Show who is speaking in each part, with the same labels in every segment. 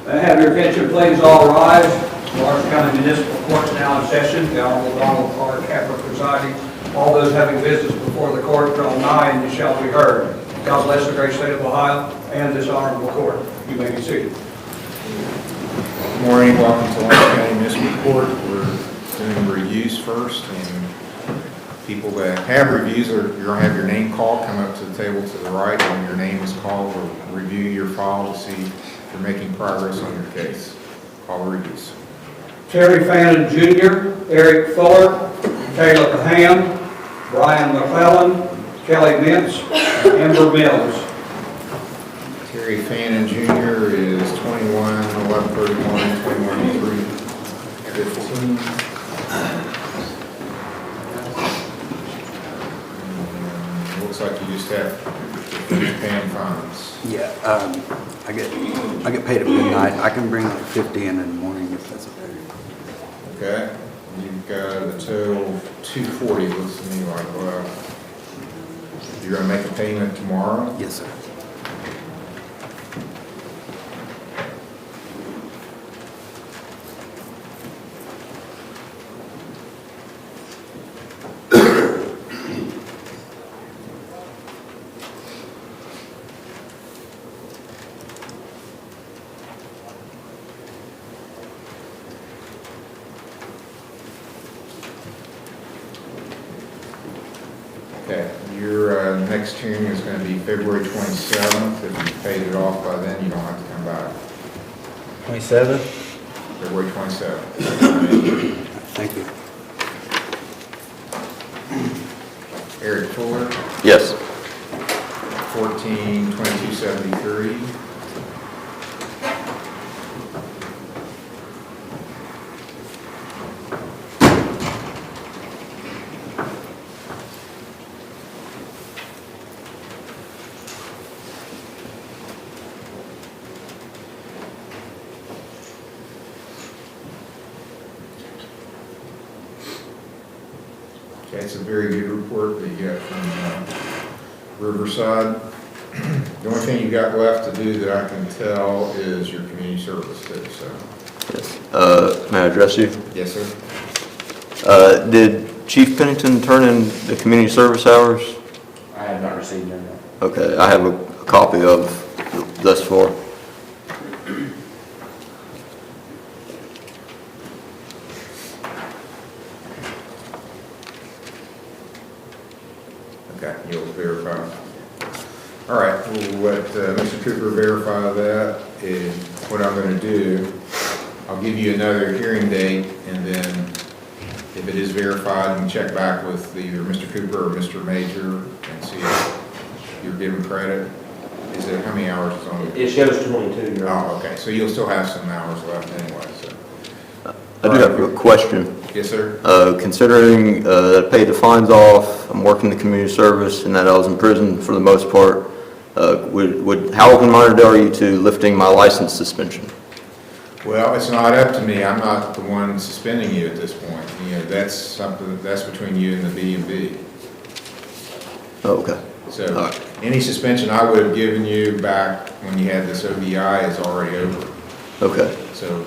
Speaker 1: Have your attention, please, all rise. Lawrence County Municipal Court is now in session. The Honorable Donald R. Capper presiding. All those having business before the court draw nigh and you shall be heard. God bless the great state of Ohio and this honorable court. You may be seated.
Speaker 2: Good morning. Welcome to Lawrence County Municipal Court. We're doing reviews first, and people that have reviews, you're going to have your name called. Come up to the table to the right. When your name is called, we'll review your file to see if you're making progress on your case. Call the reviews.
Speaker 1: Terry Fannin Jr., Eric Fuller, Caleb Ham, Brian McClellan, Kelly Mintz, Amber Mills.
Speaker 2: Terry Fannin Jr. is 21, 11/31, 21/3, 15. Looks like you just have paying fines.
Speaker 3: Yeah, I get paid at midnight. I can bring like 50 in the morning if that's okay.
Speaker 2: Okay, you've got until 2:40, looks to me like. Well, you're gonna make a payment tomorrow?
Speaker 3: Yes, sir.
Speaker 2: Okay, your next hearing is going to be February 27th. If you paid it off by then, you don't have to come back.
Speaker 4: 27th?
Speaker 2: February 27th.
Speaker 3: Thank you.
Speaker 2: Eric Fuller,
Speaker 4: Yes.
Speaker 2: 14/22/73. Okay, it's a very good report that you got from Riverside. The only thing you got left to do that I can tell is your community service too, so.
Speaker 4: Yes. May I address you?
Speaker 2: Yes, sir.
Speaker 4: Did Chief Pennington turn in the community service hours?
Speaker 5: I have not received them.
Speaker 4: Okay, I have a copy of thus far.
Speaker 2: Okay, you'll verify. All right, we'll let Mr. Cooper verify that. And what I'm going to do, I'll give you another hearing date, and then if it is verified, you can check back with either Mr. Cooper or Mr. Major and see if you're given credit. Is there, how many hours is on it?
Speaker 5: It shows 22, Your Honor.
Speaker 2: Oh, okay, so you'll still have some hours left anyway, so.
Speaker 4: I do have a question.
Speaker 2: Yes, sir.
Speaker 4: Considering that I paid the fines off, I'm working the community service, and that I was in prison for the most part, how open-minded are you to lifting my license suspension?
Speaker 2: Well, it's not up to me. I'm not the one suspending you at this point. You know, that's something, that's between you and the B&B.
Speaker 4: Oh, okay.
Speaker 2: So
Speaker 4: All right.
Speaker 2: any suspension I would have given you back when you had this OBI is already over.
Speaker 4: Okay.
Speaker 2: So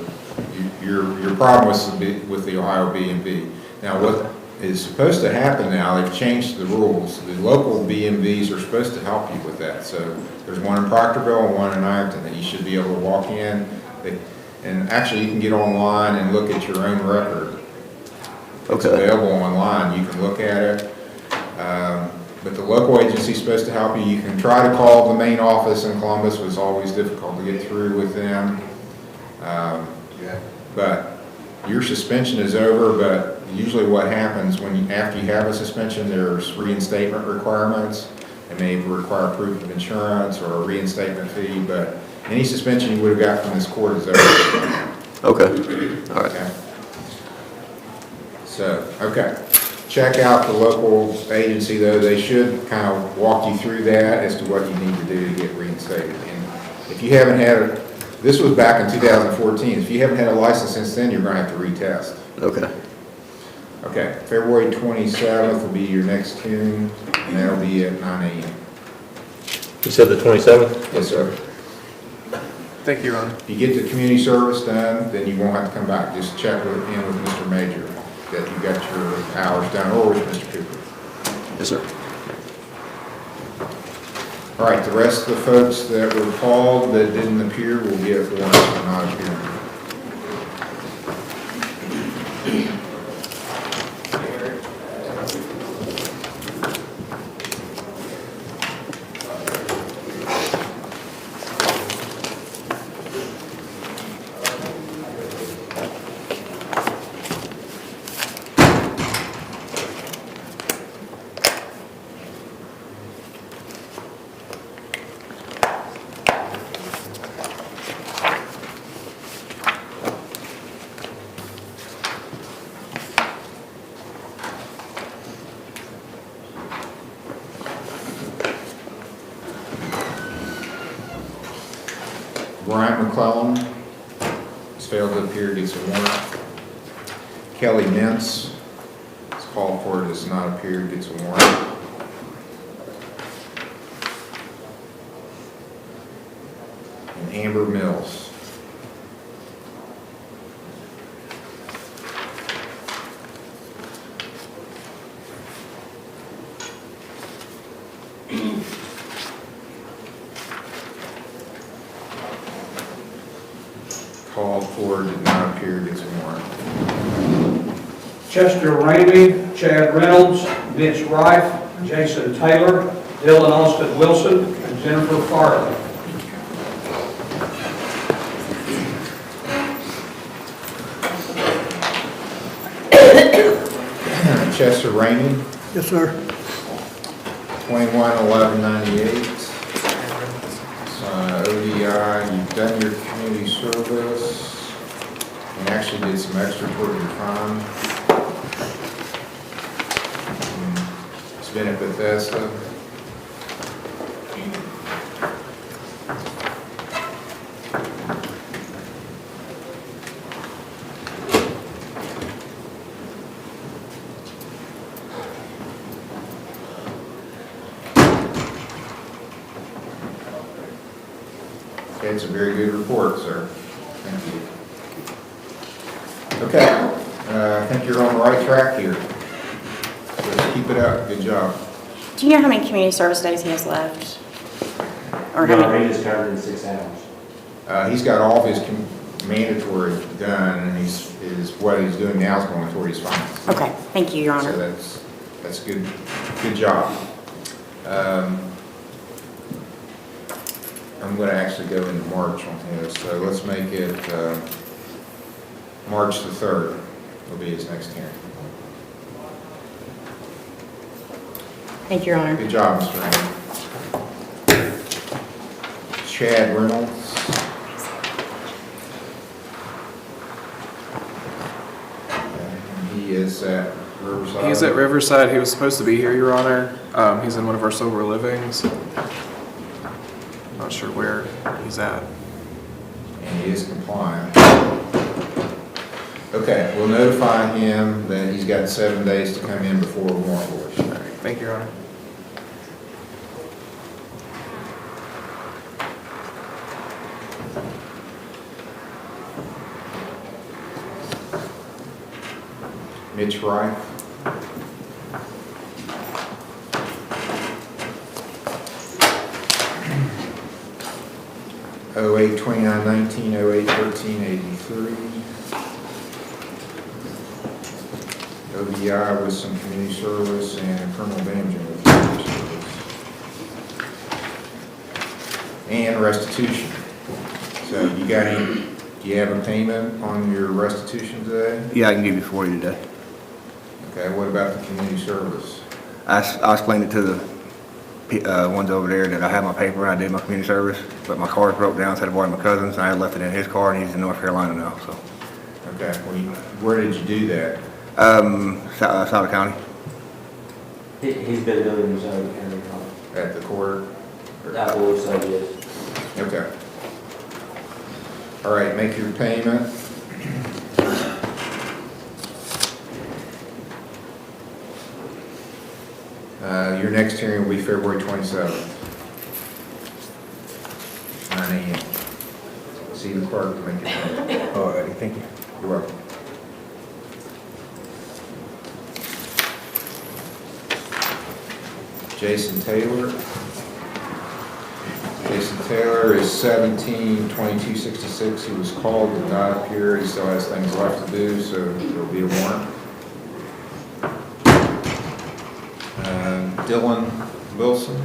Speaker 2: your problem was with the Ohio B&B. Now what is supposed to happen now, they've changed the rules. The local B&Bs are supposed to help you with that. So there's one in Proctorville and one in Ironton that you should be able to walk in. And actually you can get online and look at your own record. It's
Speaker 4: Okay.
Speaker 2: available online. You can look at it. But the local agency is supposed to help you. You can try to call the main office in Columbus. It was always difficult to get through with them. But your suspension is over, but usually what happens after you have a suspension, there's reinstatement requirements. It may require proof of insurance or a reinstatement fee, but any suspension you would have got from this court is over.
Speaker 4: Okay. All right.
Speaker 2: Okay. So, okay. Check out the local agency though. They should kind of walk you through that as to what you need to do to get reinstated. And if you haven't had this was back in 2014. If you haven't had a license since then, you're going to have to retest.
Speaker 4: Okay.
Speaker 2: Okay, February 27th will be your next hearing, and that'll be at 9 a.m.
Speaker 4: You said the 27th?
Speaker 2: Yes, sir.
Speaker 6: Thank you, Your Honor.
Speaker 2: If you get the community service done, then you won't have to come back. Just check with Mr. Major that you got your hours done, or with Mr. Cooper.
Speaker 4: Yes, sir.
Speaker 2: All right, the rest of the folks that were called that didn't appear will get warrants for not appearing. Brian McClellan has failed to appear, gets a warrant. Kelly Mintz is called for, does not appear, gets a warrant. And Amber Mills. Called for, did not appear, gets a warrant.
Speaker 1: Chester Ramey, Chad Reynolds, Mitch Rife, Jason Taylor, Dylan Austin Wilson, and Jennifer Farley.
Speaker 2: Chester Ramey,
Speaker 7: Yes, sir.
Speaker 2: 211198. ODI, you've done your community service. You actually did some extra toward your time. It's been at Bethesda. Okay, it's a very good report, sir. Thank you. Okay, I think you're on the right track here. So keep it up, good job.
Speaker 8: Do you know how many community service days he has left? Or how
Speaker 5: No,
Speaker 8: many?
Speaker 5: he just covered in 6 hours.
Speaker 2: He's got all of his mandatory done, and what he's doing now is going toward his finals.
Speaker 8: Okay, thank you, Your
Speaker 2: So
Speaker 8: Honor.
Speaker 2: that's good job. I'm going to actually go into March on his, so let's make it March the 3rd will be his next hearing.
Speaker 8: Thank you, Your Honor.
Speaker 2: Good job, Mr. Raymond. Chad Reynolds. He is at Riverside.
Speaker 6: He's at Riverside. He was supposed to be here, Your Honor. He's in one of our sober livings. Not sure where he's at.
Speaker 2: And he is compliant. Okay, we'll notify him that he's got 7 days to come in before warrant orders.
Speaker 6: All right, thank you, Your Honor.
Speaker 2: Mitch Rife. Oh 08-29-19, 08-13-83. OBI with some community service and criminal damage with community service. And restitution. So do you have a payment on your restitution today?
Speaker 3: Yeah, I can give you 40 today.
Speaker 2: Okay, what about the community service?
Speaker 3: I explained it to the ones over there that I had my paper and I did my community service, but my car broke down, so I had to borrow my cousin's, and I had left it in his car, and he's in North Carolina now, so.
Speaker 2: Okay, well, where did you do that?
Speaker 3: South County.
Speaker 5: He's been doing his own county hall.
Speaker 2: At the court? Or-
Speaker 5: I believe so, yes.
Speaker 2: Okay. All right, make your payment. Your next hearing will be February 27th, 9 a.m. See the clerk to make your payment.
Speaker 3: All righty, thank you.
Speaker 2: You're welcome. Jason Taylor. Jason Taylor is 17/22/66. He was called, did not appear. He still has things left to do, so there'll be a warrant. Dylan Wilson,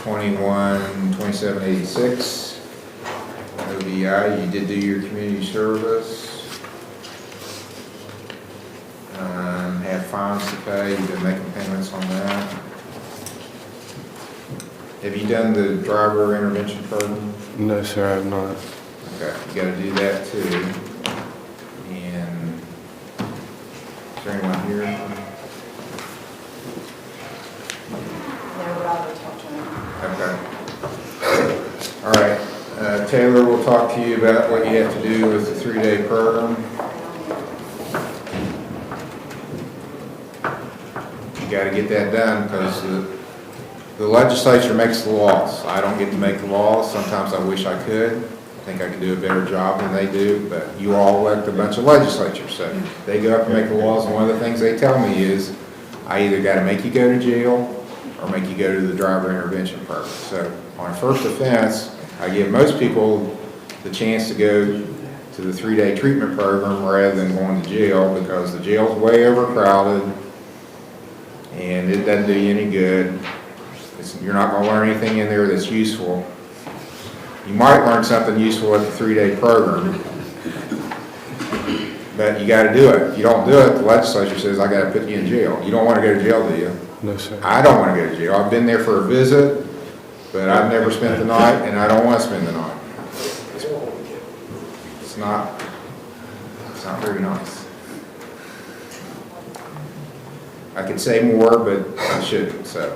Speaker 2: 21/27/86. OBI, you did do your community service. Have fines to pay, you've been making payments on that. Have you done the driver intervention program?
Speaker 7: No, sir, I have not.
Speaker 2: Okay, you gotta do that too. And is there anyone here?
Speaker 8: No, but I would talk to him.
Speaker 2: Okay. All right, Taylor will talk to you about what you have to do with the 3-day program. You gotta get that done because the legislature makes the laws. I don't get to make the laws. Sometimes I wish I could. I think I could do a better job than they do, but you all elect a bunch of legislatures, so they go up and make the laws, and one of the things they tell me is, I either gotta make you go to jail or make you go to the driver intervention program. So on a first offense, I give most people the chance to go to the 3-day treatment program rather than going to jail, because the jail's way overcrowded and it doesn't do you any good. You're not going to learn anything in there that's useful. You might learn something useful at the 3-day program, but you got to do it. If you don't do it, the legislature says, I got to put you in jail. You don't want to go to jail, do you?
Speaker 7: No, sir.
Speaker 2: I don't want to go to jail. I've been there for a visit, but I've never spent the night, and I don't want to spend the night. It's not very nice. I could say more, but I shouldn't, so.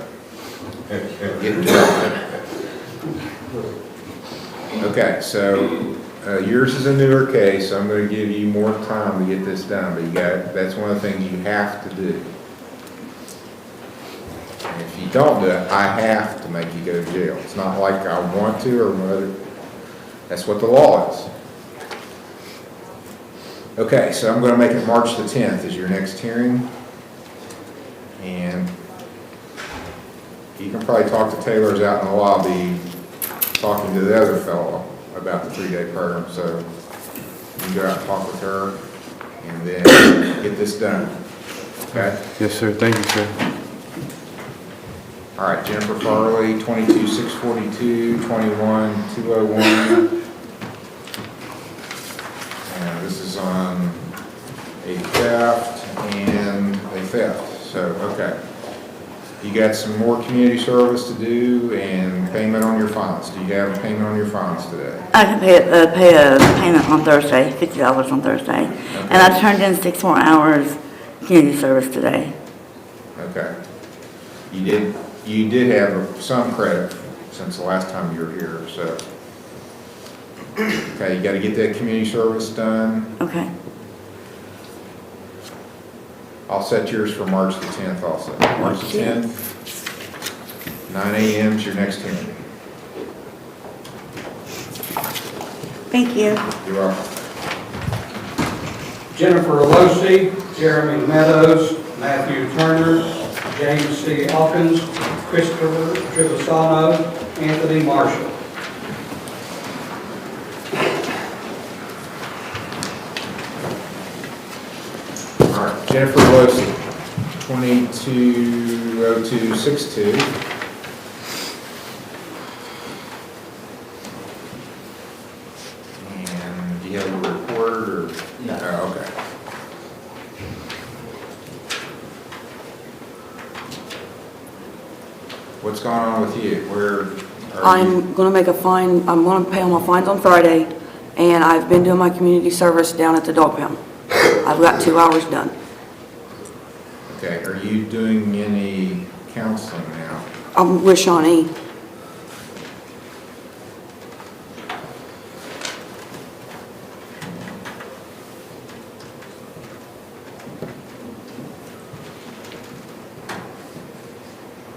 Speaker 2: Okay, so yours is a newer case, so I'm going to give you more time to get this done, but that's one of the things you have to do. And if you don't do it, I have to make you go to jail. It's not like I want to or whatever. That's what the law is. Okay, so I'm going to make it March the 10th as your next hearing. And you can probably talk to Taylor's out in the lobby talking to the other fellow about the 3-day program, so you can go out and talk with her and then get this done. Okay?
Speaker 7: Yes, sir. Thank you, sir.
Speaker 2: All right, Jennifer Farley, 22/642, 21/201. And this is on a theft and a theft. So, okay. You got some more community service to do and payment on your fines. Do you have a payment on your fines today?
Speaker 9: I can pay a payment on Thursday, $50 on Thursday.
Speaker 2: Okay.
Speaker 9: And I turned in 6 more hours community service today.
Speaker 2: Okay. You did have some credit since the last time you were here, so. Okay, you got to get that community service done.
Speaker 9: Okay.
Speaker 2: I'll set yours for March the 10th also. March the 10th, 9 a.m. is your next hearing.
Speaker 9: Thank you.
Speaker 2: You're welcome.
Speaker 1: Jennifer Alosi, Jeremy Meadows, Matthew Turner, James C. Hawkins, Christopher Trivisano, Anthony Marshall.
Speaker 2: All right, Jennifer Alosi, 22/02/62. And do you have a report or?
Speaker 5: No.
Speaker 2: Oh, okay. What's going on with you? Where are you?
Speaker 10: I'm going to make a fine, I'm going to pay all my fines on Friday, and I've been doing my community service down at the dog pound. I've got 2 hours done.
Speaker 2: Okay, are you doing any counseling now?
Speaker 10: I'm with Shawnee.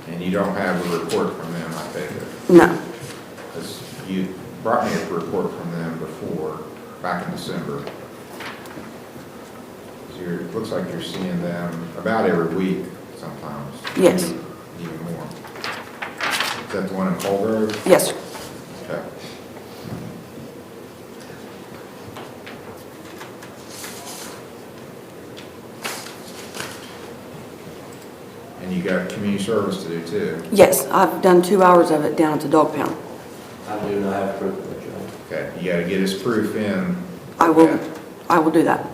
Speaker 2: And you don't have a report from them, I take it?
Speaker 10: No.
Speaker 2: Because you brought me a report from them before, back in December. It looks like you're seeing them about every week sometimes.
Speaker 10: Yes.
Speaker 2: Even more. Is that the one in Cold Grove?
Speaker 10: Yes, sir.
Speaker 2: Okay. And you got community service to do too?
Speaker 10: Yes, I've done 2 hours of it down at the dog pound.
Speaker 5: I do not have proof of it, Your Honor.
Speaker 2: Okay, you gotta get us proof in.
Speaker 10: I will,
Speaker 2: Yeah.
Speaker 10: I will do that.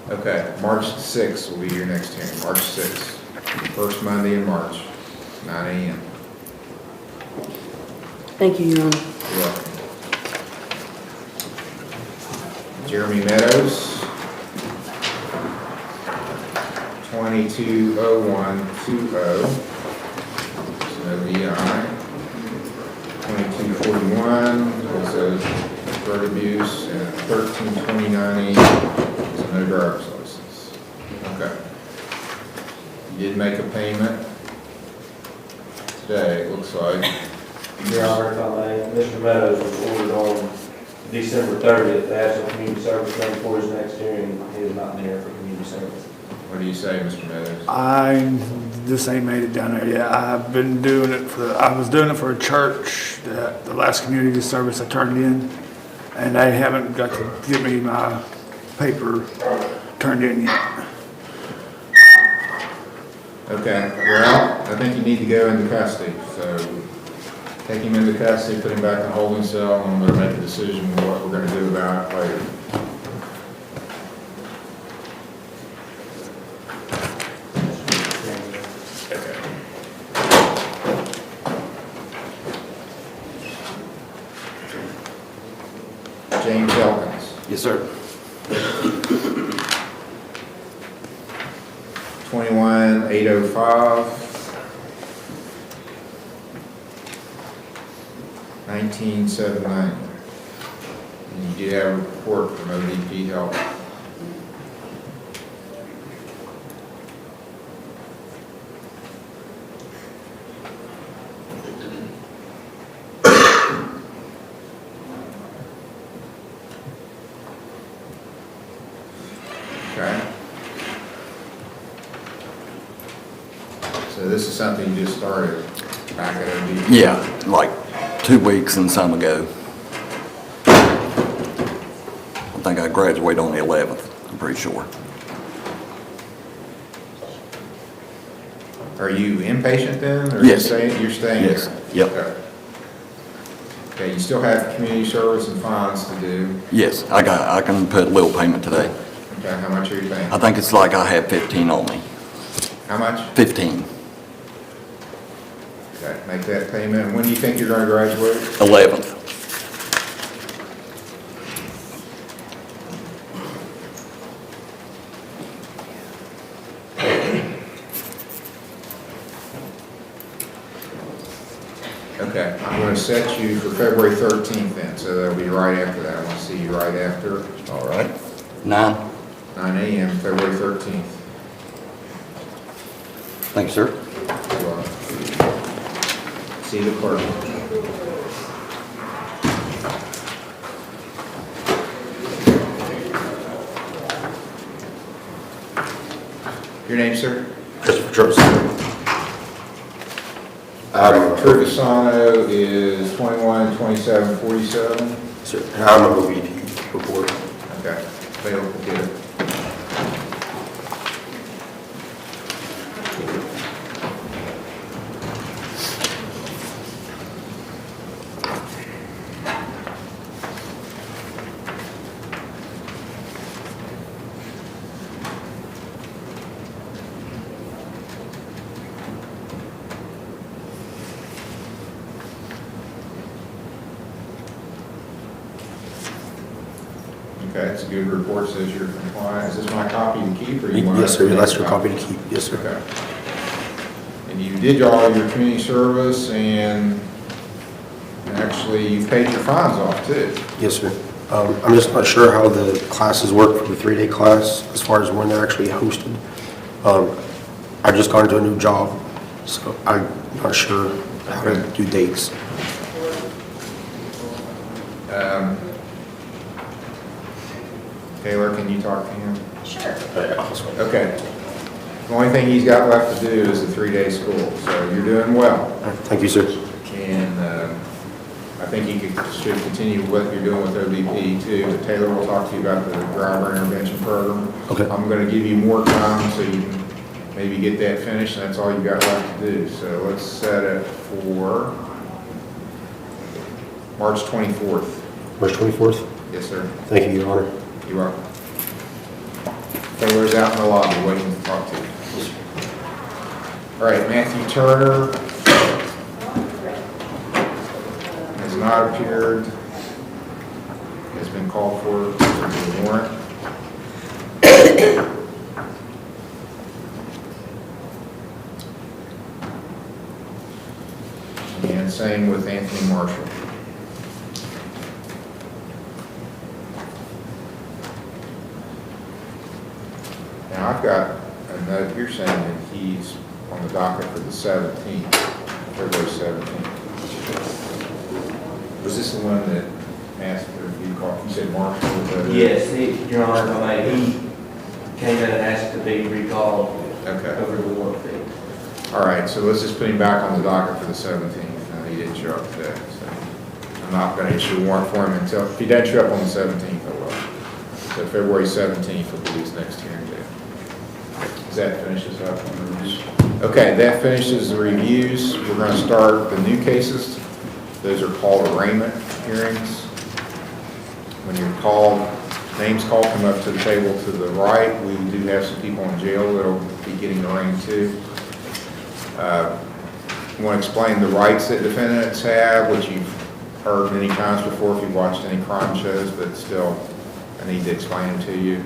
Speaker 2: Okay, March 6th will be your next hearing, March 6th. First Monday in March, 9 a.m.
Speaker 10: Thank you, Your Honor.
Speaker 2: You're welcome. Jeremy Meadows, 220120, so no DI. 2241, also drug abuse, and 1329E, so no driver's license. Okay. You did make a payment today, it looks like.
Speaker 5: Your Honor, if I may, Mr. Meadows was ordered on December 30th to have some community service done for his next hearing. He is not there for community service.
Speaker 2: What do you say, Mr. Meadows?
Speaker 11: This ain't made it down there yet. I've been doing it I was doing it for a church, that the last community service I turned in, and they haven't got to give me my paper turned in yet.
Speaker 2: Okay, well, I think you need to go into custody, so take him into custody, put him back in holding cell, and we're gonna make a decision on what we're gonna do about it later. James Elkins.
Speaker 3: Yes, sir.
Speaker 2: 21805, 1979. And you did have a report from ODP Health. Okay. So this is something you just started back at ODP?
Speaker 12: Yeah, like 2 weeks and some ago. I think I graduated on the 11th, I'm pretty sure.
Speaker 2: Are you inpatient then? Or
Speaker 12: Yes.
Speaker 2: You're staying
Speaker 12: Yes.
Speaker 2: here?
Speaker 12: Yep.
Speaker 2: Okay. Okay, you still have community service and fines to do.
Speaker 12: Yes, I can put a little payment today.
Speaker 2: Okay, how much are you paying?
Speaker 12: I think it's like I have 15 on me.
Speaker 2: How much?
Speaker 12: 15,
Speaker 2: Okay, make that payment. When do you think you're going to graduate?
Speaker 12: 11th.
Speaker 2: Okay, I'm going to set you for February 13th then, so that'll be right after that. I want to see you right after.
Speaker 12: All right. 9.
Speaker 2: 9 a.m., February 13th.
Speaker 12: Thank you, sir.
Speaker 2: So, see the clerk. Your name, sir?
Speaker 3: Christopher Joseph.
Speaker 2: Turkisano is 212747.
Speaker 3: Sir, I'm a OBP report.
Speaker 2: Okay, available, get it. Okay, it's a good report, says you're compliant. Is this my copy to keep, or you want?
Speaker 3: Yes, sir, that's your copy to keep. Yes, sir.
Speaker 2: Okay. And you did all your community service, and actually you paid your fines off too.
Speaker 3: Yes, sir. I'm just not sure how the classes work for the 3-day class, as far as when they're actually hosted. I just got into a new job, so I'm not sure how to do dates.
Speaker 2: Taylor, can you talk to him?
Speaker 8: Sure.
Speaker 2: Okay. The only thing he's got left to do is the 3-day school, so you're doing well.
Speaker 7: Thank you, sir.
Speaker 2: And I think you should continue what you're doing with ODP too. But Taylor will talk to you about the driver intervention program.
Speaker 7: Okay.
Speaker 2: I'm going to give you more time so you can maybe get that finished, and that's all you got left to do. So let's set it for March 24th.
Speaker 7: March 24th?
Speaker 2: Yes, sir.
Speaker 7: Thank you, Your Honor.
Speaker 2: You're welcome. Taylor's out in the lobby waiting to talk to you. All right, Matthew Turner has not appeared, has been called for the warrant. And same with Anthony Marshall. Now, I've got a note here saying that he's on the docket for the 17th, February 17th. Was this the one that asked if you called, you said Marshall?
Speaker 5: Yes, Your Honor, if I may, he came in and asked to be recalled
Speaker 2: Okay.
Speaker 5: over the warrant fee.
Speaker 2: All right, so let's just put him back on the docket for the 17th. He didn't show up today, so I'm not going to issue a warrant for him until, if he doesn't show up on the 17th, I will. So February 17th will be his next hearing date. Does that finish us up on the reviews? Okay, that finishes the reviews. We're going to start the new cases. Those are called arraignment hearings. When you're called, names called, come up to the table to the right. We do have some people in jail that will be getting arraigned too. I want to explain the rights that defendants have, which you've heard many times before if you've watched any crime shows, but still, I need to explain them to you.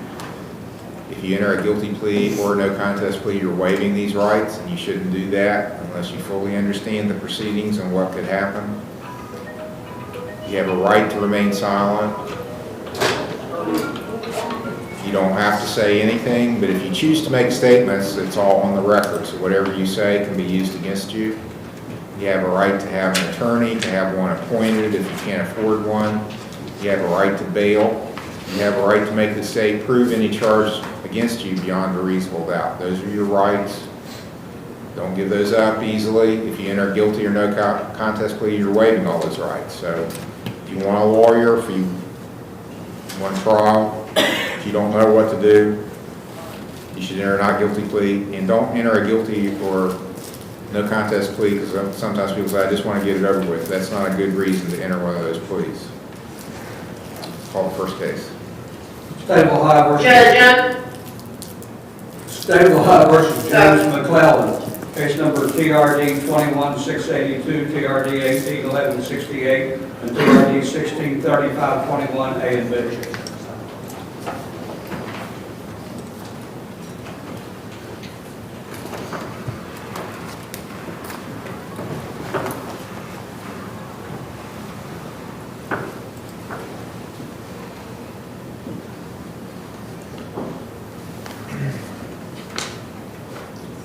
Speaker 2: If you enter a guilty plea or a no contest plea, you're waiving these rights, and you shouldn't do that unless you fully understand the proceedings and what could happen. You have a right to remain silent. You don't have to say anything, but if you choose to make statements, it's all on the record, so whatever you say can be used against you. You have a right to have an attorney, to have one appointed if you can't afford one. You have a right to bail. You have a right to make the state prove any charge against you beyond a reasonable doubt. Those are your rights. Don't give those up easily. If you enter guilty or no contest plea, you're waiving all those rights. So if you want a lawyer, if you want trial, if you don't know what to do, you should enter a not guilty plea. And don't enter a guilty or no contest plea, because sometimes people say, I just want to get it over with. That's not a good reason to enter one of those pleas. Call the first case.
Speaker 1: State of Ohio versus... State of Ohio versus James McClellan. Case number TRD 21682, TRD 181168, and TRD 163521, A and B.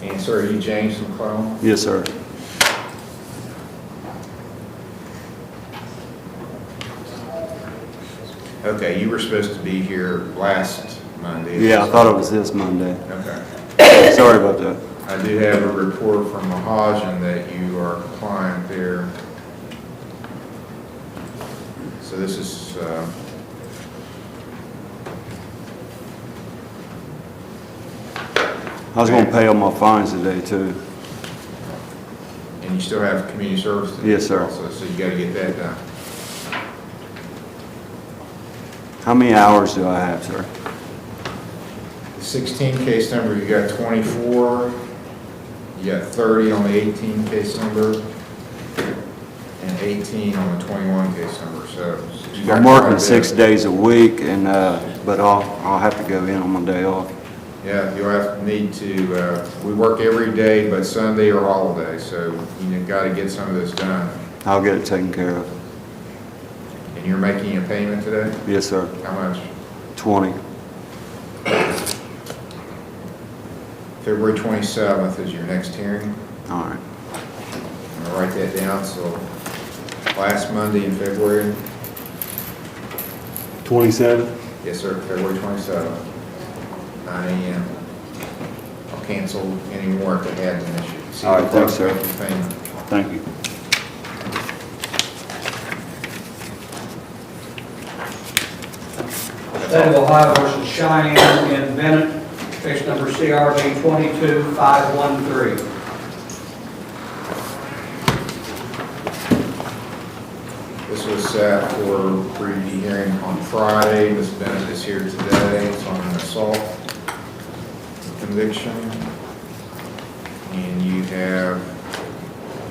Speaker 2: And sir, are you James McClellan?
Speaker 12: Yes, sir.
Speaker 2: Okay, you were supposed to be here last Monday.
Speaker 12: Yeah, I thought it was this Monday.
Speaker 2: Okay.
Speaker 12: Sorry about that.
Speaker 2: I do have a report from Mahajan that you are compliant there. So this is,
Speaker 12: I was gonna pay all my fines today too.
Speaker 2: and you still have community service to do
Speaker 12: Yes, sir.
Speaker 2: also, so you gotta get that done.
Speaker 12: How many hours do I have, sir?
Speaker 2: The 16 case number, you got 24, you got 30 on the 18 case number, and 18 on the 21 case number, so. you got
Speaker 12: I'm
Speaker 2: quite a
Speaker 12: working
Speaker 2: bit.
Speaker 12: 6 days a week and, but I'll have to go in on my day off.
Speaker 2: Yeah, you'll have to need to, we work every day but Sunday or holiday, so you gotta get some of this done.
Speaker 12: I'll get it taken care of.
Speaker 2: And you're making a payment today?
Speaker 12: Yes, sir.
Speaker 2: How much?
Speaker 12: 20.
Speaker 2: February 27th is your next hearing.
Speaker 12: All right.
Speaker 2: I'm gonna write that down, so last Monday in February.
Speaker 7: 27th?
Speaker 2: Yes, sir, February 27th, 9 a.m. I'll cancel any more if they had an issue. See
Speaker 12: All right,
Speaker 2: the
Speaker 12: thanks, sir.
Speaker 2: clerk, make your payment.
Speaker 12: Thank you.
Speaker 1: State of Ohio versus Cheyenne and Bennett, case number CRB 22513.
Speaker 2: This was set for preview hearing on Friday. Ms. Bennett is here today. It's on an assault conviction. And you have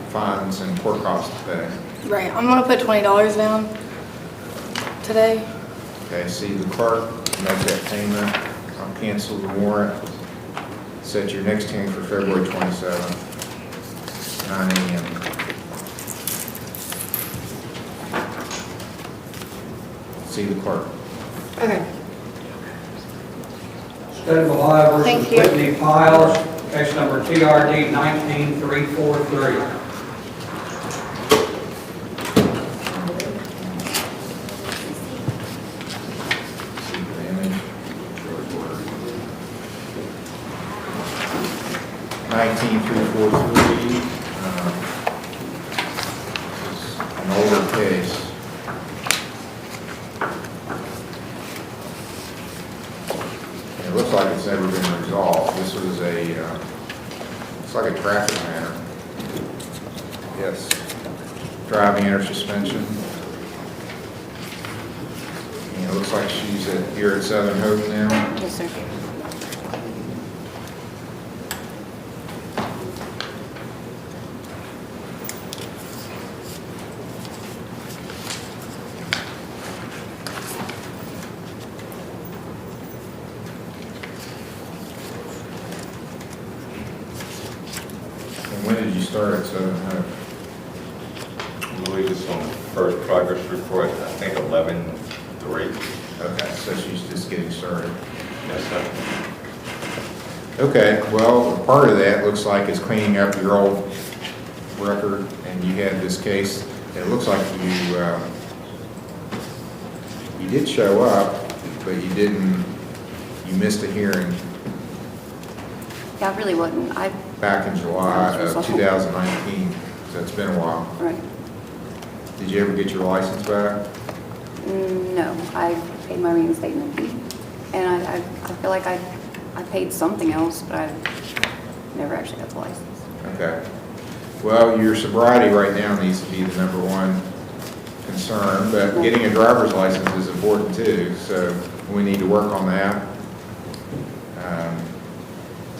Speaker 2: fines and court costs to pay.
Speaker 8: Right, I'm gonna put $20 down today.
Speaker 2: Okay, see the clerk, make that payment. I'll cancel the warrant. Set your next hearing for February 27th, 9 a.m. See the clerk.
Speaker 8: Okay.
Speaker 1: State of Ohio
Speaker 8: Thank
Speaker 1: versus
Speaker 8: you.
Speaker 1: Whitney Piles, case number TRD 19343.
Speaker 2: See the image. 19343. This is an older case. And it looks like it's never been resolved. This was it's like a traffic matter. Yes. Driving under suspension. And it looks like she's here at Southern Hope now.
Speaker 8: Yes, sir.
Speaker 2: And when did you start at Southern Hope?
Speaker 13: I believe it's on the first progress report, I think 11-3.
Speaker 2: Okay, so she's just getting started.
Speaker 13: Yes, sir.
Speaker 2: Okay, well, part of that looks like is cleaning up your old record, and you had this case. It looks like you did show up, but you missed a hearing
Speaker 8: Yeah, I really wasn't.
Speaker 2: back in July of 2019, so it's been a while.
Speaker 8: Right.
Speaker 2: Did you ever get your license back?
Speaker 8: No, I paid my reinstatement fee. And I feel like I paid something else, but I never actually got the license.
Speaker 2: Okay. Well, your sobriety right now needs to be the number one concern, but getting a driver's license is important too, so we need to work on that.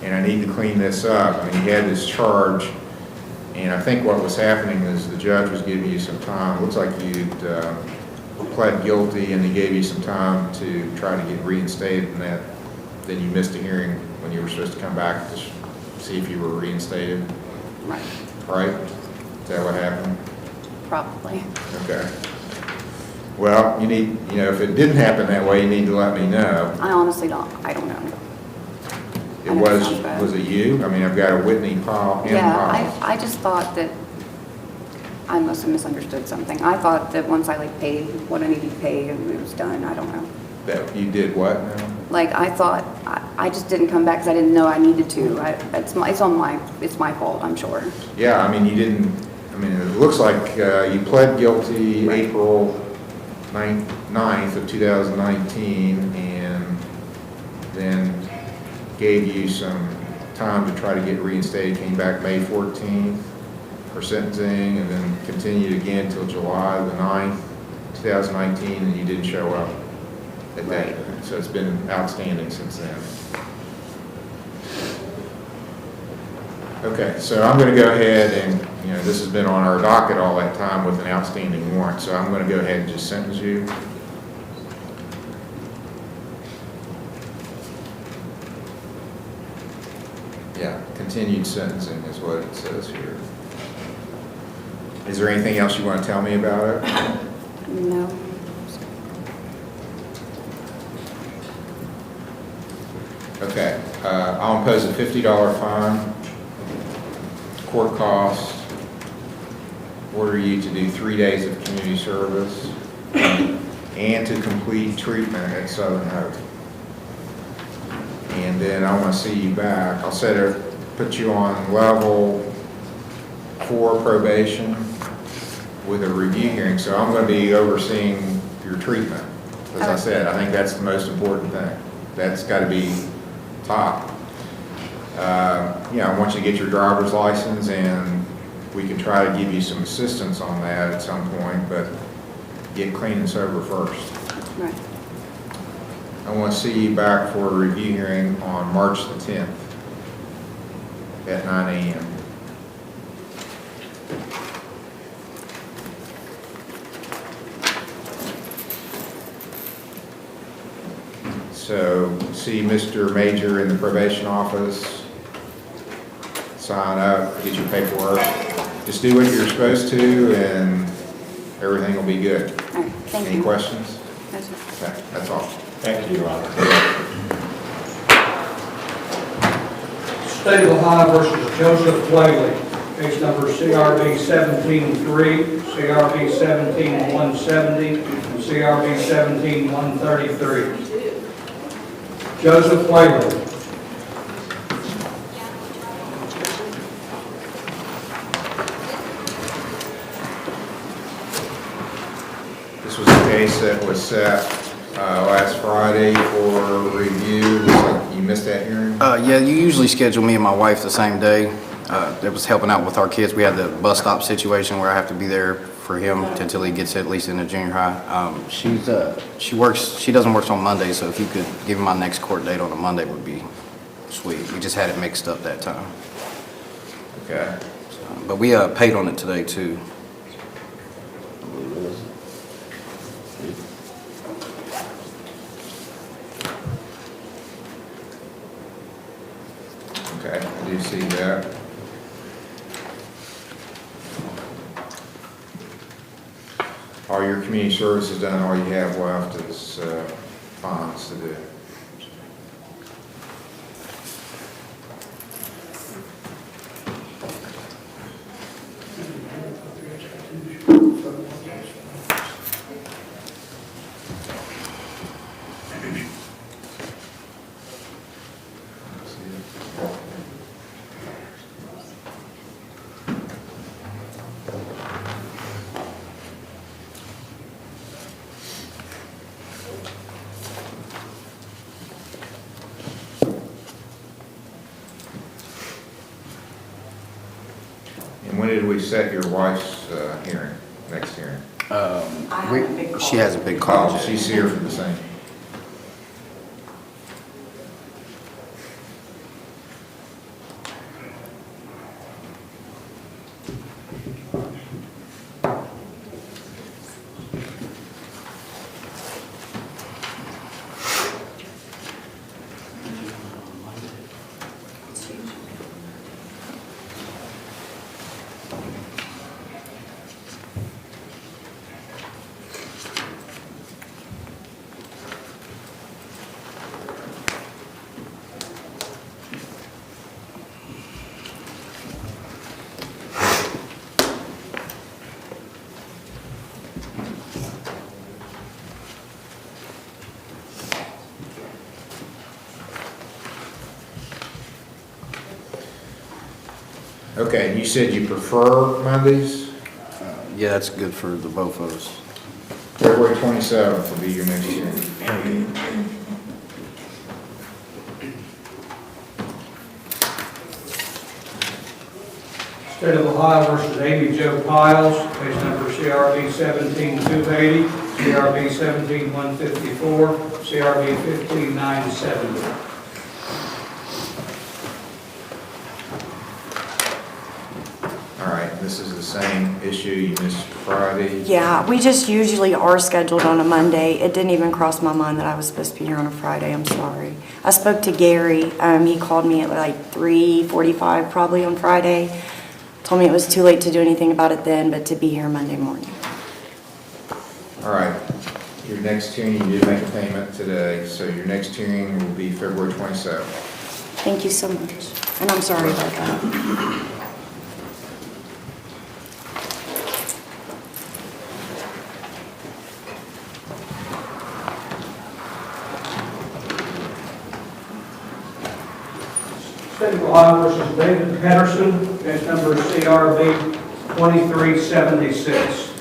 Speaker 2: And I need to clean this up. I mean, you had this charge, and I think what was happening is the judge was giving you some time. It looks like you'd pled guilty, and he gave you some time to try to get reinstated, and that then you missed a hearing when you were supposed to come back to see if you were reinstated.
Speaker 8: Right.
Speaker 2: Right? Is that what happened?
Speaker 8: Probably.
Speaker 2: Okay. Well, you need, if it didn't happen that way, you need to let me know.
Speaker 8: I honestly don't. I don't know.
Speaker 2: It was it you? I mean, I've got a Whitney Powell and
Speaker 8: Yeah,
Speaker 2: Powell.
Speaker 8: I just thought that I must have misunderstood something. I thought that once I paid what I needed to pay, it was done. I don't know.
Speaker 2: That you did what now?
Speaker 8: I thought, I just didn't come back because I didn't know I needed to. It's my fault, I'm sure.
Speaker 2: Yeah, I mean, it looks like you pled guilty April 9th of 2019, and then gave you some time to try to get reinstated, came back May 14th for sentencing, and then continued again till July the 9th, 2019, and you didn't show up at that. So it's been outstanding since then. Okay, so I'm going to go ahead and, this has been on our docket all that time with an outstanding warrant, so I'm going to go ahead and just sentence you. Yeah, continued sentencing is what it says here. Is there anything else you want to tell me about it?
Speaker 8: No.
Speaker 2: Okay, I'll impose a $50 fine, court costs, order you to do 3 days of community service, and to complete treatment at Southern Hope. And then I want to see you back. I'll put you on level 4 probation with a review hearing. So I'm going to be overseeing your treatment. As I said, I think that's the most important thing. That's got to be top. I want you to get your driver's license, and we can try to give you some assistance on that at some point, but get clean and sober first.
Speaker 8: Right.
Speaker 2: I want to see you back for a review hearing on March the 10th at 9 a.m. So see Mr. Major in the probation office, sign up, get your paperwork. Just do what you're supposed to and everything will be good.
Speaker 8: All right, thank you.
Speaker 2: Any questions?
Speaker 8: No, sir.
Speaker 2: Okay, that's all.
Speaker 13: Thank you, Your Honor.
Speaker 1: State of Ohio versus Joseph Whaley, case number CRB 17-3, CRB 17-170, and CRB 17-133. Joseph Whaley.
Speaker 2: This was a case that was set last Friday for review. Looks like you missed that hearing.
Speaker 12: Yeah, you usually schedule me and my wife the same day. It was helping out with our kids. We had the bus stop situation where I have to be there for him until he gets at least into junior high. She doesn't work on Monday, so if you could give me my next court date on a Monday would be sweet. We just had it mixed up that time.
Speaker 2: Okay.
Speaker 12: But we paid on it today too.
Speaker 2: Okay, I do see that. All your community services done, all you have left is fines to do. And when did we set your wife's hearing, next hearing?
Speaker 12: She has a big call.
Speaker 2: Oh, she's here for the same. Okay, you said you prefer Mondays?
Speaker 12: Yeah, that's good for the both of us.
Speaker 2: February 27th will be your next hearing.
Speaker 1: State of Ohio versus Amy Jo Piles, case number CRB 17-280, CRB 17-154, CRB 15-970.
Speaker 2: All right, this is the same issue you missed Friday.
Speaker 14: Yeah, we just usually are scheduled on a Monday. It didn't even cross my mind that I was supposed to be here on a Friday. I'm sorry. I spoke to Gary. He called me at like 3:45 probably on Friday. Told me it was too late to do anything about it then, but to be here Monday morning.
Speaker 2: All right, your next hearing, you did make a payment today, so your next hearing will be February 27th.
Speaker 14: Thank you so much. And I'm sorry about that.
Speaker 1: State of Ohio versus David Patterson, case number CRB 2376.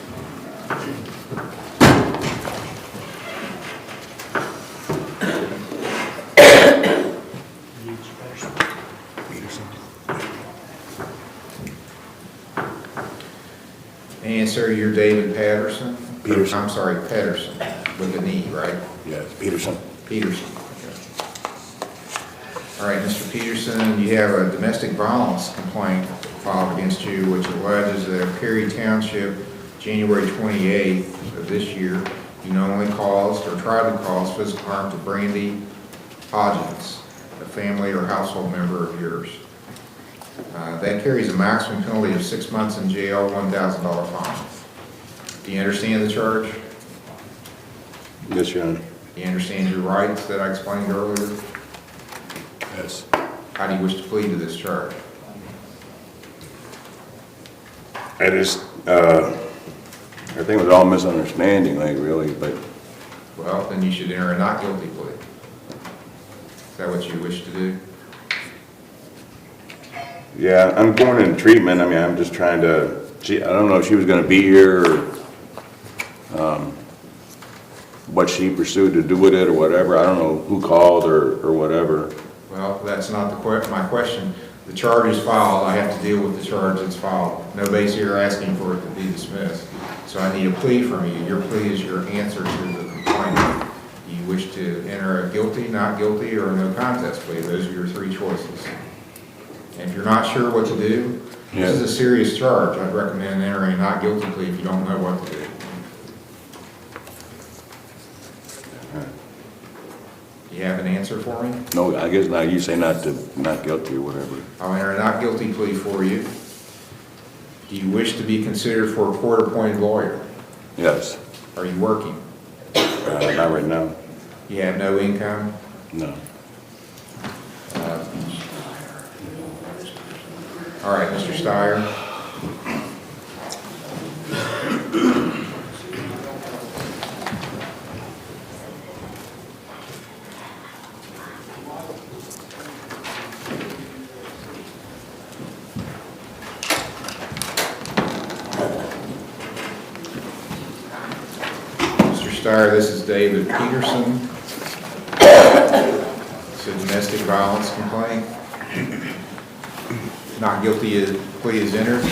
Speaker 2: And sir, you're David Patterson?
Speaker 7: Peterson.
Speaker 2: I'm sorry, Patterson, with an E, right?
Speaker 7: Yes, Peterson.
Speaker 2: Peterson. All right, Mr. Peterson, you have a domestic violence complaint filed against you, which alleges that Perry Township, January 28th of this year, you knowingly caused or tried to cause physical harm to Brandy Hodgins, a family or household member of yours. That carries a maximum penalty of 6 months in jail, $1,000 fine. Do you understand the charge?
Speaker 7: Yes, Your Honor.
Speaker 2: Do you understand your rights that I explained earlier?
Speaker 7: Yes.
Speaker 2: How do you wish to plead to this charge?
Speaker 7: I just, I think it was all misunderstanding, like, really, but
Speaker 2: Well, then you should enter a not guilty plea. Is that what you wish to do?
Speaker 7: yeah, I'm going in treatment. I mean, I'm just trying to, I don't know if she was gonna be here or, what she pursued to do with it or whatever. I don't know who called or whatever.
Speaker 2: Well, that's not my question. The charge is filed, I have to deal with the charge that's filed. Nobody's here asking for it to be dismissed. So I need a plea from you. Your plea is your answer to the complaint. Do you wish to enter a guilty, not guilty, or a no contest plea? Those are your three choices. And if you're not sure what to do, this is a serious charge. I'd recommend entering a not guilty plea if you don't know what to do. Do you have an answer for me?
Speaker 7: No, I guess now you say not guilty or whatever.
Speaker 2: I'll enter a not guilty plea for you. Do you wish to be considered for a court-appointed lawyer?
Speaker 7: Yes.
Speaker 2: Are you working?
Speaker 7: Not right now.
Speaker 2: You have no income?
Speaker 7: No.
Speaker 2: All right, Mr. Steyer. Steyer, this is David Peterson. It's a domestic violence complaint. Not guilty plea is entered.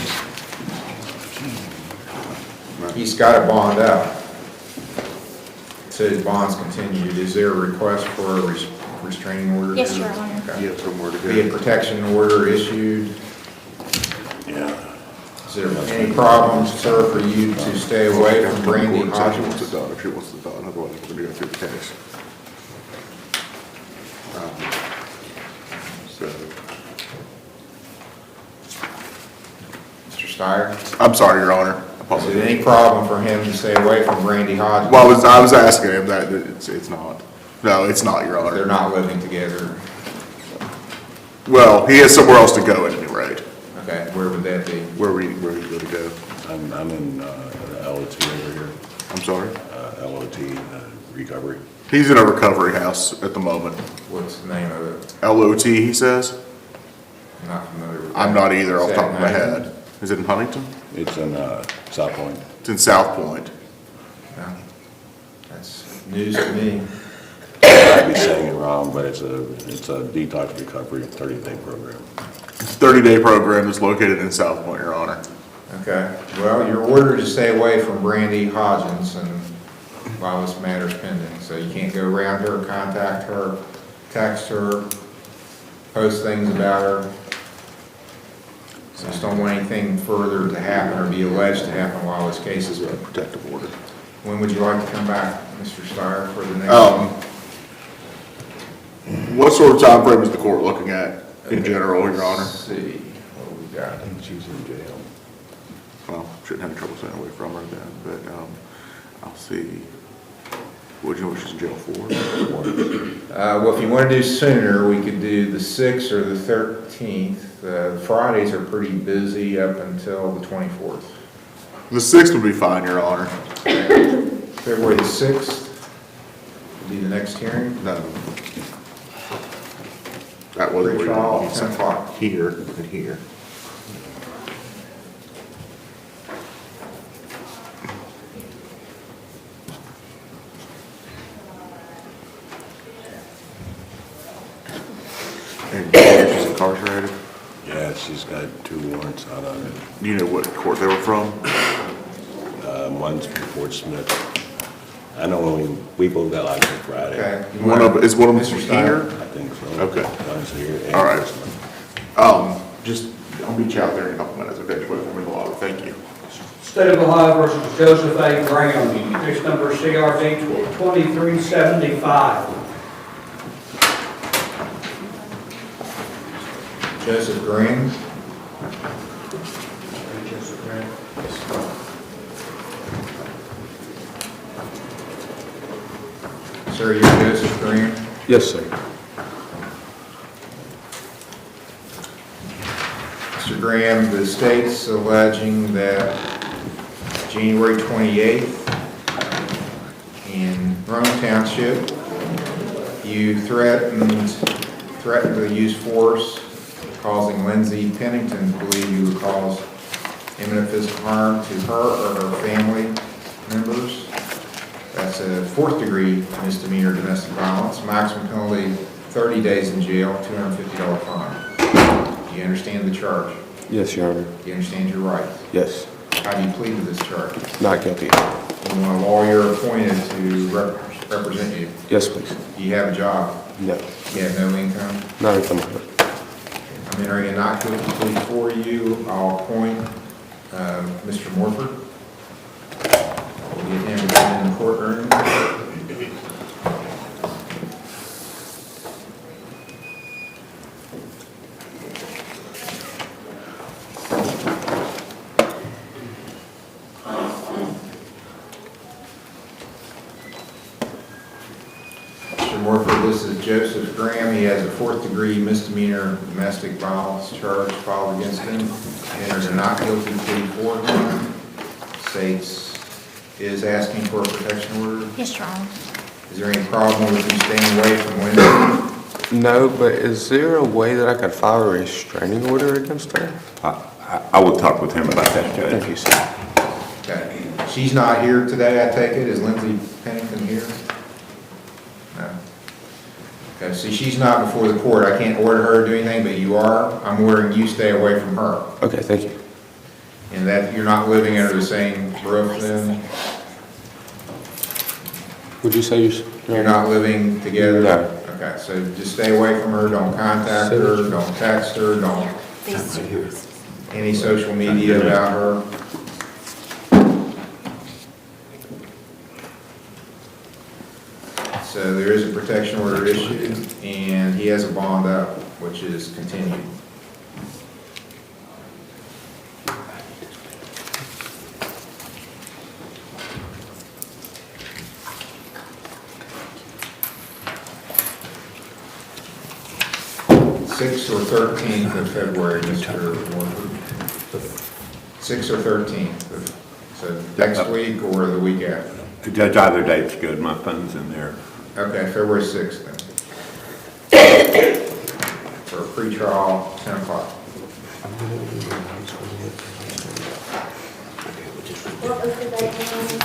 Speaker 2: He's got a bond out. It says bonds continued. Is there a request for a restraining order?
Speaker 14: Yes, Your Honor.
Speaker 2: Okay.
Speaker 7: You have somewhere to go.
Speaker 2: Be a protection order issued.
Speaker 7: Yeah.
Speaker 2: Is there any problems, sir, for you to stay away from Brandy Hodgins?
Speaker 15: If she wants it done, otherwise we're going to go through the case.
Speaker 2: Mr. Steyer?
Speaker 15: I'm sorry, Your Honor.
Speaker 2: Is
Speaker 15: Apologies.
Speaker 2: it any problem for him to stay away from Brandy Hodgins?
Speaker 15: Well, I was asking him that, it's not. No, it's not, Your Honor.
Speaker 2: They're not living together.
Speaker 15: Well, he has somewhere else to go at any rate.
Speaker 2: Okay, where would that be?
Speaker 15: Where are you going to go?
Speaker 7: I'm in LOT over here.
Speaker 15: I'm sorry?
Speaker 7: LOT recovery.
Speaker 15: He's in a recovery house at the moment.
Speaker 2: What's the name of it?
Speaker 15: LOT, he says?
Speaker 2: I'm not familiar with that.
Speaker 15: I'm not either off the
Speaker 2: Is
Speaker 15: top
Speaker 2: that
Speaker 15: of my
Speaker 2: Huntington?
Speaker 15: head. Is it in Huntington?
Speaker 7: It's in South Point.
Speaker 15: It's in South Point.
Speaker 2: No. That's news to me.
Speaker 7: I'd be saying it wrong, but it's a detox recovery 30-day program.
Speaker 15: It's a 30-day program that's located in South Point, Your Honor.
Speaker 2: Okay, well, you're ordered to stay away from Brandy Hodgins and while this matter's pending, so you can't go around her, contact her, text her, post things about her. So just don't want anything further to happen or be alleged to happen while this case is pending.
Speaker 15: Protective order.
Speaker 2: When would you like to come back, Mr. Steyer, for the next one?
Speaker 15: What sort of time frame is the court looking at in general, Your Honor?
Speaker 2: Let's see what we got.
Speaker 7: She's in jail.
Speaker 15: Well, shouldn't have any trouble staying away from her then, but I'll see. What do you know what she's in jail for?
Speaker 2: Well, if you want to do sooner, we could do the 6th or the 13th. Fridays are pretty busy up until the 24th.
Speaker 15: The 6th would be fine, Your Honor.
Speaker 2: February the 6th would be the next hearing.
Speaker 15: No. That was
Speaker 2: Pre-trial, 10 o'clock.
Speaker 15: here and here. And she's incarcerated.
Speaker 7: Yeah, she's got 2 warrants out on it.
Speaker 15: Do you know what court they were from?
Speaker 7: One's from Fort Smith. I know we both got like on Friday.
Speaker 2: Okay.
Speaker 15: Is one of them
Speaker 2: Mr.
Speaker 15: here?
Speaker 2: Steiner?
Speaker 7: I think so.
Speaker 15: Okay.
Speaker 7: One's here. and
Speaker 15: All right.
Speaker 7: Fort Smith.
Speaker 15: Just, I'll meet you out there in a couple minutes, okay, but I'm in the lobby, thank you.
Speaker 1: State of Ohio versus Joseph A. Graham, case number CRD 2375.
Speaker 2: Joseph Green. Sir, you're Joseph Green?
Speaker 16: Yes, sir.
Speaker 2: Mr. Graham, the state's alleging that January 28th in Rome Township, you threatened to use force, causing Lindsay Pennington to believe you would cause imminent physical harm to her or her family members. That's a 4th degree misdemeanor domestic violence, maximum penalty 30 days in jail, $250 fine. Do you understand the charge?
Speaker 16: Yes, Your Honor.
Speaker 2: Do you understand your rights?
Speaker 16: Yes.
Speaker 2: How do you plead to this charge?
Speaker 16: Not guilty.
Speaker 2: You want a lawyer appointed to represent you?
Speaker 16: Yes, please.
Speaker 2: Do you have a job?
Speaker 16: No.
Speaker 2: You have no income?
Speaker 16: Not income.
Speaker 2: I'm entering a not guilty plea for you. I'll appoint Mr. Morford. We'll get him in the courtroom. Mr. Morford, this is Joseph Graham. He has a 4th degree misdemeanor domestic violence charge filed against him. Enters a not guilty plea for him. States is asking for a protection order.
Speaker 17: Yes, Your Honor.
Speaker 2: Is there any problem with you staying away from windows?
Speaker 16: No, but is there a way that I could file a restraining order against her?
Speaker 7: I will talk with him about that, Judge.
Speaker 16: Thank you, sir.
Speaker 2: Okay. She's not here today, I take it. Is Lindsay Pennington here? No. Okay, see, she's not before the court. I can't order her to do anything, but you are. I'm ordering you stay away from her.
Speaker 16: Okay, thank you.
Speaker 2: And that you're not living under the same roof then?
Speaker 16: Would you say
Speaker 2: You're not living together?
Speaker 16: No.
Speaker 2: Okay, so just stay away from her. Don't contact her, don't text her, don't any social media about her. So there is a protection order issued, and he has a bond up, which is continued. Sixth or 13th of February, Mr. Morford. 6th or 13th, so next week or the week after?
Speaker 7: Judge, either date's good. My phone's in there.
Speaker 2: Okay, February 6th then. For a pretrial, 10 o'clock.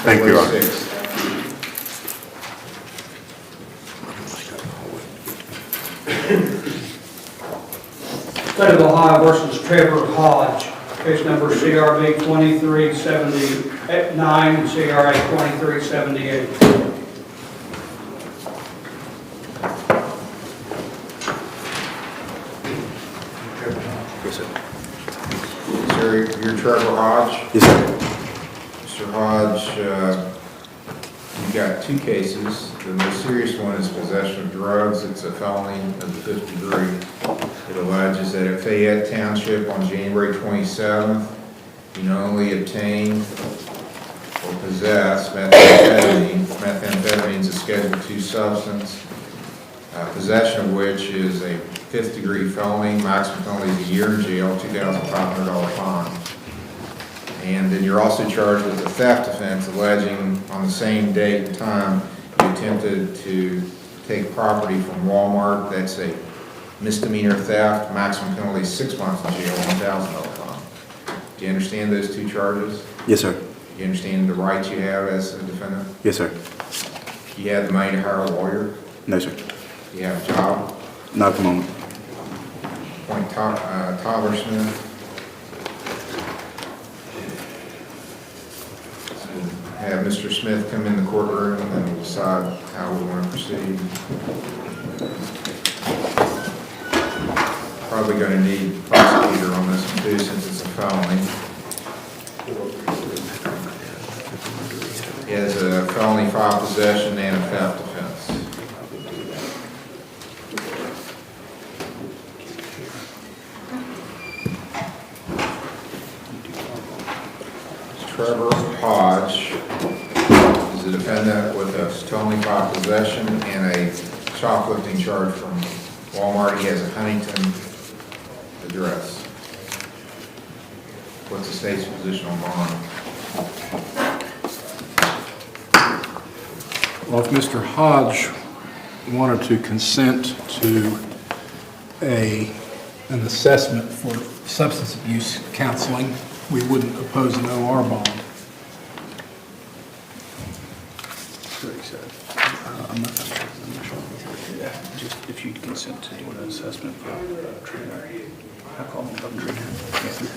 Speaker 7: Thank you, Your Honor.
Speaker 2: February 6th.
Speaker 1: State of Ohio versus Trevor Hodge, case number CRB 2379 and CRA 2378.
Speaker 2: Yes, sir. Sir, you're Trevor Hodge?
Speaker 16: Yes, sir.
Speaker 2: Mr. Hodge, you've got 2 cases. The most serious one is possession of drugs. It's a felony of the 5th degree. It alleges that at Fayette Township on January 27th, you not only obtained or possessed methamphetamine. Methamphetamine is a Schedule II substance, possession of which is a 5th degree felony. Maximum penalty is a year in jail, $2,500 fine. And then you're also charged with a theft offense alleging on the same date and time you attempted to take property from Walmart. That's a Misdemeanor theft, maximum penalty 6 months in jail, $1,000 fine. Do you understand those two charges?
Speaker 15: Yes, sir.
Speaker 2: Do you understand the rights you have as a defendant?
Speaker 15: Yes, sir.
Speaker 2: Do you have the money to hire a lawyer?
Speaker 15: No, sir.
Speaker 2: Do you have a job?
Speaker 15: Not at the moment.
Speaker 2: Appoint Tyler Smith. Have Mr. Smith come in the courtroom and then we'll decide how we want to proceed. Probably going to need a prosecutor on this one too, since it's a felony. He has a felony file possession and a theft offense. Trevor Hodge is a defendant with a felony file possession and a shoplifting charge from Walmart. He has a Huntington address. What's the state's position on bond?
Speaker 17: Well, if Mr. Hodge wanted to consent to an assessment for substance abuse counseling, we wouldn't oppose an OR bond. I'm not sure. Yeah, just if you'd consent to doing an assessment for treatment. I call him drug treatment.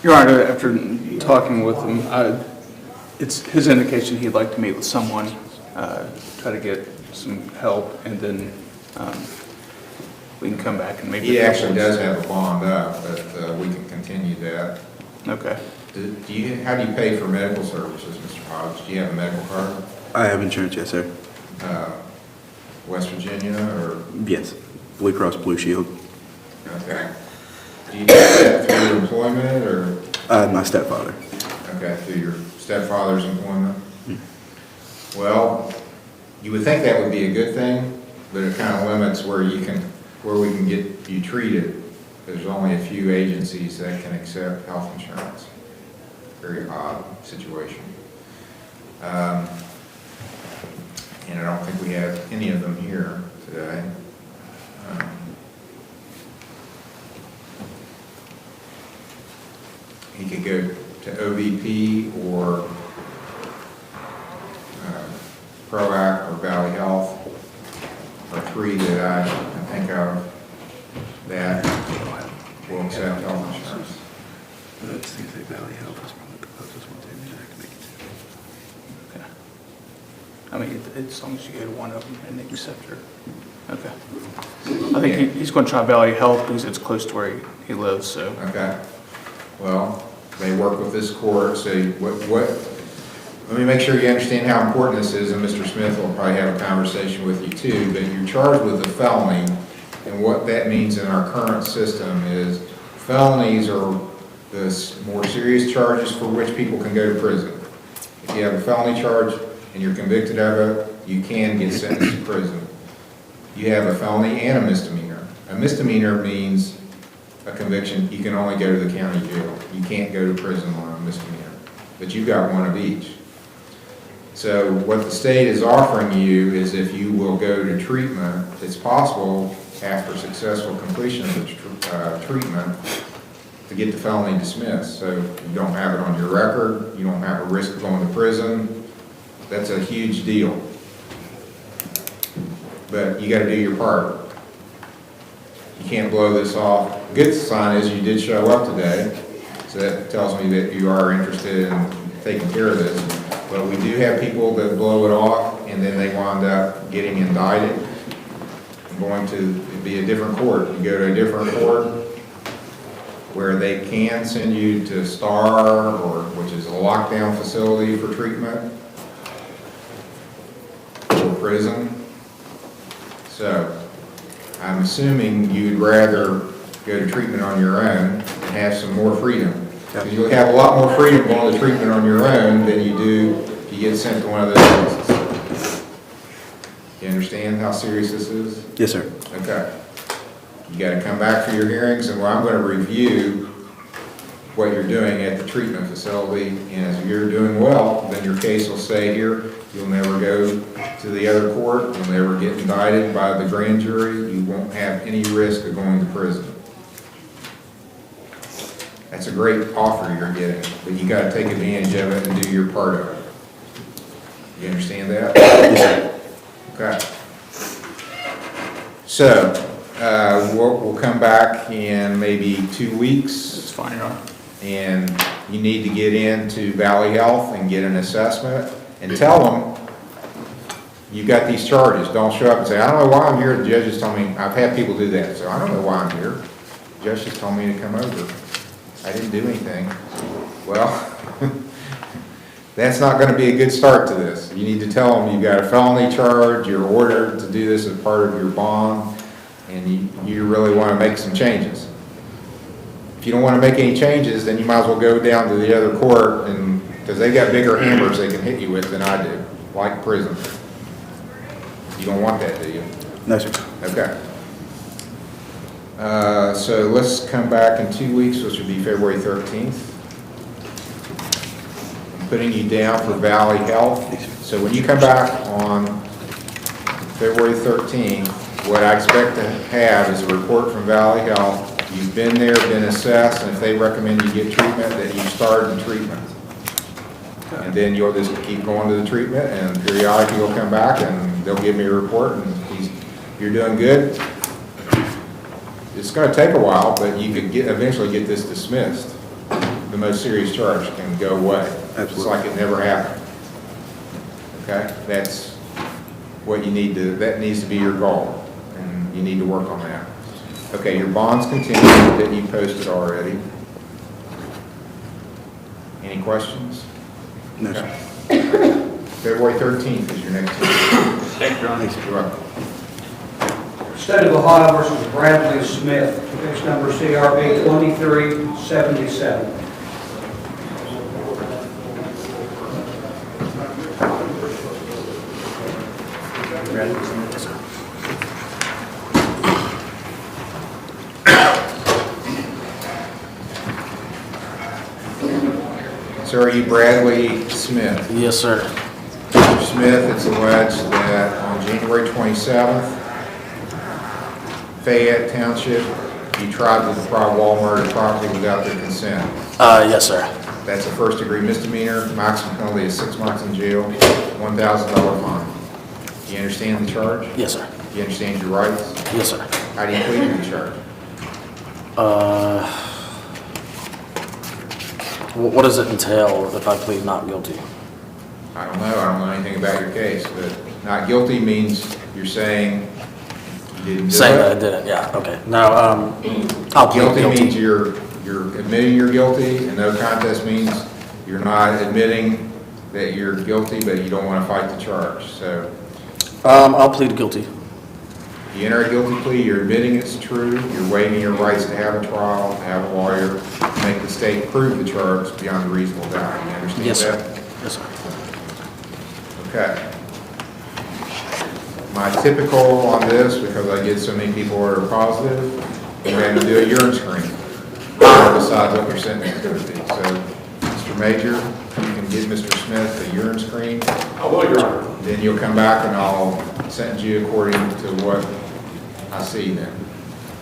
Speaker 17: Your Honor, after talking with him, it's his indication he'd like to meet with someone, try to get some help, and then we can come back and maybe...
Speaker 2: He actually does have a bond up, but we can continue that.
Speaker 17: Okay.
Speaker 2: How do you pay for medical services, Mr. Hodge? Do you have a medical card?
Speaker 15: I have insurance, yes, sir.
Speaker 2: West Virginia or?
Speaker 15: Yes. Blue Cross Blue Shield.
Speaker 2: Okay. Do you do that through your employment or?
Speaker 15: My stepfather.
Speaker 2: Okay, through your stepfather's employment? Well, you would think that would be a good thing, but it kind of limits where we can get you treated. There's only a few agencies that can accept health insurance. Very odd situation. And I don't think we have any of them here today. He could go to OVP or ProAct or Valley Health, are three that I can think of that will accept health insurance.
Speaker 15: Valley Health is probably the closest one to me that I can make it to.
Speaker 17: Okay. I mean, as long as you go to one of them and they accept her. Okay. I think he's going to try Valley Health because it's close to where he lives, so.
Speaker 2: Okay. Well, they work with this court, so let me make sure you understand how important this is, and Mr. Smith will probably have a conversation with you too, but you're charged with a felony, and what that means in our current system is felonies are the more serious charges for which people can go to prison. If you have a felony charge and you're convicted of it, you can get sentenced to prison. You have a felony and a misdemeanor. A misdemeanor means a conviction, you can only go to the county jail. You can't go to prison on a misdemeanor, but you've got one of each. So what the state is offering you is if you will go to treatment, it's possible after successful completion of the treatment to get the felony dismissed. So you don't have it on your record, you don't have a risk of going to prison. That's a huge deal. But you got to do your part. You can't blow this off. The good sign is you did show up today, so that tells me that you are interested in taking care of this. But we do have people that blow it off and then they wind up getting indicted and going to be a different court. You go to a different court where they can send you to STAR, which is a lockdown facility for treatment, or prison. So I'm assuming you'd rather go to treatment on your own and have some more freedom. Because you'll have a lot more freedom going to treatment on your own than you do if you get sent to one of those places. You understand how serious this is?
Speaker 15: Yes, sir.
Speaker 2: Okay. You got to come back for your hearings, and I'm going to review what you're doing at the treatment facility, and if you're doing well, then your case will stay here. You'll never go to the other court. You'll never get indicted by the grand jury. You won't have any risk of going to prison. That's a great offer you're getting, but you gotta take advantage of it and do your part of it. You understand that? Okay. So, we'll come back in maybe 2 weeks.
Speaker 11: It's fine, Your Honor.
Speaker 2: And you need to get into Valley Health and get an assessment and tell them you got these charges. Don't show up and say, I don't know why I'm here. The judge just told me, I've had people do that. So I don't know why I'm here. The judge just told me to come over. I didn't do anything. Well, that's not going to be a good start to this. You need to tell them you've got a felony charge, you're ordered to do this as part of your bond, and you really want to make some changes. If you don't want to make any changes, then you might as well go down to the other court, and because they got bigger hammers they can hit you with than I do, like prison. You don't want that, do you?
Speaker 17: No, sir.
Speaker 2: Okay. So let's come back in 2 weeks, which would be February 13th. I'm putting you down for Valley Health. So when you come back on February 13th, what I expect to have is a report from Valley Health. You've been there, been assessed, and if they recommend you get treatment, then you start the treatment. And then you'll just keep going to the treatment, and periodically you'll come back and they'll give me a report, and you're doing good. It's going to take a while, but you could eventually get this dismissed. The most serious charge can go away. It's like it never happened. Okay? That's what you need to, that needs to be your goal, and you need to work on that. Okay, your bonds continue that you posted already. Any questions?
Speaker 17: No, sir.
Speaker 2: February 13th is your next hearing.
Speaker 11: Thank you, Your Honor.
Speaker 2: You're welcome.
Speaker 1: State of Ohio versus Bradley Smith, case number CRB 2377.
Speaker 2: So are you Bradley Smith?
Speaker 18: Yes, sir.
Speaker 2: Mr. Smith, it's alleged that on January 27th, Fayette Township, you tried to deprive Walmart of property without their consent.
Speaker 18: Yes, sir.
Speaker 2: That's a first-degree misdemeanor. Maximum penalty is 6 months in jail, $1,000 fine. Do you understand the charge?
Speaker 18: Yes, sir.
Speaker 2: Do you understand your rights?
Speaker 18: Yes, sir.
Speaker 2: How do you plead to the charge?
Speaker 18: What does it entail if I plead not guilty?
Speaker 2: I don't know. I don't know anything about your case, but not guilty means you're saying you didn't do it.
Speaker 18: Saying that I didn't, yeah, okay. Now, I'll plead
Speaker 2: Guilty
Speaker 18: guilty.
Speaker 2: means you're admitting you're guilty, and no contest means you're not admitting that you're guilty, but you don't want to fight the charge. So
Speaker 18: I'll plead guilty.
Speaker 2: you enter a guilty plea, you're admitting it's true, you're waiving your rights to have a trial, to have a lawyer, to make the state prove the charge beyond a reasonable doubt. You understand
Speaker 18: Yes,
Speaker 2: that?
Speaker 18: sir. Yes, sir.
Speaker 2: Okay. My typical on this, because I get so many people that are positive, we're going to do a urine screen. Decide what your sentence is going to be. So, Mr. Major, you can give Mr. Smith a urine screen.
Speaker 5: I will, Your Honor.
Speaker 2: Then you'll come back and I'll sentence you according to what I see then.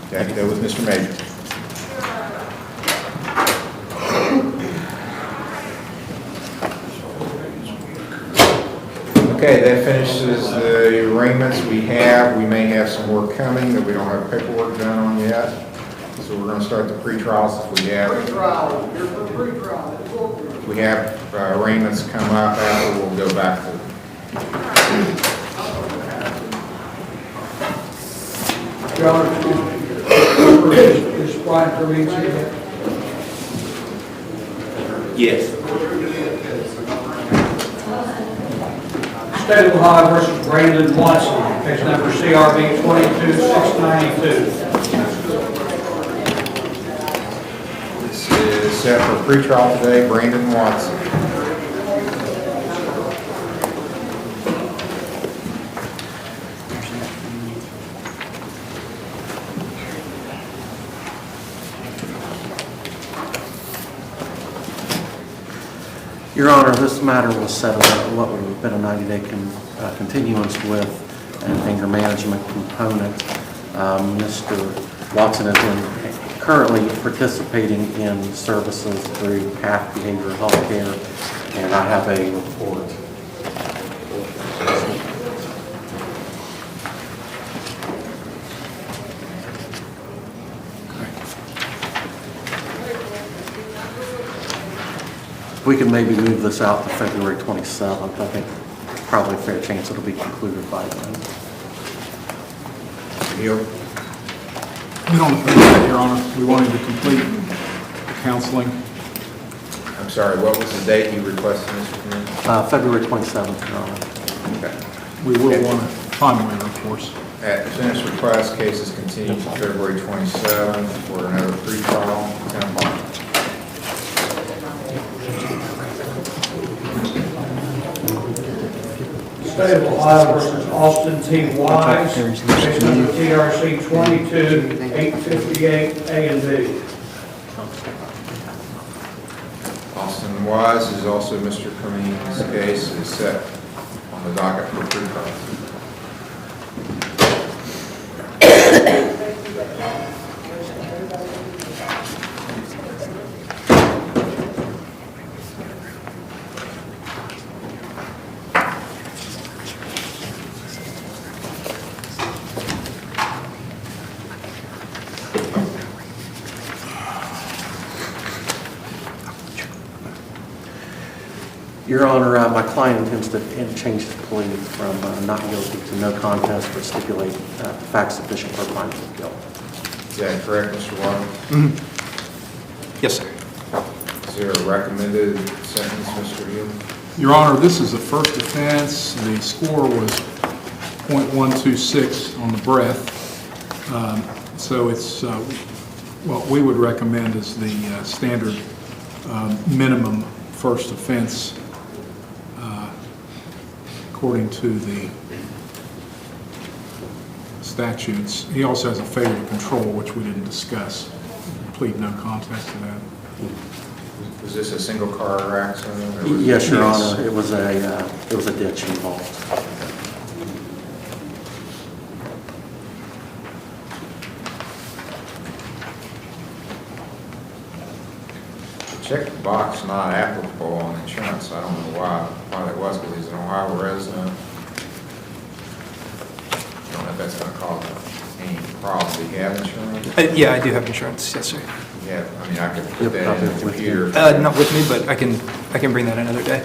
Speaker 2: Okay, go with Mr. Major. Okay, that finishes the arraignments we have. We may have some more coming that we don't have paperwork done on yet. So we're going to start the pre-trials if we have. If we have arraignments come up after, we'll go back to.
Speaker 1: Your Honor, is Brian Permits here?
Speaker 5: Yes.
Speaker 1: State of Ohio versus Brandon Watson, case number CRB 22692.
Speaker 2: This is set for pre-trial today, Brandon Watson.
Speaker 18: Your Honor, this matter was set on what would have been a 90-day continuance with an anger management component. Mr. Watson has been currently participating in services through PATH Behavioral Health Care, and I have a report. We can maybe move this out to February 27th. I think probably a fair chance it'll be concluded by then.
Speaker 2: Hill?
Speaker 19: We don't approve that, Your Honor. We wanted to complete the counseling.
Speaker 2: I'm sorry, what was the date you requested, Mr. Commissioner?
Speaker 18: February 27th, Your Honor.
Speaker 2: Okay.
Speaker 19: We will want a time waiver, of course.
Speaker 2: At defendant's request, case is continued to February 27th for another pre-trial. Lieutenant Bond.
Speaker 1: State of Ohio versus Austin T. Wise, case number TRC 22-858 A and B.
Speaker 2: Austin Wise is also Mr. Cummings' case is set on the docket for pre-trial.
Speaker 18: Your Honor, my client intends to change his plea from not guilty to no contest, but stipulate facts sufficient for a finding of guilt.
Speaker 2: Is that correct, Mr. Waddle?
Speaker 19: Yes, sir.
Speaker 2: Is there a recommended sentence, Mr. Hill?
Speaker 19: Your Honor, this is the first offense. The score was .126 on the breath. So it's what we would recommend is the standard minimum first offense according to the statutes. He also has a failure to control, which we didn't discuss. Plead no contest to that.
Speaker 2: Was this a single car accident? Or was
Speaker 18: Yes, Your
Speaker 19: Yes.
Speaker 18: Honor. It was a ditch involved.
Speaker 2: Check the box not applicable on insurance. I don't know why that was, because he's an Ohio resident. I don't know if that's going to cause any problems. Do you have insurance?
Speaker 20: Yeah, I do have insurance, yes, sir.
Speaker 2: Yeah, I mean, I could put that in the computer.
Speaker 20: Not with me, but I can bring that another day.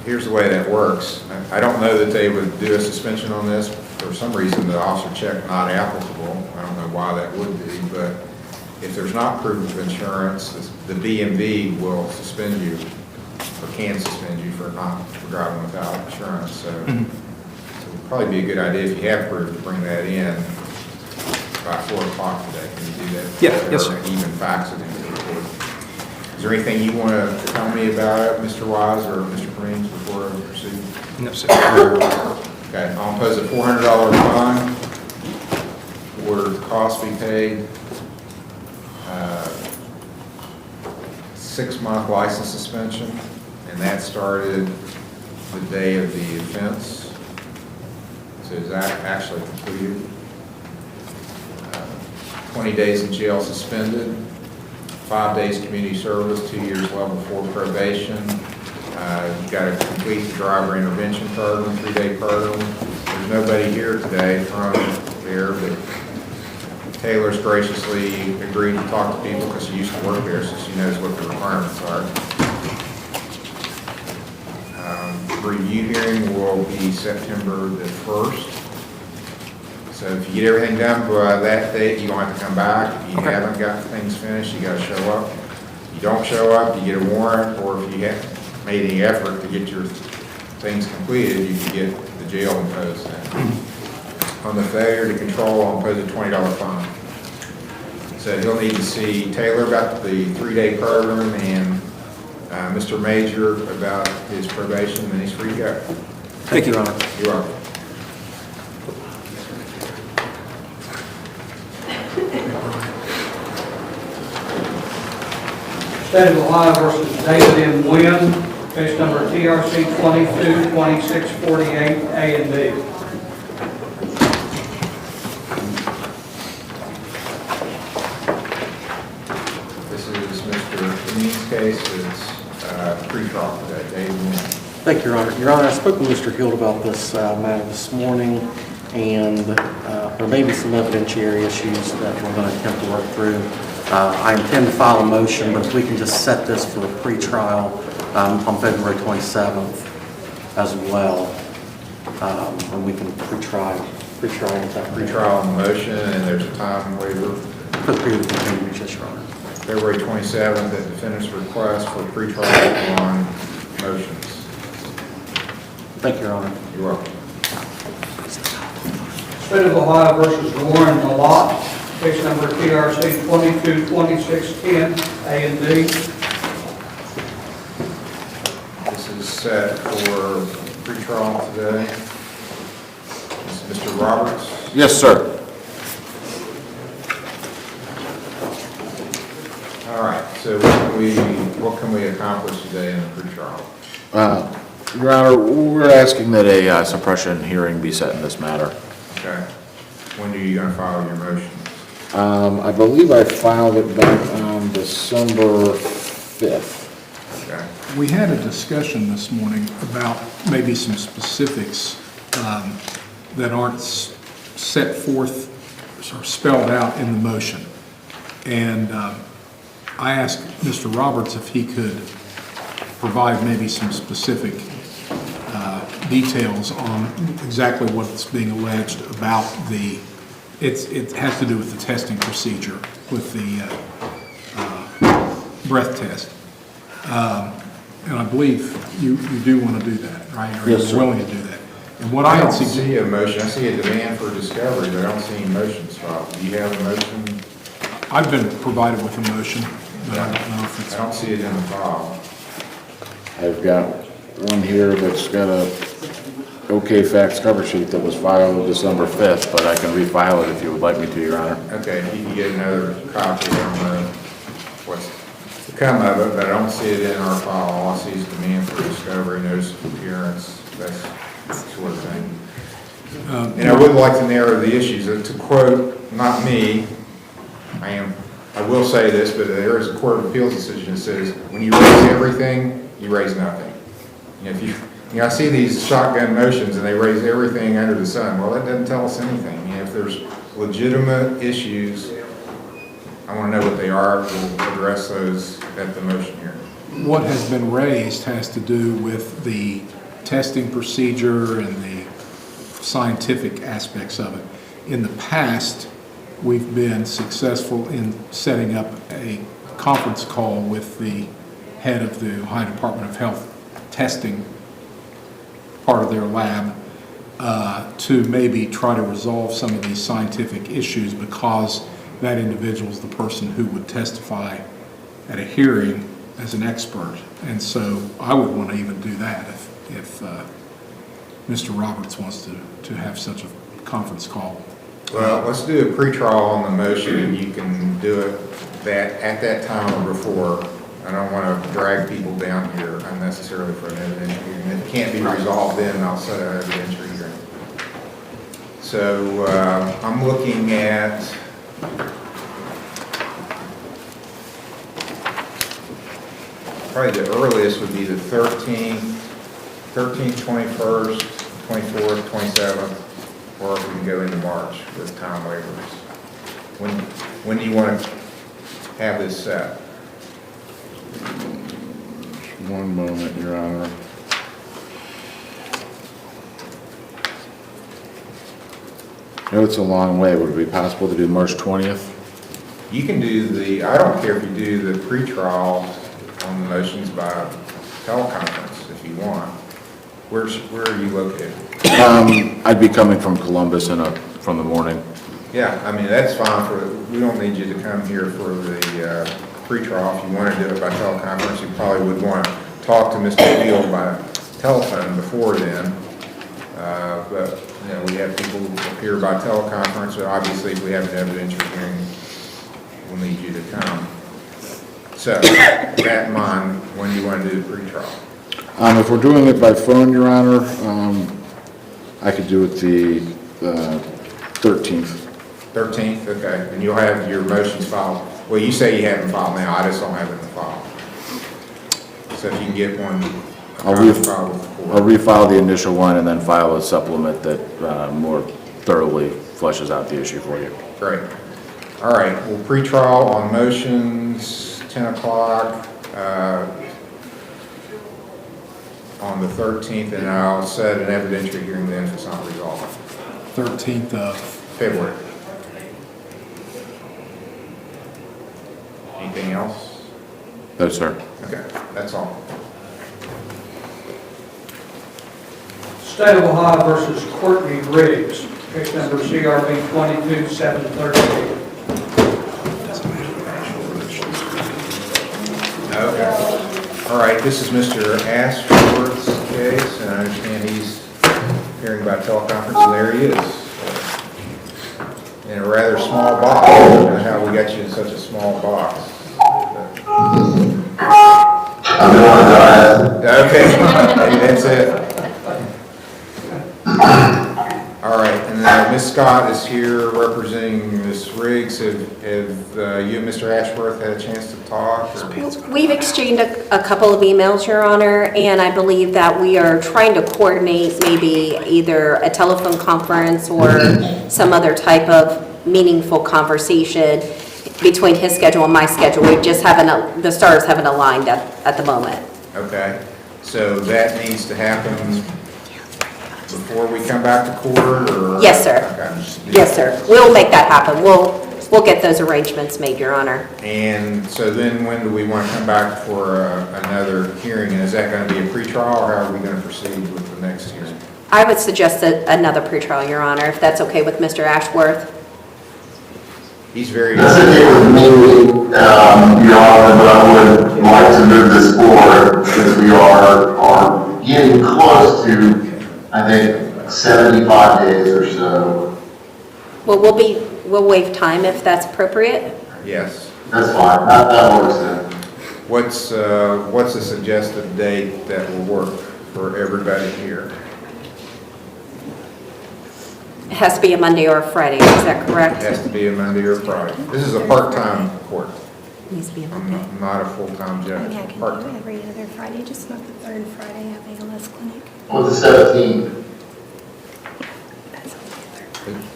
Speaker 2: Here's the way that works. I don't know that they would do a suspension on this. For some reason, the officer checked not applicable. I don't know why that would be, but if there's not proof of insurance, the BMV will suspend you, or can suspend you for driving without insurance. So, so it would probably be a good idea if you have proof to bring that in by 4 o'clock today. Can you do that?
Speaker 20: Yeah, yes, sir.
Speaker 2: Or even fax it into the report. Is there anything you want to tell me about it, Mr. Wise or Mr. Green, before I proceed?
Speaker 20: No, sir.
Speaker 2: Okay, I'll impose a $400 fine. Order the cost be paid. 6-month license suspension, and that started the day of the offense. So is that actually completed? 20 days in jail suspended, 5 days community service, 2 years level 4 probation. You've got to complete the driver intervention program, 3-day program. There's nobody here today from there, but Taylor's graciously agreed to talk to people because she used to work there, so she knows what the requirements are. Review hearing will be September the 1st. So if you get everything done by that date, you don't have to come back. If you haven't got things finished, you got to show up. If you don't show up, you get a warrant, or if you haven't made any effort to get your things completed, you can get the jail imposed then. On the failure to control, I'll impose a $20 fine. So he'll need to see Taylor about the 3-day program and Mr. Major about his probation, and he's free to go.
Speaker 20: Thank you, Your Honor.
Speaker 2: You're welcome.
Speaker 1: State of Ohio versus David M. Nguyen, case number TRC 222648, A and B.
Speaker 2: This is Mr. Lean's case. It's pre-trial today. David Nguyen.
Speaker 18: Thank you, Your Honor. Your Honor, I spoke with Mr. Hill about this matter this morning, and there may be some evidentiary issues that we're going to attempt to work through. I intend to file a motion, but if we can just set this for a pretrial on February 27th as well, and we can pre-trial that.
Speaker 2: Pre-trial on the motion, and there's a time waiver.
Speaker 18: For the period of continuance, yes, Your Honor.
Speaker 2: February 27th, at defendant's request for pre-trial on motions.
Speaker 18: Thank you, Your Honor.
Speaker 2: You're welcome.
Speaker 1: State of Ohio versus Warren Malott, case number TRC 222610, A and B.
Speaker 2: This is set for pre-trial today. This is Mr. Roberts.
Speaker 15: Yes, sir.
Speaker 2: All right, so what can we accomplish today in the pre-trial?
Speaker 15: Your Honor, we're asking that a suppression hearing be set in this matter.
Speaker 2: Okay. When are you going to file your motion?
Speaker 15: I believe I filed it back on December 5th.
Speaker 2: Okay.
Speaker 19: We had a discussion this morning about maybe some specifics that aren't set forth or spelled out in the motion. And I asked Mr. Roberts if he could provide maybe some specific details on exactly what's being alleged about it has to do with the testing procedure with the breath test. And I believe you do want to do that, right? Or
Speaker 15: Yes, sir.
Speaker 19: you're willing to do that. And what
Speaker 2: I
Speaker 19: I
Speaker 2: don't
Speaker 19: had
Speaker 2: see a motion. I see a demand for discovery, but I don't see any motions filed. Do you have a motion?
Speaker 19: I've been provided with a motion, but I don't know if it's.
Speaker 2: I don't see it in the file.
Speaker 15: I've got one here that's got a okay facts cover sheet that was filed December 5th, but I can refile it if you would like me to, Your Honor.
Speaker 2: Okay, if you can get another copy, I don't know what's the come of it, but I don't see it in our file. All I see is demand for discovery, notice of appearance, that sort of thing. And I would like to narrow the issues. To quote, not me, I will say this, but there is a Court of Appeals decision that says, when you raise everything, you raise nothing. If I see these shotgun motions and they raise everything under the sun. Well, that doesn't tell us anything. If there's legitimate issues, I want to know what they are. We'll address those at the motion hearing.
Speaker 19: What has been raised has to do with the testing procedure and the scientific aspects of it. In the past, we've been successful in setting up a conference call with the head of the Ohio Department of Health testing part of their lab to maybe try to resolve some of these scientific issues, because that individual is the person who would testify at a hearing as an expert. And so I would want to even do that if Mr. Roberts wants to have such a conference call.
Speaker 2: Well, let's do a pretrial on the motion, and you can do it at that time or before. I don't want to drag people down here unnecessarily for an evidentiary hearing. If it can't be resolved then, I'll set an evidentiary hearing. So I'm looking at probably the earliest would be the 13th, 21st, 24th, 27th, or if we can go into March with time waivers. When do you want to have this set?
Speaker 15: One moment, Your Honor. I know it's a long way. Would it be possible to do March 20th?
Speaker 2: You can do I don't care if you do the pretrial on the motions by teleconference if you want. Where are you located?
Speaker 15: I'd be coming from Columbus from the morning.
Speaker 2: Yeah, I mean, that's fine we don't need you to come here for the pretrial. If you want to do it by teleconference, you probably would want to talk to Mr. Field by telephone before then. But, we have people who appear by teleconference, so obviously if we have an evidentiary hearing, we'll need you to come. So, with that in mind, when do you want to do the pretrial?
Speaker 15: If we're doing it by phone, Your Honor, I could do it the 13th.
Speaker 2: 13th, okay, and you'll have your motions filed. Well, you say you have them filed now, I just don't have it in the file. So if you can get one,
Speaker 15: I'll refile the initial one and then file a supplement that more thoroughly fleshes out the issue for you.
Speaker 2: Great. All right, we'll pretrial on motions, 10 o'clock on the 13th, and I'll set an evidentiary hearing then if it's not resolved.
Speaker 19: 13th of
Speaker 2: February. Anything else?
Speaker 15: No, sir.
Speaker 2: Okay, that's all.
Speaker 1: State of Ohio versus Courtney Riggs, case number CRB 22-738.
Speaker 2: Okay. All right, this is Mr. Ashworth's case, and I understand he's hearing by teleconference, and there he is. In a rather small box. I don't know how we got you in such a small box. Okay, that's it. All right, and Ms. Scott is here representing Ms. Riggs. Have you and Mr. Ashworth had a chance to talk? Or?
Speaker 21: We've exchanged a couple of emails, Your Honor, and I believe that we are trying to coordinate maybe either a telephone conference or some other type of meaningful conversation between his schedule and my schedule. We just haven't, the stars haven't aligned at the moment.
Speaker 2: Okay, so that needs to happen before we come back to court, or?
Speaker 21: Yes, sir.
Speaker 2: Okay.
Speaker 21: Yes, sir. We'll make that happen. We'll get those arrangements made, Your Honor.
Speaker 2: And so then when do we want to come back for another hearing? And is that going to be a pretrial, or how are we going to proceed with the next hearing?
Speaker 21: I would suggest another pretrial, Your Honor, if that's okay with Mr. Ashworth.
Speaker 2: He's very.
Speaker 22: That's okay with me, Your Honor, but I would like to move this forward because we are getting close to, I think, 75 days or so.
Speaker 21: Well, we'll waive time if that's appropriate.
Speaker 2: Yes.
Speaker 22: That's fine. That works then.
Speaker 2: What's a suggested date that will work for everybody here?
Speaker 21: It has to be a Monday or a Friday, is that correct?
Speaker 2: It has to be a Monday or Friday. This is a part-time court.
Speaker 14: It needs to be a Monday.
Speaker 2: Not a full-time judge.
Speaker 14: Yeah, I can do
Speaker 2: Part-time.
Speaker 14: every other Friday, just not the third Friday of ALS clinic.
Speaker 22: Or the 17th.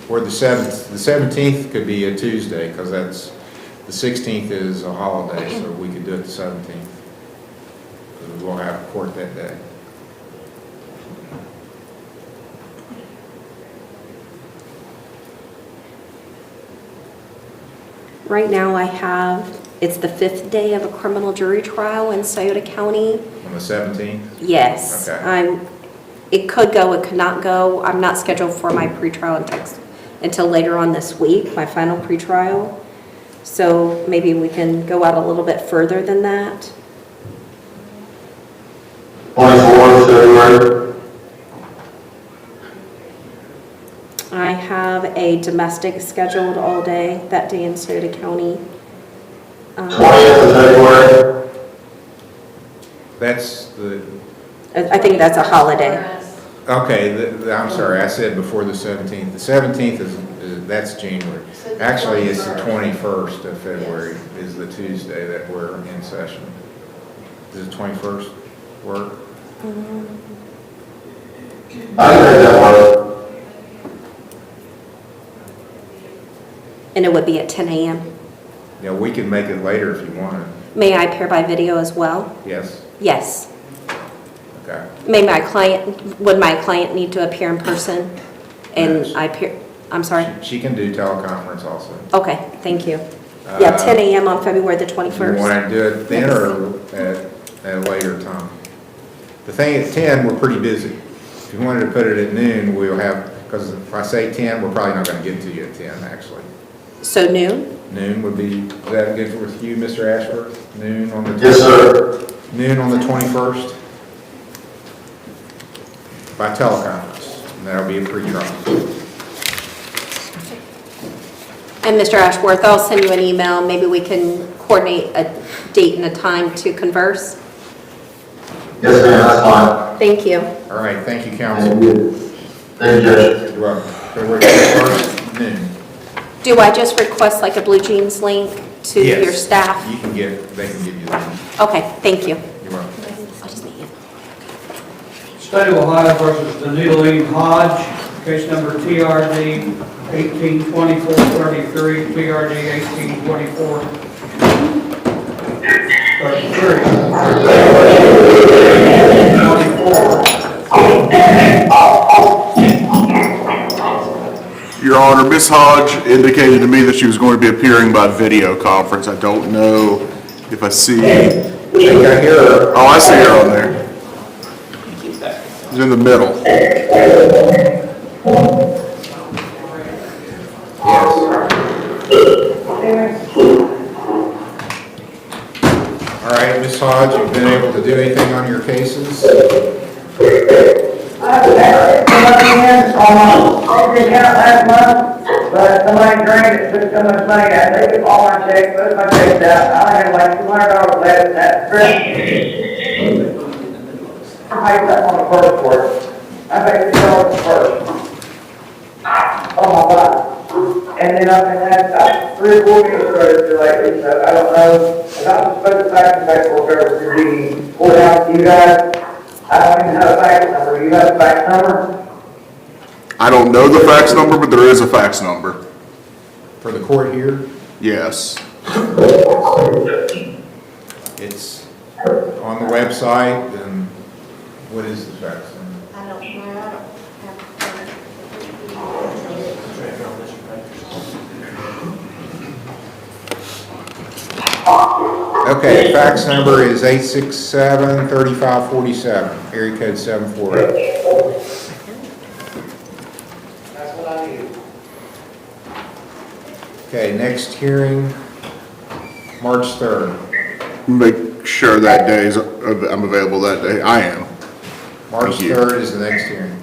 Speaker 2: Or the 17th could be a Tuesday, because that's, the 16th is a holiday, so we could do it the 17th. Because we'll have court that day.
Speaker 21: Right now I have, it's the 5th day of a criminal jury trial in Scioto County.
Speaker 2: On the 17th?
Speaker 21: Yes.
Speaker 2: Okay.
Speaker 21: It could go, it could not go. I'm not scheduled for my pretrial until later on this week, my final pretrial. So maybe we can go out a little bit further than that.
Speaker 22: 24th February.
Speaker 21: I have a domestic scheduled all day that day in Scioto County.
Speaker 22: 20th of February.
Speaker 2: That's the,
Speaker 21: I think that's a holiday.
Speaker 2: okay, I'm sorry, I said before the 17th. The 17th is that's January. Actually, it's the 21st of February is the Tuesday that we're in session. Does the 21st work?
Speaker 22: I can make that work.
Speaker 21: And it would be at 10 a.m.
Speaker 2: Yeah, we can make it later if you want.
Speaker 21: May I appear by video as well?
Speaker 2: Yes?
Speaker 21: Yes.
Speaker 2: Okay.
Speaker 21: Would my client need to appear in person? And
Speaker 2: Yes.
Speaker 21: I'm sorry?
Speaker 2: She can do teleconference also.
Speaker 21: Okay, thank you. Yeah, 10 a.m. on February the 21st.
Speaker 2: Do you want to do it then or at a later time? The thing at 10, we're pretty busy. If you wanted to put it at noon, we'll have, because if I say 10, we're probably not going to get to you at 10, actually.
Speaker 21: So noon?
Speaker 2: Noon would be, is that good with you, Mr. Ashworth? Noon on the...
Speaker 22: Yes, sir.
Speaker 2: Noon on the 21st? By teleconference. And that'll be a pre-trial.
Speaker 21: And Mr. Ashworth, I'll send you an email. Maybe we can coordinate a date and a time to converse.
Speaker 22: Yes, ma'am, that's fine.
Speaker 21: Thank you.
Speaker 2: All right, thank you, council.
Speaker 22: Thank you. Thank you, Judge.
Speaker 2: You're welcome. February 21st, noon.
Speaker 21: Do I just request like a blue jeans link to
Speaker 2: Yes.
Speaker 21: your staff?
Speaker 2: They can give you that.
Speaker 21: Okay, thank you.
Speaker 2: You're welcome.
Speaker 21: I'll just meet you.
Speaker 1: State of Ohio versus Danilo Hodge, case number TRD 182433, TRD 182433.
Speaker 4: Your Honor, Ms. Hodge indicated to me that she was going to be appearing by video conference. I don't know if I see.
Speaker 2: I think I hear her.
Speaker 4: Oh, I see her on there. She's in the middle.
Speaker 2: All right, Ms. Hodge, you've been able to do anything on your cases?
Speaker 6: But somebody drained it, took so much money out, they took all my checks, put my checks out, I only had like $200 left in that script. I paid that on the first for it. I paid $6 first. Oh my God. And then I've been had 3 or 4 meetings registered lately, so I don't know, if I'm supposed to fax the paperwork over to the courthouse, you guys, I don't even have a fax number, you have a fax number?
Speaker 4: I don't know the fax number, but there is a fax number.
Speaker 2: For the court here?
Speaker 4: Yes.
Speaker 2: It's on the website, and what is the fax number?
Speaker 21: I don't know.
Speaker 2: Okay, fax number is 867-3547, area code 748.
Speaker 6: That's what I need.
Speaker 2: Okay, next hearing, March 3rd.
Speaker 4: Make sure that day is, I'm available that day. I am.
Speaker 2: March
Speaker 4: Thank you.
Speaker 2: 3rd is the next hearing.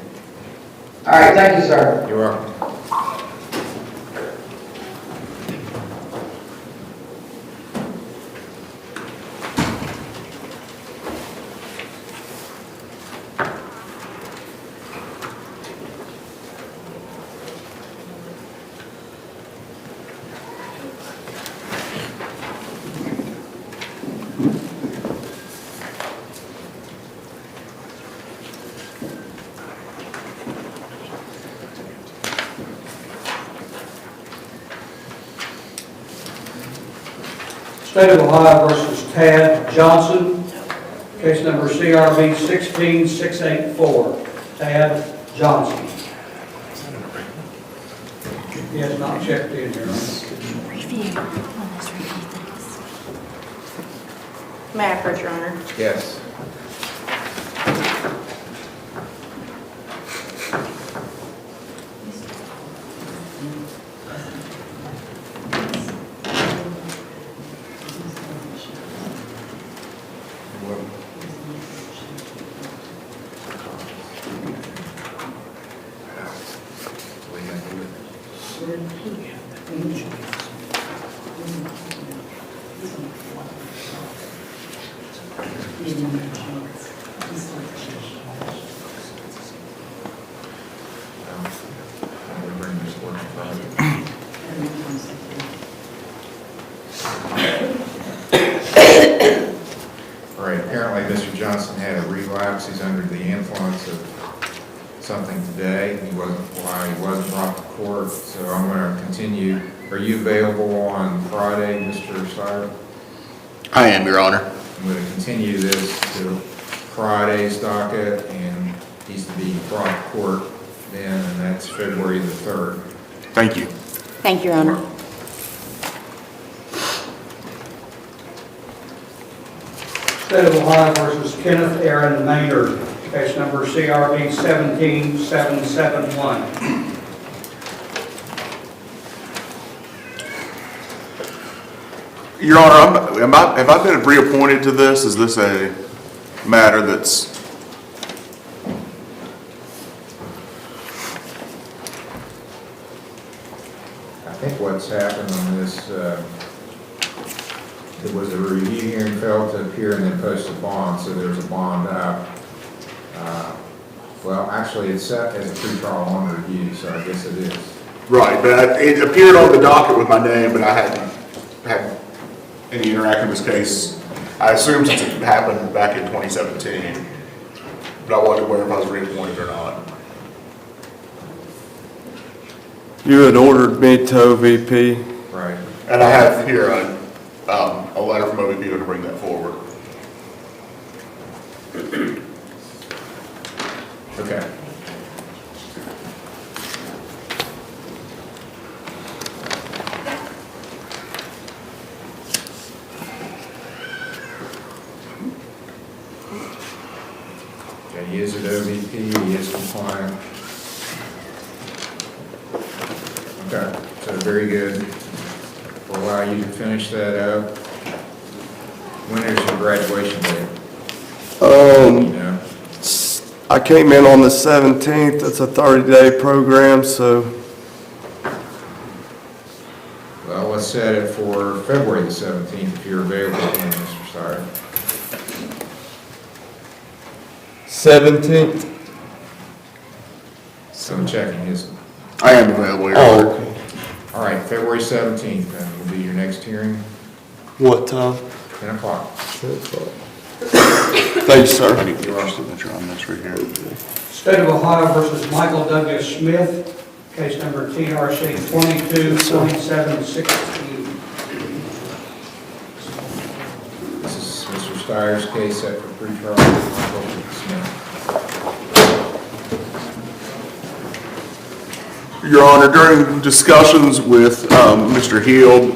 Speaker 6: All right, thank you, sir.
Speaker 2: You're welcome.
Speaker 1: State of Ohio versus Tad Johnson, case number CRB 16684. Tad Johnson. He has not checked in here.
Speaker 21: May I approach, Your Honor?
Speaker 2: Yes. All right, apparently Mr. Johnson had a relapse. He's under the influence of something today. He wasn't brought to court, so I'm going to continue. Are you available on Friday, Mr. Sire?
Speaker 4: I am, Your Honor.
Speaker 2: I'm going to continue this to Friday's docket, and he's to be brought to court then, and that's February the 3rd.
Speaker 4: Thank you.
Speaker 21: Thank you, Your Honor.
Speaker 1: State of Ohio versus Kenneth Aaron Maynard, case number CRB 17771.
Speaker 4: Your Honor, have I been reappointed to this? Is this a matter that's...
Speaker 2: I think what's what's happened on this, it was a review hearing, failed to appear, and then post a bond, so there's a bond out. Well, actually, it's set as a pretrial on review, so I guess it is.
Speaker 4: Right, but it appeared on the docket with my name, but I hadn't had any interaction with this case. I assumed since it happened back in 2017, but I wasn't aware if I was reappointed or not.
Speaker 9: You had ordered me to OVP.
Speaker 2: Right.
Speaker 4: And I have here a letter from OVP to bring that forward.
Speaker 2: Okay. Okay, he is at OVP, he is compliant. Okay, so very good. We'll allow you to finish that up. When is your graduation date? You know?
Speaker 9: I came in on the 17th. It's a 30-day program, so.
Speaker 2: Well, let's set it for February the 17th if you're available, Mr. Steyer.
Speaker 9: 17th.
Speaker 2: So I'm checking his.
Speaker 4: I am available here.
Speaker 9: Oh, okay.
Speaker 2: All right, February 17th, then will be your next hearing,
Speaker 9: What time?
Speaker 2: 10 o'clock.
Speaker 9: Thanks, sir.
Speaker 4: I need your signature on this right here.
Speaker 1: State of Ohio versus Michael Douglas Smith, case number TRC 222716.
Speaker 2: This is Mr. Steyer's case set for pretrial. Michael Smith.
Speaker 4: Your Honor, during discussions with Mr. Heald,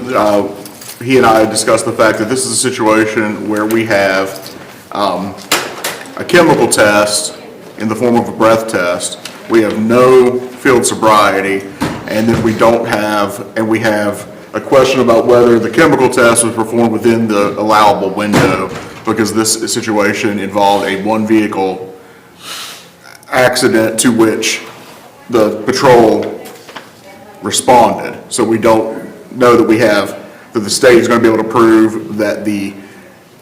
Speaker 4: he and I discussed the fact that this is a situation where we have a chemical test in the form of a breath test. We have no field sobriety, and then we don't have, and we have a question about whether the chemical test was performed within the allowable window, because this situation involved a one-vehicle accident to which the patrol responded. So we don't know that we have, that the state is going to be able to prove that the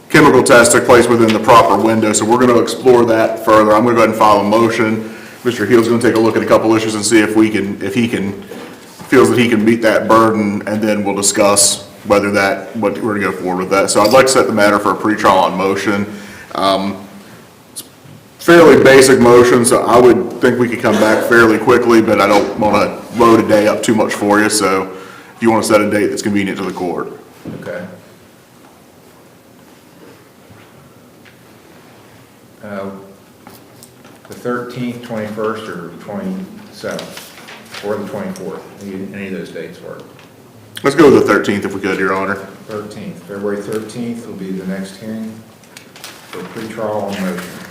Speaker 4: chemical test took place within the proper window. So we're going to explore that further. I'm going to go ahead and file a motion. Mr. Heald's going to take a look at a couple issues and see if he feels that he can meet that burden, and then we'll discuss whether that, what we're going to go forward with that. So I'd like to set the matter for a pretrial on motion. It's fairly basic motion, so I would think we could come back fairly quickly, but I don't want to load a day up too much for you. So if you want to set a date that's convenient to the court.
Speaker 2: Okay. The 13th, 21st, or 27th, or the 24th, any of those dates work?
Speaker 4: Let's go with the 13th if we could, Your Honor.
Speaker 2: 13th, February 13th will be the next hearing for pretrial on motion.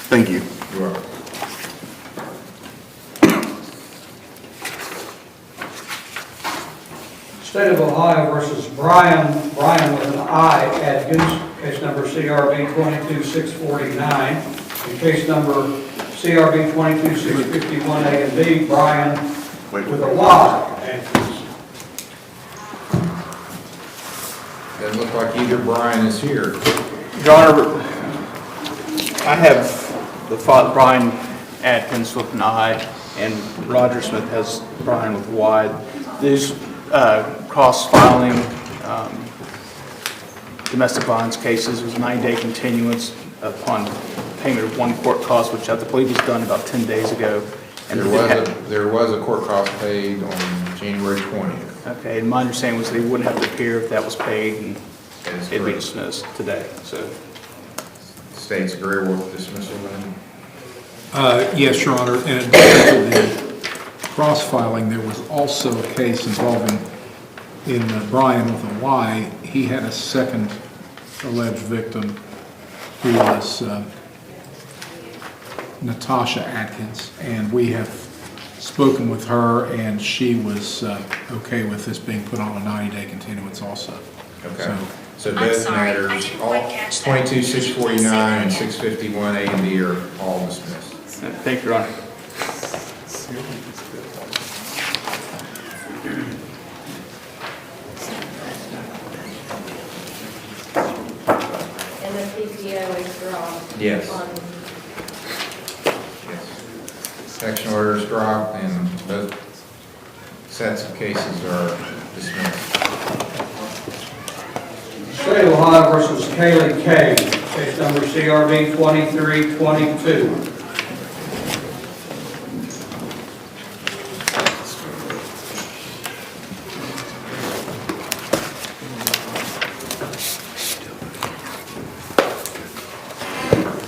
Speaker 4: Thank you.
Speaker 2: You're welcome.
Speaker 1: State of Ohio versus Brian with an I, Adkins, case number CRB 22649, and case number CRB 22651A and B, Brian with a Y, Adkins.
Speaker 2: Doesn't look like either Brian is here.
Speaker 17: Your Honor, I have the father, Brian Atkins with an I, and Roger Smith has Brian with a Y. These cross-filing domestic violence cases was a 9-day continuance upon payment of one court cost, which I believe was done about 10 days ago. And
Speaker 2: There was a court cost paid on January 20th.
Speaker 17: Okay, and my understanding was they wouldn't have to appear if that was paid, and it'd be dismissed today, so.
Speaker 2: State's agreeable with dismissal then?
Speaker 19: Yes, Your Honor, and in addition to the cross-filing, there was also a case involving, in Brian with a Y, he had a second alleged victim who was Natasha Atkins, and we have spoken with her, and she was okay with this being put on a 90-day continuance also.
Speaker 2: Okay. So both matters, all 22-649 and 651A and B are all dismissed.
Speaker 17: Thank you, Your Honor.
Speaker 3: CPO is dropped.
Speaker 2: Yes.
Speaker 3: On
Speaker 2: Section orders dropped and both sets of cases are dismissed.
Speaker 1: State of Ohio versus Kaylee K, case number CRB 2322.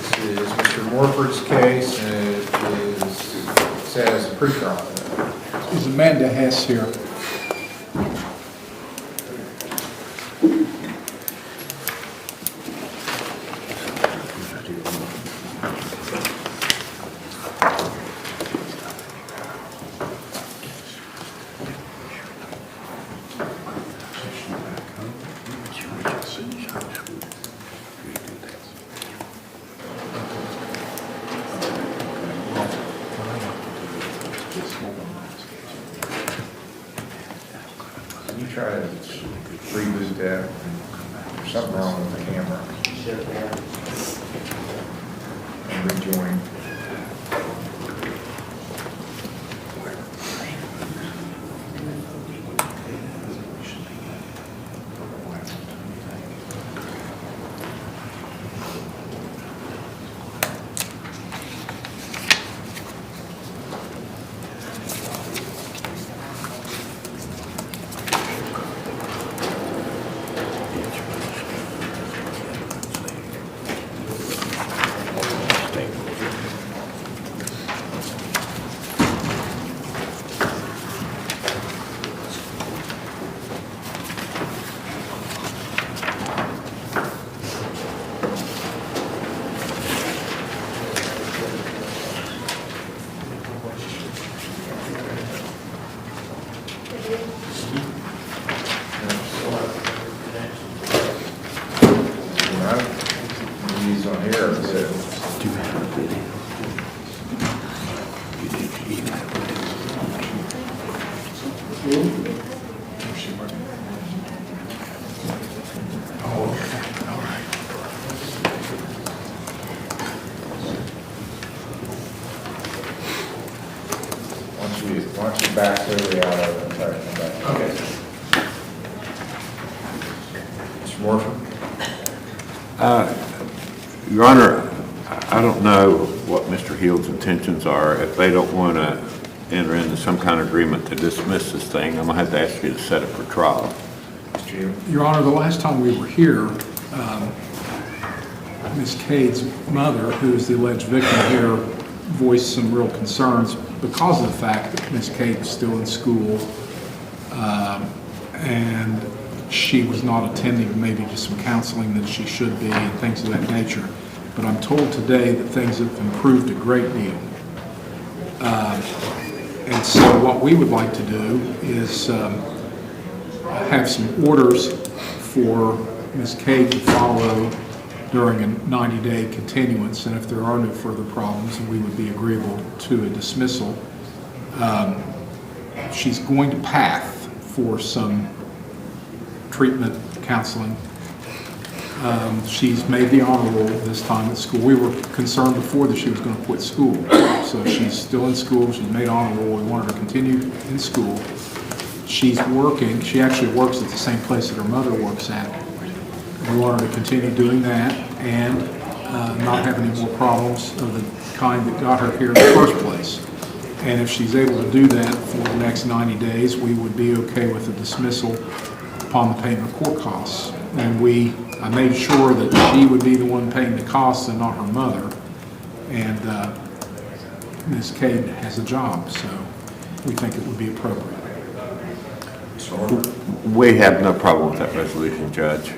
Speaker 2: This is Mr. Morford's case, and it is set as a pretrial.
Speaker 19: Is Amanda Hess here?
Speaker 2: Can you try to reboot that? There's something wrong with the camera. And rejoin. These on here, so. Once you back clearly out of it, try to come back. Okay. Mr. Morford?
Speaker 7: Your Honor, I don't know what Mr. Heald's intentions are. If they don't want to enter into some kind of agreement to dismiss this thing, I'm going to have to ask you to set it for trial.
Speaker 19: Your Honor, the last time we were here, Ms. Cade's mother, who is the alleged victim here, voiced some real concerns because of the fact that Ms. Cade was still in school and she was not attending maybe to some counseling that she should be and things of that nature. But I'm told today that things have improved a great deal. And so what we would like to do is have some orders for Ms. Cade to follow during a 90-day continuance, and if there are no further problems, we would be agreeable to a dismissal. She's going to PATH for some treatment, counseling. She's made the honor roll this time at school. We were concerned before that she was going to quit school. So she's still in school, she's made honor roll, we want her to continue in school. She's working, she actually works at the same place that her mother works at. We want her to continue doing that and not have any more problems of the kind that got her here in the first place. And if she's able to do that for the next 90 days, we would be okay with a dismissal upon the payment of court costs. And I made sure that she would be the one paying the costs and not her mother. And Ms. Cade has a job, so we think it would be appropriate.
Speaker 7: We have no problem with that resolution, Judge.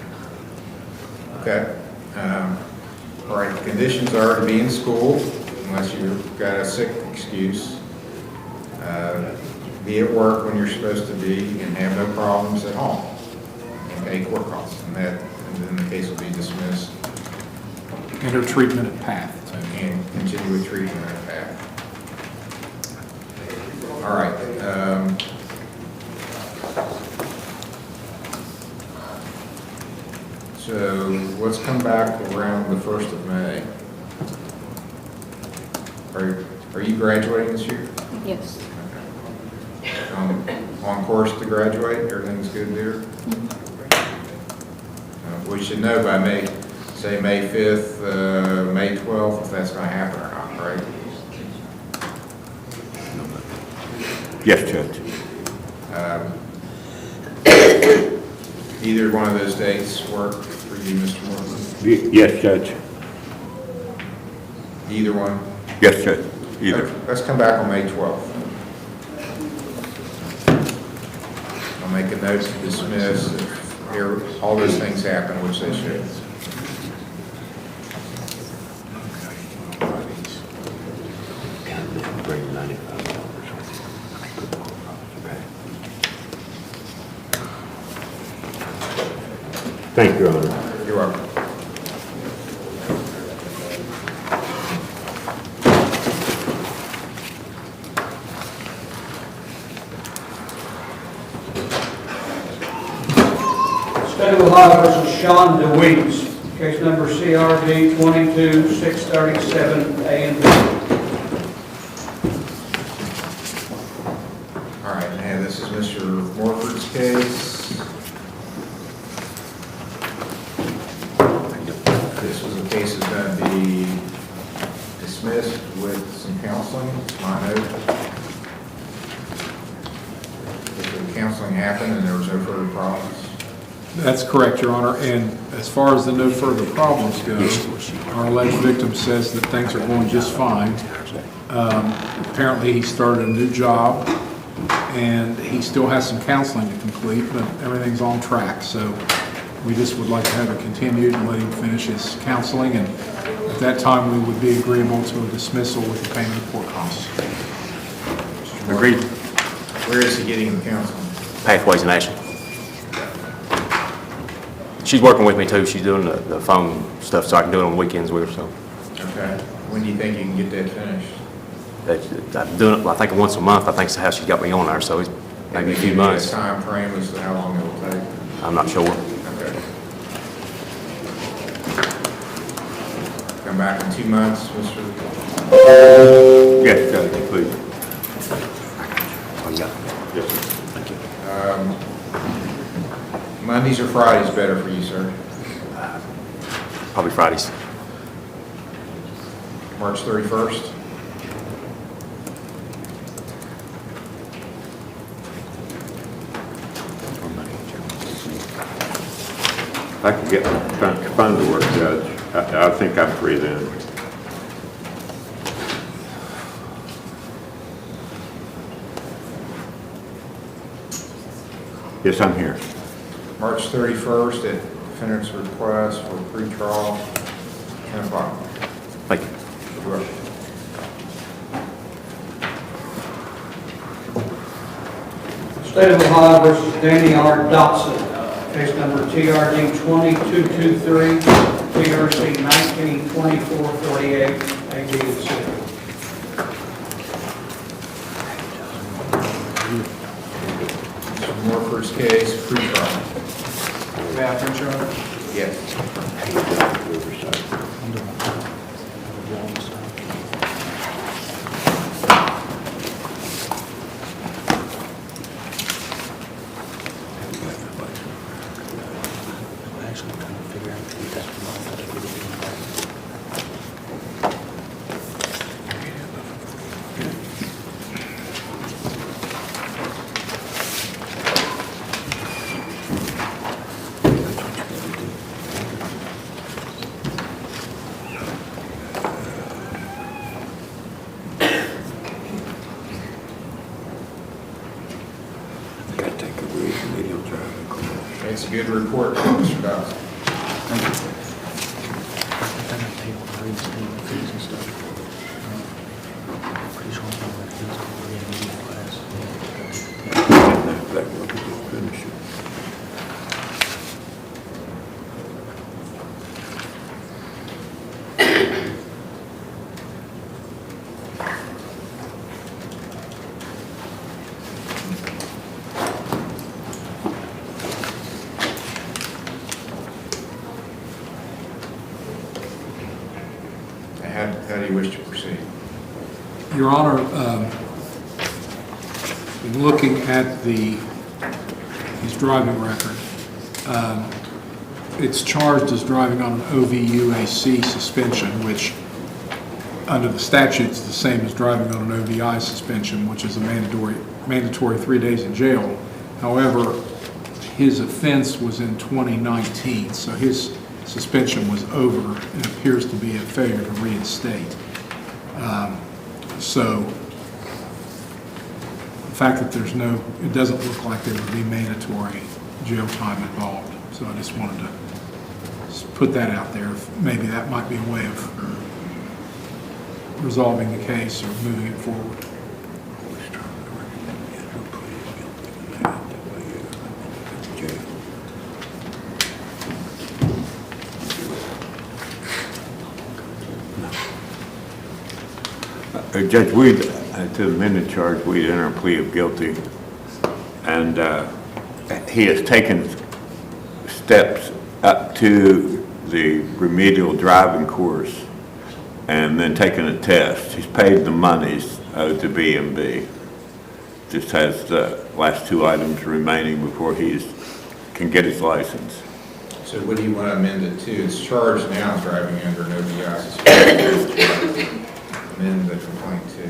Speaker 2: Okay. All right, the conditions are to be in school unless you've got a sick excuse. Be at work when you're supposed to be and have no problems at home. And pay court costs. And then the case will be dismissed.
Speaker 19: And her treatment at PATH.
Speaker 2: And continue with treatment at PATH. All right. So let's come back around the 1st of May. Are you graduating this year?
Speaker 8: Yes.
Speaker 2: On course to graduate? Everything's good there? We should know by May 5th, May 12th, if that's going to happen or not, right?
Speaker 7: Yes, Judge.
Speaker 2: Either one of those dates work for you, Mr. Morgan?
Speaker 7: Yes, Judge.
Speaker 2: Either one?
Speaker 7: Yes, Judge. Either.
Speaker 2: Okay, let's come back on May 12th. I'll make a note to dismiss if all those things happen, which they should.
Speaker 7: Thank you, Your Honor.
Speaker 2: You're welcome.
Speaker 1: State of Ohio versus Sean DeWeese, case number CRD 22-637, A and B.
Speaker 2: All right, now this is Mr. Morford's case. This was a case that's going to be dismissed with some counseling, it's my note. If the counseling happened and there was no further problems.
Speaker 19: That's correct, Your Honor, and as far as the no further problems go, our alleged victim says that things are going just fine. Apparently, he started a new job, and he still has some counseling to complete, but everything's on track, so we just would like to have it continued and let him finish his counseling, and at that time, we would be agreeable to a dismissal with the payment of court costs.
Speaker 12: Agreed.
Speaker 2: Where is he getting the counseling?
Speaker 12: Pathways in Action. She's working with me too. She's doing the phone stuff so I can do it on weekends with her, so.
Speaker 2: Okay. When do you think you can get that finished?
Speaker 12: I'm doing it, I think, once a month. I think that's how she got me on there, so it's maybe a few months.
Speaker 2: Time frame as to how long it will take?
Speaker 12: I'm not sure.
Speaker 2: Okay. Come back in 2 months, Mr.
Speaker 7: Yes, Judge, please.
Speaker 12: Oh, yeah.
Speaker 7: Yes.
Speaker 12: Thank you.
Speaker 2: Mondays or Fridays better for you, sir?
Speaker 12: Probably Fridays.
Speaker 2: March 31st?
Speaker 7: I can get my phone to work, Judge. I think I'm free then. Yes, I'm here.
Speaker 2: March 31st at defendant's request for pretrial, 10 o'clock.
Speaker 12: Thank you.
Speaker 2: You're welcome.
Speaker 1: State of Ohio versus Danny R. Dotson, case number TRD 2223, TRC 192448, A, B, and C.
Speaker 2: Mr. Morford's case, pretrial.
Speaker 11: May I finish, Your Honor?
Speaker 2: Yes. It's a good report, Mr. Dawson. How do you wish to proceed?
Speaker 19: Your Honor, in looking at his driving record, it's charged as driving on an OVUAC suspension, which under the statute is the same as driving on an OVI suspension, which is a mandatory 3 days in jail. However, his offense was in 2019, so his suspension was over and appears to be a failure to reinstate. So the fact that it doesn't look like there would be mandatory jail time involved. So I just wanted to put that out there. Maybe that might be a way of resolving the case or moving it forward.
Speaker 7: Judge, to the amended charge, we enter a plea of guilty, and he has taken steps up to the remedial driving course and then taken a test. He's paid the monies owed to B&B. Just has the last 2 items remaining before he can get his license.
Speaker 2: So what do you want to amend it to? It's charged now as driving under an OVI suspension. Amend the complaint to.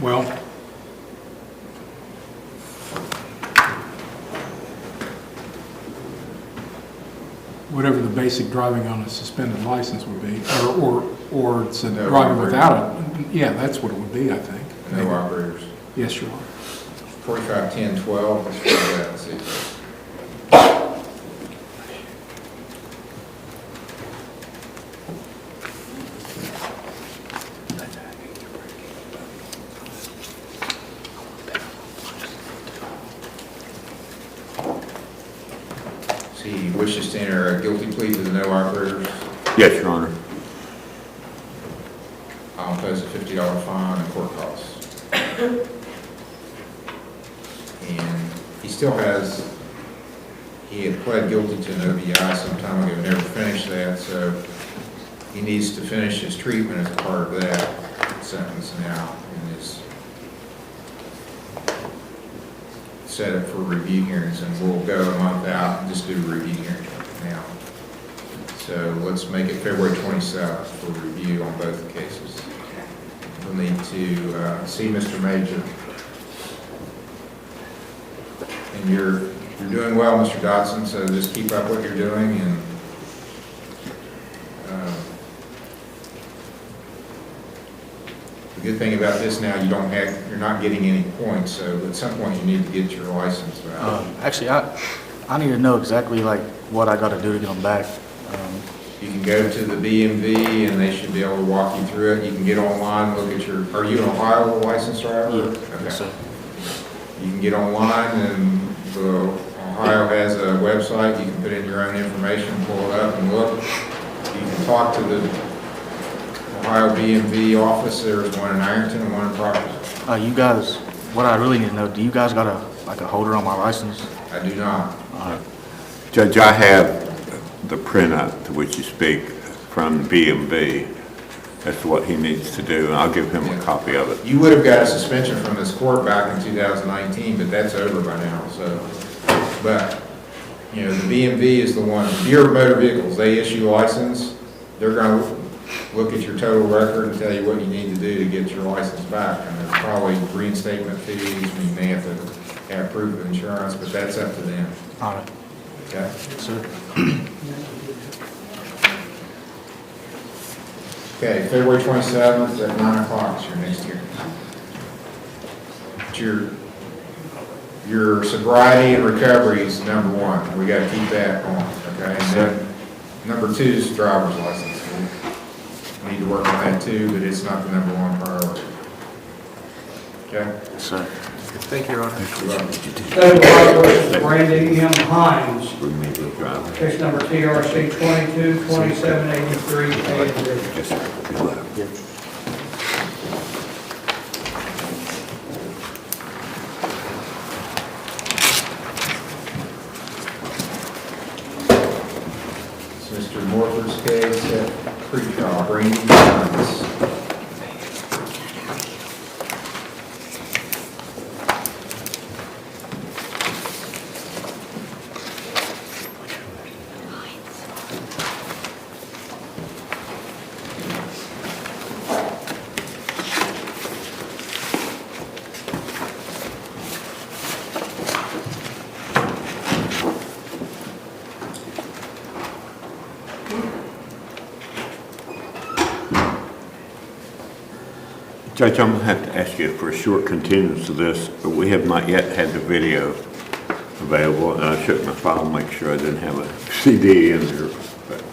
Speaker 19: Well, whatever the basic driving on a suspended license would be, or it's a
Speaker 2: No
Speaker 19: driving
Speaker 2: operators.
Speaker 19: without it. Yeah, that's what it would be, I think.
Speaker 2: No operators.
Speaker 19: Yes, Your Honor.
Speaker 2: 45, 10, 12, let's try that and see. So he wishes to enter a guilty plea to the no operators.
Speaker 7: Yes, Your Honor.
Speaker 2: I'll impose a $50 fine and court costs. And he had pled guilty to an OVI some time ago, never finished that, so he needs to finish his treatment as a part of that sentence now, and is set up for review hearings, and we'll go a month out and just do a review hearing now. So let's make it February 27th for review on both cases. We'll need to see Mr. Major. And you're doing well, Mr. Dotson, so just keep up what you're doing, and the good thing about this now, you're not getting any points, so at some point you need to get your license back.
Speaker 3: Actually, I need to know exactly like what I got to do to get them back.
Speaker 2: You can go to the BMV and they should be able to walk you through it. You can get online, look at are you an Ohio licensed driver?
Speaker 3: Yeah.
Speaker 2: Okay.
Speaker 3: Yes, sir.
Speaker 2: You can get online and Ohio has a website. You can put in your own information, pull it up and look. You can talk to the Ohio BMV office. There's one in Ironton and one in Proctor.
Speaker 3: You guys, what I really need to know, do you guys got a holder on my license?
Speaker 2: I do not.
Speaker 7: Judge, I have the printout to which you speak from B&B as to what he needs to do, and I'll give him a copy of it.
Speaker 2: You would have got a suspension from this court back in 2019, but that's over by now, so. But, the BMV is the one, Bureau of Motor Vehicles, they issue a license. They're going to look at your total record and tell you what you need to do to get your license back. And there's probably reinstatement fees, you may have to have proof of insurance, but that's up to them.
Speaker 3: All right.
Speaker 2: Okay?
Speaker 3: Yes, sir.
Speaker 2: Okay, February 27th at 9 o'clock is your next hearing. But your sobriety and recovery is number one. We got to keep that going, okay? And then number 2 is driver's license. We need to work on that too, but it's not the number 1 priority. Okay?
Speaker 3: Yes, sir.
Speaker 20: Thank you, Your Honor.
Speaker 1: State of Randy M. Hines, case number TRC 222783 A&B.
Speaker 2: Morford's case at pretrial, Brandy Jones.
Speaker 7: Judge, I'm gonna have to ask you for a short continuance of this, but we have not yet had the video available, and I checked my file to make sure I didn't have a CD in there, but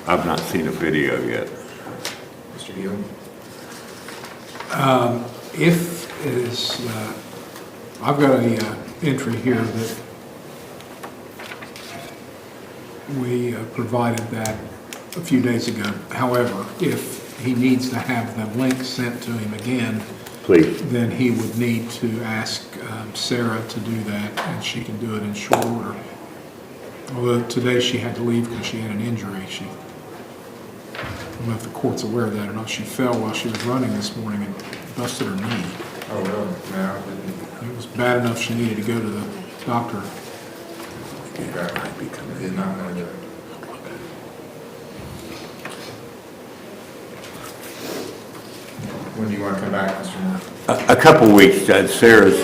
Speaker 7: I've not seen a video yet.
Speaker 2: Mr. Hill?
Speaker 19: If it is, I've got a entry here that we provided that a few days ago. However, if he needs to have the link sent to him again,
Speaker 7: Please.
Speaker 19: then he would need to ask Sarah to do that, and she can do it in short order. Although today she had to leave because she had an injury. I don't know if the court's aware of that or not. She fell while she was running this morning and busted her knee.
Speaker 2: Oh, really? No, I didn't.
Speaker 19: It was bad enough she needed to go to the doctor.
Speaker 2: I did not know that. When do you want to come back, Mr. Moore?
Speaker 7: A couple weeks, Judge. Sarah's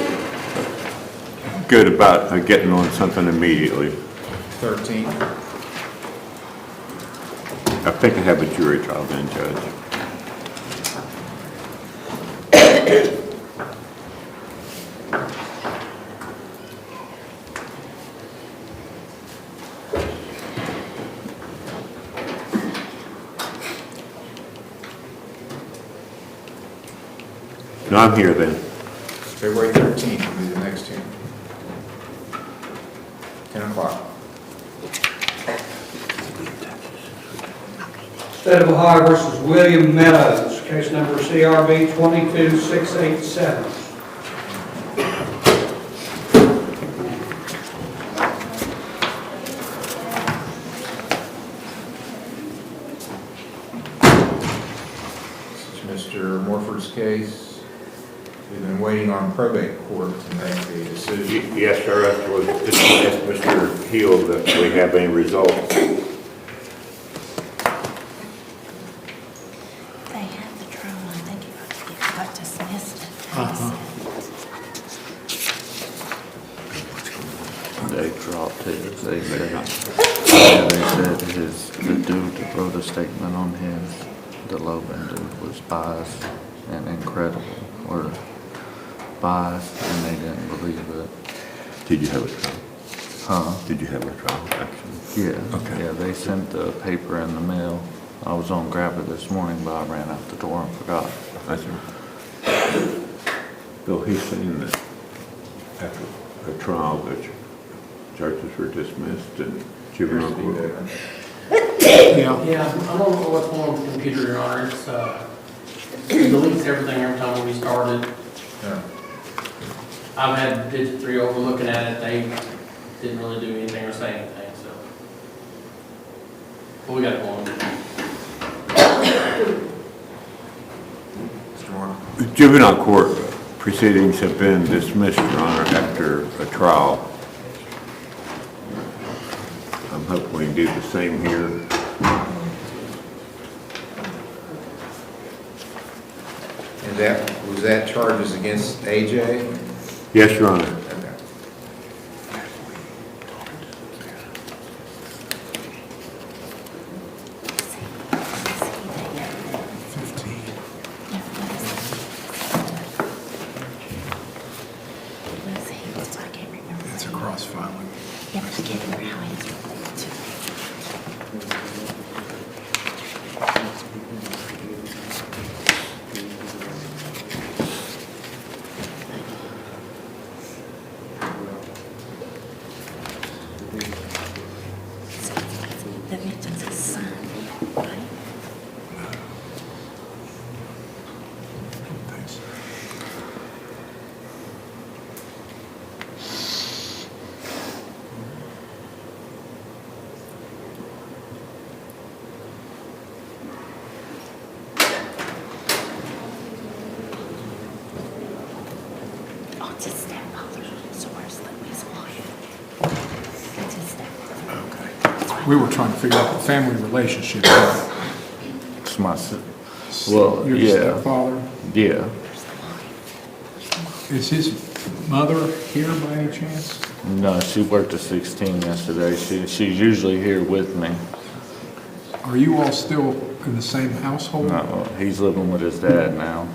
Speaker 7: good about getting on something immediately.
Speaker 2: 13th.
Speaker 7: I think I have a jury trial then, Judge. No, I'm here then.
Speaker 2: February 13th will be the next hearing. 10 o'clock.
Speaker 1: State of Ohio versus William Meadows, case number CRB 22687.
Speaker 2: This is Mr. Morford's case. We've been waiting on probate court to make a decision.
Speaker 7: Yes, sir. I was just ask Mr. Hill that we have any results.
Speaker 10: They had the trial, I think it got dismissed.
Speaker 18: They dropped his, they said the dude that wrote a statement on his, the Logan dude, was biased and incredible, or biased, and they didn't believe it.
Speaker 7: Did you have a trial?
Speaker 18: Huh?
Speaker 7: Did you have a trial, actually?
Speaker 18: Yeah.
Speaker 7: Okay.
Speaker 18: Yeah, they sent the paper in the mail. I was on grab it this morning, but I ran out the door and forgot.
Speaker 7: That's right. Bill, he's saying that after a trial, that charges were dismissed and juvenile court.
Speaker 11: Yeah.
Speaker 13: I don't know what's going on with the computer, Your Honor. It's, it deletes everything every time we started.
Speaker 2: Yeah.
Speaker 13: I've had Digit 3 over looking at it. They didn't really do anything or say anything, so. But we got it going.
Speaker 2: Mr. Moore?
Speaker 7: Juvenile court proceedings have been dismissed, Your Honor, after a trial. I'm hoping we can do the same here.
Speaker 2: And was that charges against AJ?
Speaker 7: Yes, Your Honor.
Speaker 2: Okay.
Speaker 19: It's a cross-filing.
Speaker 10: Yeah, but I can't remember how he's related to It's his stepfather, so where's the reason why? It's his stepfather.
Speaker 19: We were trying to figure out the family relationship.
Speaker 15: It's my, well,
Speaker 19: Your
Speaker 15: yeah,
Speaker 19: stepfather?
Speaker 15: yeah.
Speaker 19: Is his mother here by any chance?
Speaker 15: No, she worked at 16 yesterday. She's usually here with me.
Speaker 19: Are you all still in the same household?
Speaker 15: No, he's living with his dad now.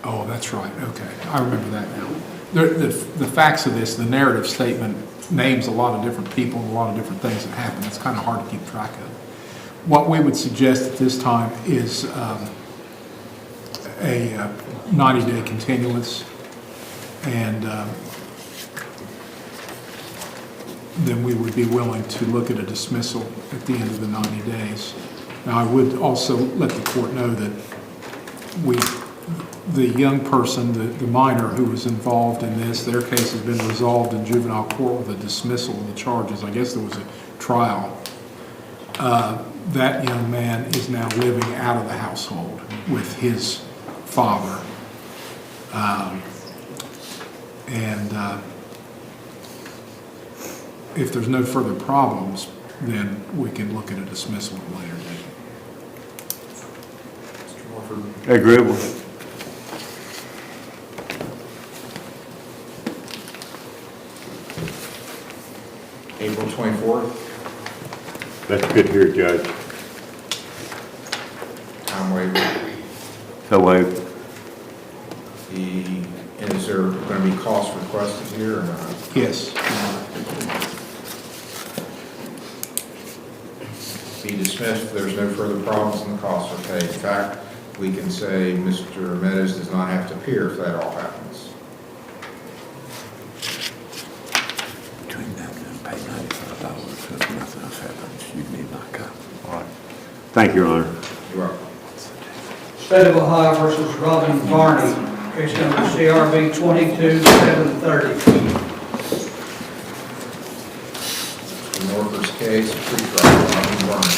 Speaker 19: Oh, that's right, okay, I remember that now. The facts of this, the narrative statement names a lot of different people and a lot of different things that happen. It's kind of hard to keep track of. What we would suggest at this time is a 90-day continuance, and then we would be willing to look at a dismissal at the end of the 90 days. Now, I would also let the court know that the young person, the minor who was involved in this, their case has been resolved in juvenile court with a dismissal of the charges. I guess there was a trial. That young man is now living out of the household with his father. If there's no further problems, then we can look at a dismissal at a later date.
Speaker 2: Mr. Morford?
Speaker 7: Agreeable.
Speaker 2: April 24th,
Speaker 7: That's good here, Judge.
Speaker 2: time waiver.
Speaker 7: So wait.
Speaker 2: And is there going to be costs requested here or not?
Speaker 19: Yes.
Speaker 2: Be dismissed if there's no further problems and the costs are paid. In fact, we can say Mr. Meadows does not have to appear if that all happens.
Speaker 7: Between that and pay $95, if nothing else happens, you need not come. All right. Thank you, Your Honor.
Speaker 2: You're welcome.
Speaker 1: State of Ohio versus Robin Varney, case number CRB 22730.
Speaker 2: The Northers case, pre-trial, Robin Varney.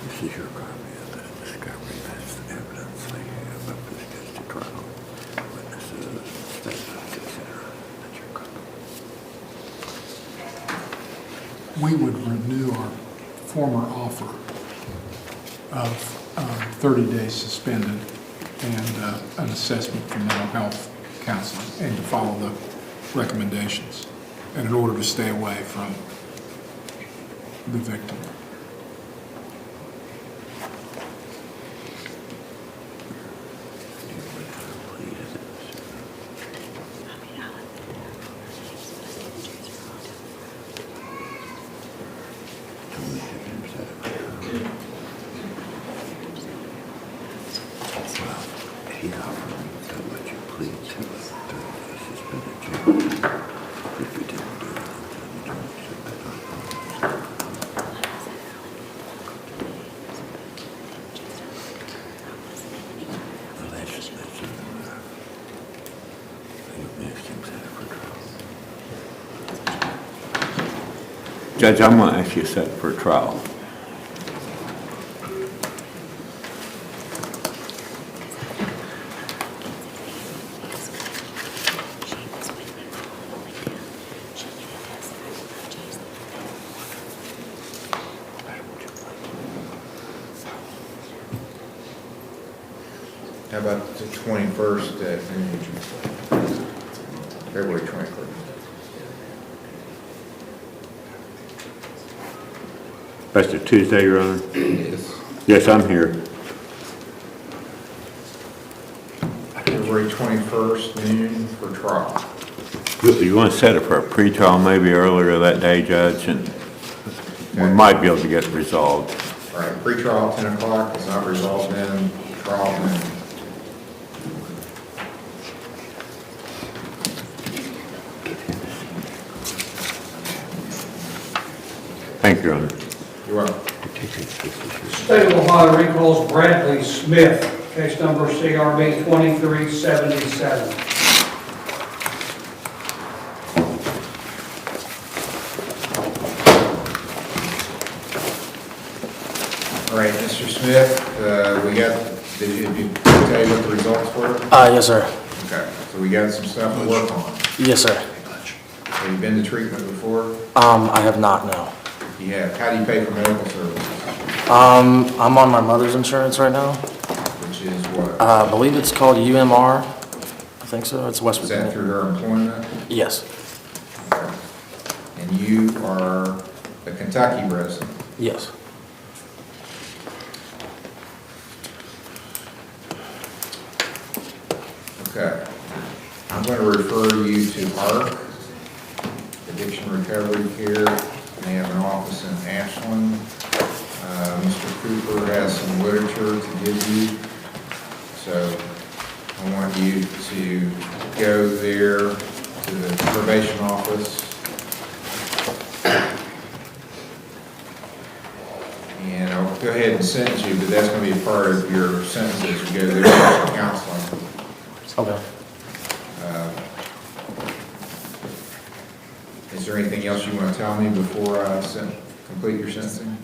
Speaker 7: This is your copy of the discovery. That's the evidence they have of this case to trial. Witnesses, statements, etc. That's your copy.
Speaker 19: We would renew our former offer of 30 days suspended and an assessment from mental health counseling and to follow the recommendations and in order to stay away from the victim.
Speaker 7: He offered to let you plead to it, to suspended jail. If you didn't do it, then the judge said that. Well, that's Judge, I'm going to ask you to set for a trial.
Speaker 2: How about the 21st at noon, would you say? February 21st.
Speaker 7: That's a Tuesday, Your Honor?
Speaker 2: Yes.
Speaker 7: Yes, I'm here.
Speaker 2: February 21st, noon for trial.
Speaker 7: You want to set it for a pretrial maybe earlier that day, Judge, and we might be able to get it resolved.
Speaker 2: All right, pretrial 10 o'clock, it's not resolved then, trial noon.
Speaker 7: Thank you, Your Honor.
Speaker 2: You're welcome.
Speaker 1: State of Ohio recalls Bradley Smith, case number CRB 2377.
Speaker 2: All right, Mr. Smith, did you tell you what the results were?
Speaker 3: Yes, sir.
Speaker 2: Okay, so we got some stuff to work on.
Speaker 3: Yes, sir.
Speaker 2: Have you been to treatment before?
Speaker 3: I have not, no.
Speaker 2: You have. How do you pay for medical services?
Speaker 3: I'm on my mother's insurance right now.
Speaker 2: Which is what?
Speaker 3: I believe it's called UMR. I think so. It's West
Speaker 2: Is
Speaker 3: Virginia.
Speaker 2: that through her employment?
Speaker 3: Yes.
Speaker 2: Okay. And you are a Kentucky resident?
Speaker 3: Yes.
Speaker 2: Okay. I'm going to refer you to ARC, Addiction Recovery Care. They have an office in Ashland. Mr. Cooper has some literature to give you. So I want you to go there to the probation office. And I'll go ahead and sentence you, but that's going to be a part of your sentences. You go there for counseling.
Speaker 3: Okay.
Speaker 2: Is there anything else you want to tell me before I complete your sentencing?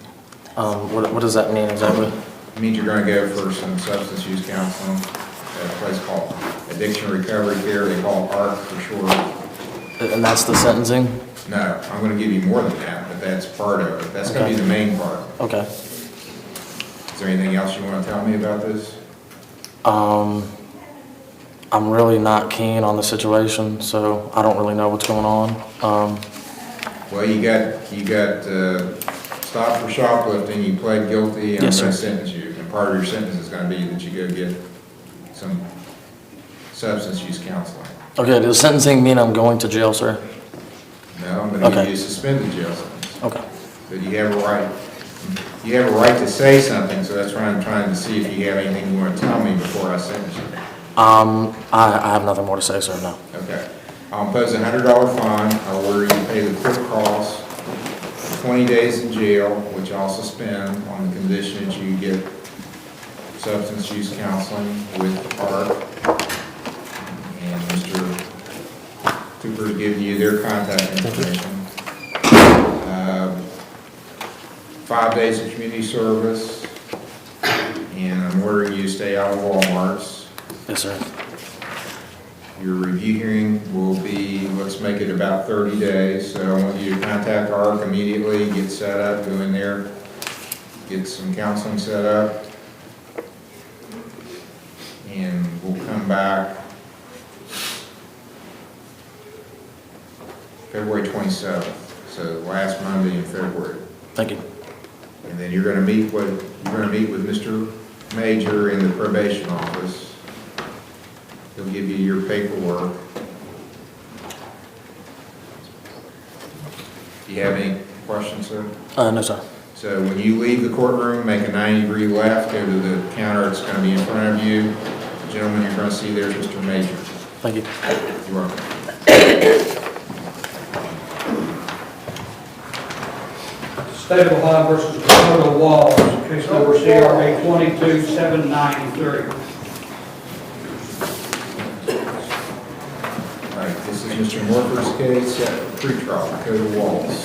Speaker 3: What does that mean exactly?
Speaker 2: It means you're going to go for some substance use counseling at a place called Addiction Recovery Care. They call it ARC for short.
Speaker 3: And that's the sentencing?
Speaker 2: No, I'm going to give you more than that, but that's part of it. That's going to be the main part.
Speaker 3: Okay.
Speaker 2: Is there anything else you want to tell me about this?
Speaker 3: I'm really not keen on the situation, so I don't really know what's going on.
Speaker 2: Well, you got stopped for shoplifting, you pled guilty, and I'm
Speaker 3: Yes,
Speaker 2: going to
Speaker 3: sir.
Speaker 2: sentence you. And part of your sentence is going to be that you go get some substance use counseling.
Speaker 3: Okay, does sentencing mean I'm going to jail, sir?
Speaker 2: No, I'm going to give
Speaker 3: Okay.
Speaker 2: you a suspended jail sentence.
Speaker 3: Okay.
Speaker 2: But you have a right, to say something, so that's why I'm trying to see if you have anything you want to tell me before I sentence you.
Speaker 3: I have nothing more to say, sir, no.
Speaker 2: Okay. I'll impose a $100 fine. I'll order you to pay the court costs, 20 days in jail, which I'll suspend on the condition that you get substance use counseling with ARC. And Mr. Cooper's giving you their contact information. 5 days of community service, and I'm ordering you to stay out of Walmart's.
Speaker 3: Yes, sir.
Speaker 2: Your review hearing will be, let's make it about 30 days, so I want you to contact ARC immediately, get set up, go in there, get some counseling set up, and we'll come back February 27th, so last Monday in February.
Speaker 3: Thank you.
Speaker 2: And then you're going to meet with Mr. Major in the probation office. He'll give you your paperwork. Do you have any questions, sir?
Speaker 3: No, sir.
Speaker 2: So when you leave the courtroom, make a 90-degree left, go to the counter that's going to be in front of you. The gentleman you're going to see there is Mr. Major.
Speaker 3: Thank you.
Speaker 2: You're welcome.
Speaker 1: State of Ohio versus Dakota Walls, case number CRA 22793.
Speaker 2: All right, this is Mr. Morford's case, pretrial, Dakota Walls.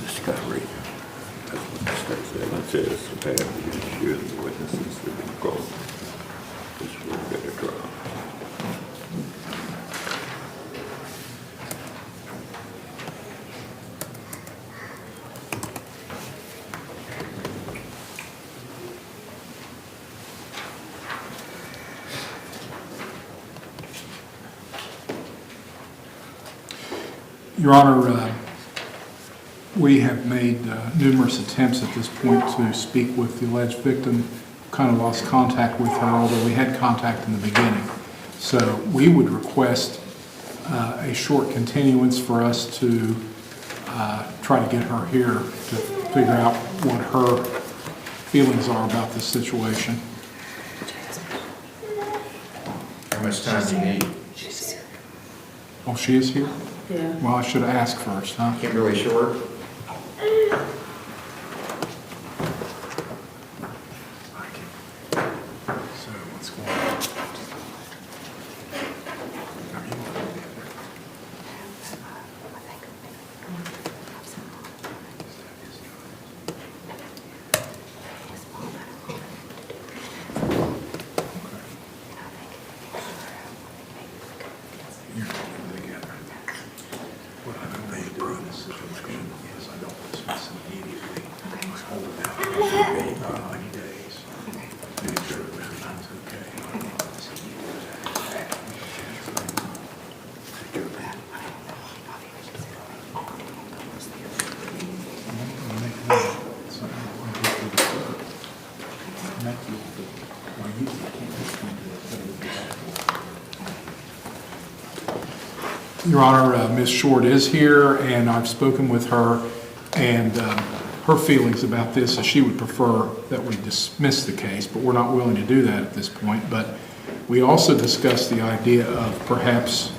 Speaker 7: Discovery. That's what the state said. That says to have the issue of the witnesses that we call this will get a trial.
Speaker 19: Your Honor, we have made numerous attempts at this point to speak with the alleged victim. Kind of lost contact with her, although we had contact in the beginning. So we would request a short continuance for us to try to get her here to figure out what her feelings are about this situation.
Speaker 2: How much time do you need?
Speaker 19: Oh, she is here?
Speaker 14: Yeah.
Speaker 19: Well, I should have asked first, huh?
Speaker 2: Kimberly Short?
Speaker 19: So what's going on? Your Honor, Ms. Short is here, and I've spoken with her, and her feelings about this is she would prefer that we dismiss the case, but we're not willing to do that at this point. But we also discussed the idea of perhaps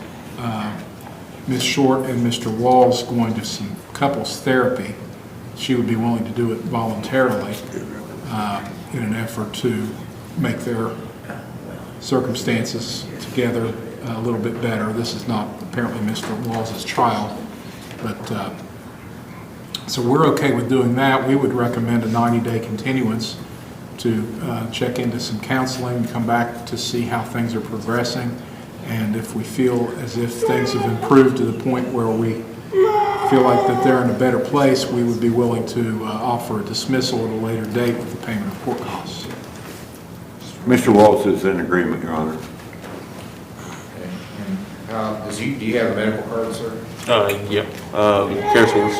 Speaker 19: Ms. Short and Mr. Walls going to some couples therapy. She would be willing to do it voluntarily in an effort to make their circumstances together a little bit better. This is not apparently Mr. Walls' child, but so we're okay with doing that. We would recommend a 90-day continuance to check into some counseling, come back to see how things are progressing, and if we feel as if things have improved to the point where we feel like that they're in a better place, we would be willing to offer a dismissal at a later date with the payment of court costs.
Speaker 7: Mr. Waltz is in agreement, Your Honor.
Speaker 2: Do you have a medical card, sir?
Speaker 5: Yeah, care source.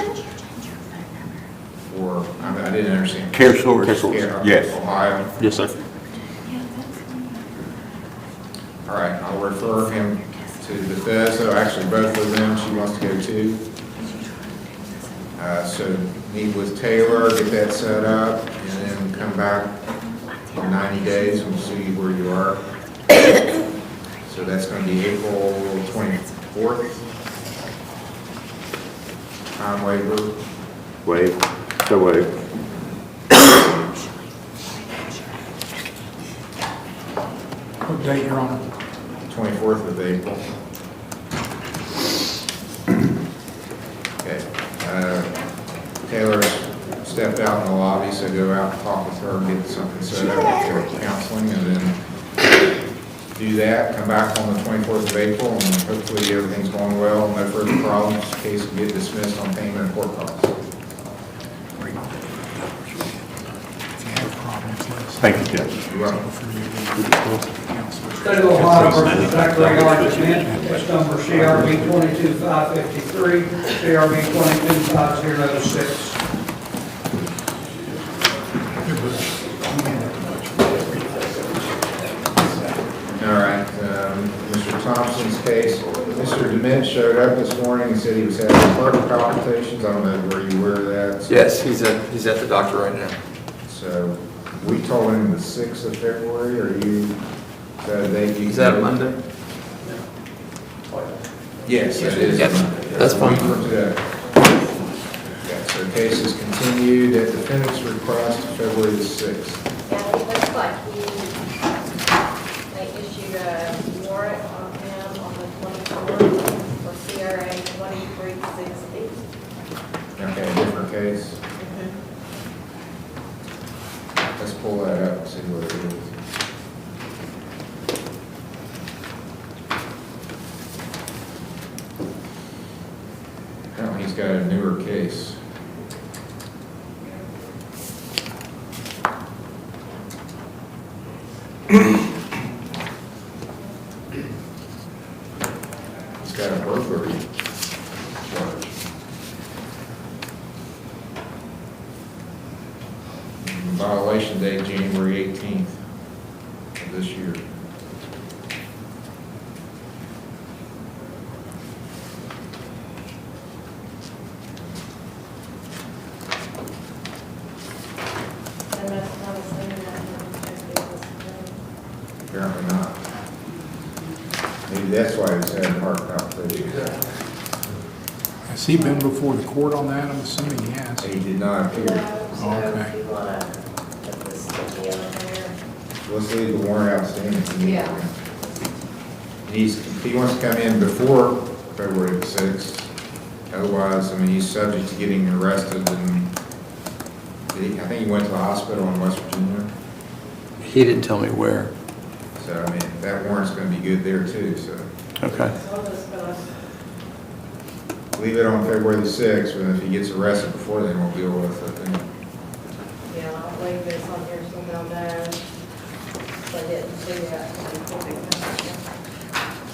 Speaker 2: Or, I didn't understand.
Speaker 7: Care source?
Speaker 5: Care source.
Speaker 7: Yes.
Speaker 2: Ohio?
Speaker 5: Yes, sir.
Speaker 2: All right, I'll refer him to Bethesda. Actually, both of them she wants to go to. So meet with Taylor, get that set up, and then come back in 90 days and we'll see where you are. So that's going to be April 24th. Time waiver.
Speaker 7: Waive. So waive.
Speaker 19: What date, Your Honor?
Speaker 2: 24th of April. Okay. Taylor's stepped out in the lobby, so go out and talk with her, get something set up for counseling, and then do that, come back on the 24th of April, and hopefully everything's going well, no further problems, case will get dismissed on payment of court costs.
Speaker 7: Thank you, Judge.
Speaker 2: You're welcome.
Speaker 1: State of Ohio versus Zachary Argument, case number CRB 22553, CRB 22506.
Speaker 2: All right, Mr. Thompson's case, Mr. Dement showed up this morning and said he was having heart palpitations. I don't know, were you aware of that?
Speaker 16: Yes, he's at the doctor right now.
Speaker 2: So we told him the 6th of February, or is that a date you?
Speaker 16: Is that a Monday?
Speaker 2: Yes, it is.
Speaker 16: Yes, that's fine.
Speaker 2: Okay, so case is continued at defendant's request, February the 6th.
Speaker 23: Yeah, it looks like they issued a warrant on him on the 24th for CRA 2360.
Speaker 2: Okay, different case. Let's pull that up and see what it is. Apparently he's got a newer case. He's got a burglary charge. violation date January 18th of this year.
Speaker 23: And that's not assuming that
Speaker 2: Apparently not. Maybe that's why he's having heart palpitations.
Speaker 19: Has he been before the court on that? I'm assuming he has.
Speaker 2: He did not appear.
Speaker 19: Oh, okay.
Speaker 23: if you wanna put this sticky on there.
Speaker 2: Let's leave the warrant outstanding.
Speaker 23: Yeah.
Speaker 2: If he wants to come in before February the 6th, otherwise, I mean, he's subject to getting arrested and I think he went to the hospital in West Virginia.
Speaker 16: He didn't tell me where.
Speaker 2: So, I mean, that warrant's going to be good there too, so.
Speaker 16: Okay.
Speaker 23: So I'm just gonna,
Speaker 2: Leave it on February the 6th, but if he gets arrested before then, we'll deal with it then.
Speaker 23: yeah, I'll leave this on here so they'll know. So I didn't see that.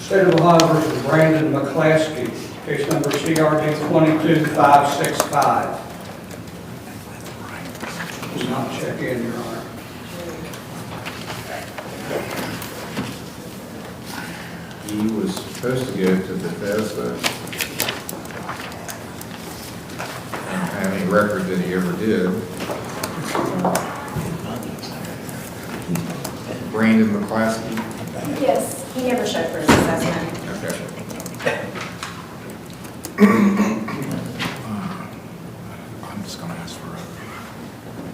Speaker 1: State of Ohio versus Brandon McClaskey, case number CRD 22565. Does not check in, Your Honor.
Speaker 2: He was supposed to go to Bethesda. I don't have any record that he ever did. Brandon McClaskey?
Speaker 10: Yes, he never showed for his assessment.
Speaker 2: Okay.
Speaker 19: I'm just going to ask for a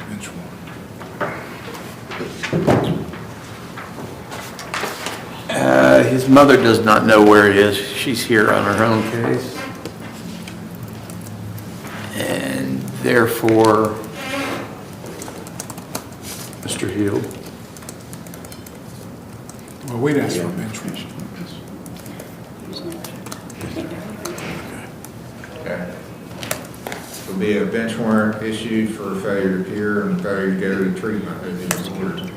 Speaker 19: bench warrant.
Speaker 16: His mother does not know where he is. She's here on her own case. And therefore, Mr. Hill.
Speaker 19: Well, we'd ask for a bench warrant.
Speaker 2: Okay. There'll be a bench warrant issued for failure to appear and failure to go to treatment if he was ordered.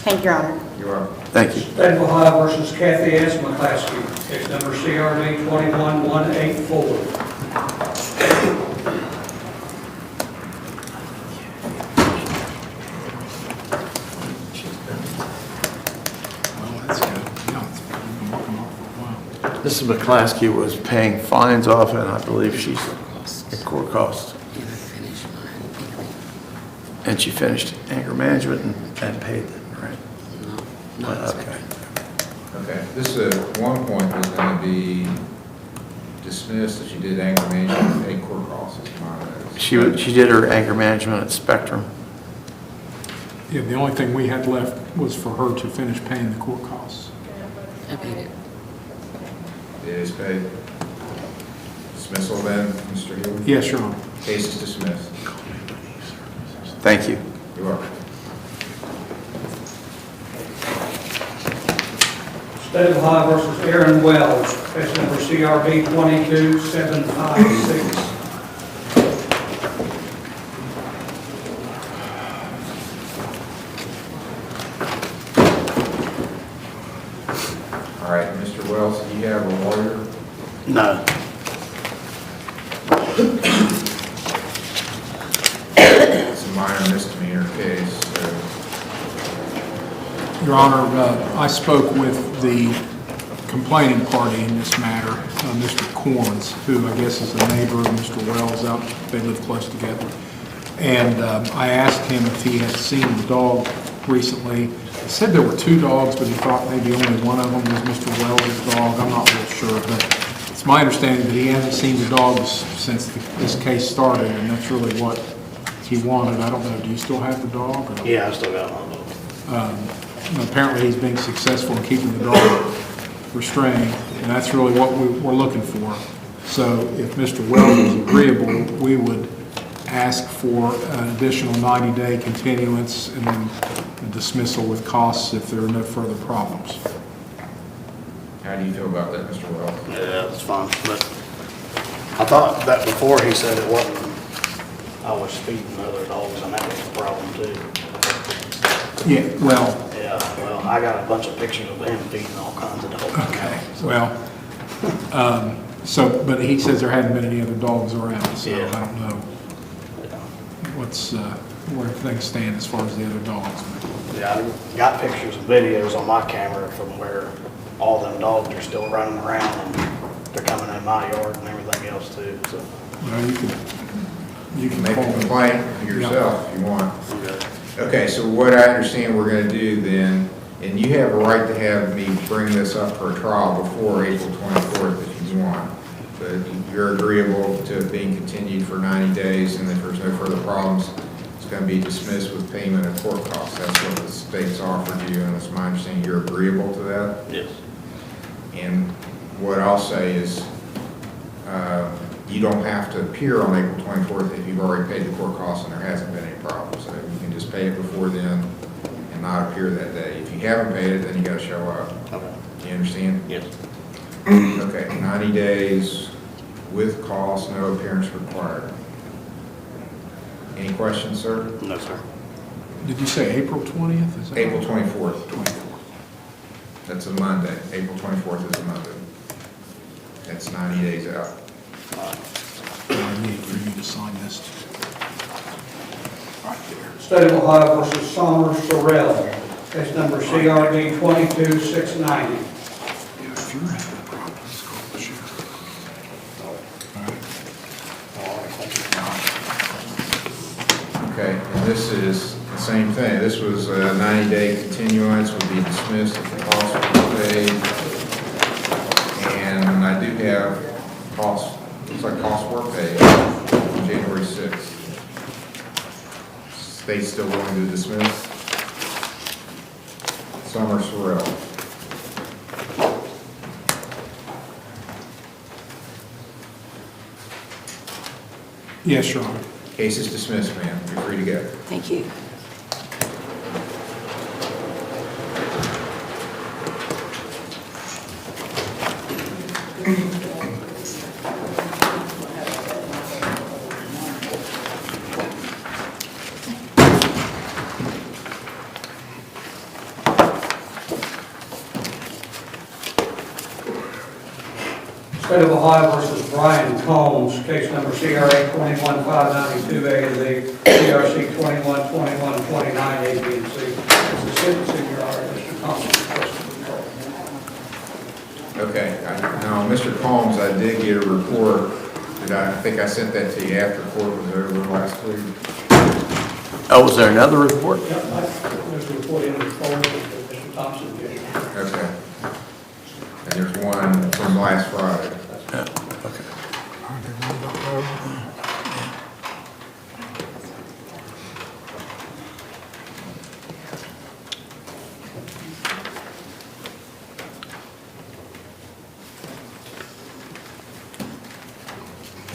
Speaker 14: Thank you, Your Honor.
Speaker 2: You are.
Speaker 16: Thank you.
Speaker 1: State of Ohio versus Kathy S. McClaskey, case number CRD 21184.
Speaker 19: Well, that's good. Yeah, it's been working off for a while.
Speaker 16: Mrs. McClaskey was paying fines off, and I believe she's at court costs. And she finished anger management and paid them, right? No. Okay.
Speaker 2: Okay. This at one point was going to be dismissed that she did anger management and paid court costs.
Speaker 16: She did her anger management at Spectrum.
Speaker 19: Yeah, the only thing we had left was for her to finish paying the court costs.
Speaker 10: I paid it.
Speaker 2: It is paid. Dismissal then, Mr. Hill?
Speaker 19: Yes, Your Honor.
Speaker 2: Case is dismissed.
Speaker 16: Thank you.
Speaker 2: You're welcome.
Speaker 1: State of Ohio versus Aaron Wells, case number CRB 22756.
Speaker 2: All right, Mr. Wells, do you have a lawyer?
Speaker 5: No.
Speaker 2: It's a minor misdemeanor case, so
Speaker 19: Your Honor, I spoke with the complaining party in this matter, Mr. Corns, who I guess is a neighbor of Mr. Wells out, they live close together. And I asked him if he had seen the dog recently. He said there were 2 dogs, but he thought maybe only one of them was Mr. Wells' dog. I'm not real sure, but it's my understanding that he hasn't seen the dogs since this case started, and that's really what he wanted. I don't know, do you still have the dog? Or?
Speaker 5: Yeah, I still got one.
Speaker 19: Apparently he's being successful in keeping the dog restrained, and that's really what we're looking for. So if Mr. Wells is agreeable, we would ask for an additional 90-day continuance and then a dismissal with costs if there are no further problems.
Speaker 2: how do you feel about that, Mr. Wells?
Speaker 5: Yeah, that's fine, but I thought that before he said it wasn't, I was feeding other dogs and that was a problem too.
Speaker 19: Yeah, well,
Speaker 5: Yeah, well, I got a bunch of pictures of him feeding all kinds of dogs.
Speaker 19: okay, well, So, but he says there hadn't been any other dogs around, so
Speaker 5: Yeah.
Speaker 19: I don't know where things stand as far as the other dogs.
Speaker 5: Yeah, I got pictures and videos on my camera from where all them dogs are still running around and they're coming in my yard and everything else too, so.
Speaker 19: Well, you can
Speaker 2: Make
Speaker 19: call
Speaker 2: a
Speaker 19: them.
Speaker 2: complaint yourself if you want. Okay, so what I understand we're gonna do then, and you have a right to have me bring this up for a trial before April 24th if you want. But you're agreeable to it being continued for 90 days, and if there's no further problems, it's gonna be dismissed with payment of court costs. That's what the state's offered you, and it's my understanding you're agreeable to that?
Speaker 5: Yes.
Speaker 2: And what I'll say is, you don't have to appear on April 24th if you've already paid the court costs and there hasn't been any problems. So you can just pay it before then and not appear that day. If you haven't paid it, then you gotta show up.
Speaker 5: Okay.
Speaker 2: Do you understand?
Speaker 5: Yes.
Speaker 2: Okay, 90 days with costs, no appearance required. Any questions, sir?
Speaker 5: No, sir.
Speaker 19: Did you say April 20th? Is that
Speaker 2: April
Speaker 19: right?
Speaker 2: 24th.
Speaker 19: 24th.
Speaker 2: That's a Monday. April 24th is a Monday. That's 90 days out.
Speaker 19: I need for you to sign this right there.
Speaker 1: State of Ohio versus Somers Sorrell, case number CRD 22690.
Speaker 19: Yeah, if you're having a problem, just call the sheriff. All right.
Speaker 2: Okay, and this is the same thing. This was a 90-day continuance, would be dismissed if the costs were paid. And I do have costs, looks like costs were paid on January 6th. State's still willing to dismiss. Summer Sorrell.
Speaker 19: Yes, Your Honor.
Speaker 2: Case is dismissed, ma'am. You're free to go.
Speaker 14: Thank you.
Speaker 1: State of Ohio versus Brian Combs, case number CRA 21592A and B, CRC 212129 A, B, and C. It's a sentencing, Your Honor, Mr. Thompson.
Speaker 2: Okay, now, Mr. Combs, I did get a report, I think I sent that to you after court was over last week.
Speaker 16: Oh, was there another report?
Speaker 1: Yep, there's a report in the folder that Mr. Thompson gave.
Speaker 2: Okay. And there's one from last Friday.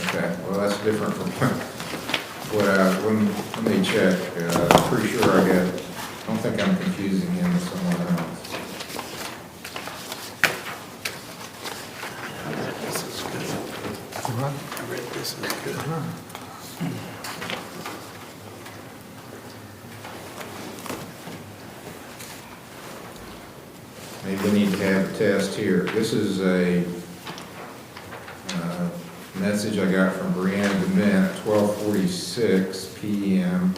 Speaker 2: Okay, well, that's different from what let me check. Pretty sure I don't think I'm confusing him with someone else.
Speaker 16: I read this is good.
Speaker 2: Maybe we need to have a test here. This is a message I got from Brianna DeMint at 12:46 p.m.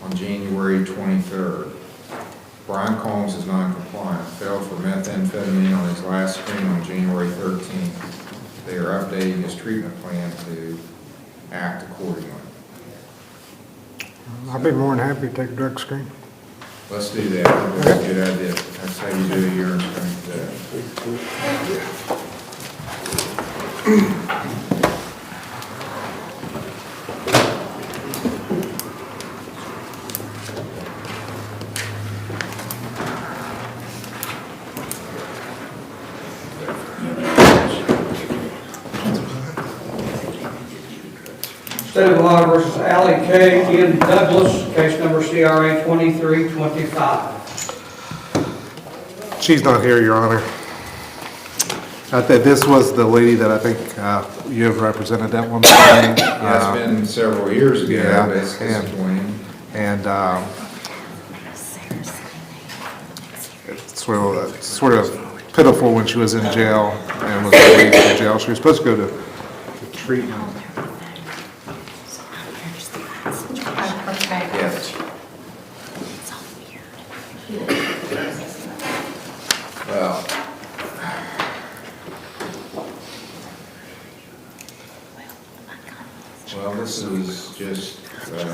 Speaker 2: on January 23rd. Brian Combs is non-compliant, failed for methamphetamine on his last screen on January 13th. They are updating his treatment plan to act accordingly.
Speaker 6: I'd be more than happy to take a drug screen.
Speaker 2: Let's do that. That's a good idea. That's how you do a urine screen today.
Speaker 1: State of Ohio versus Allie K. Ian Douglas, case number CRA 2325.
Speaker 6: She's not here, Your Honor. This was the lady that I think you have represented at one point.
Speaker 2: Yeah, it's been several years ago.
Speaker 6: Yeah,
Speaker 2: But it's disappointing.
Speaker 6: and sort of pitiful when she was in jail and was released from jail. She was supposed to go to treatment.
Speaker 2: Yes. Well, this is just, I don't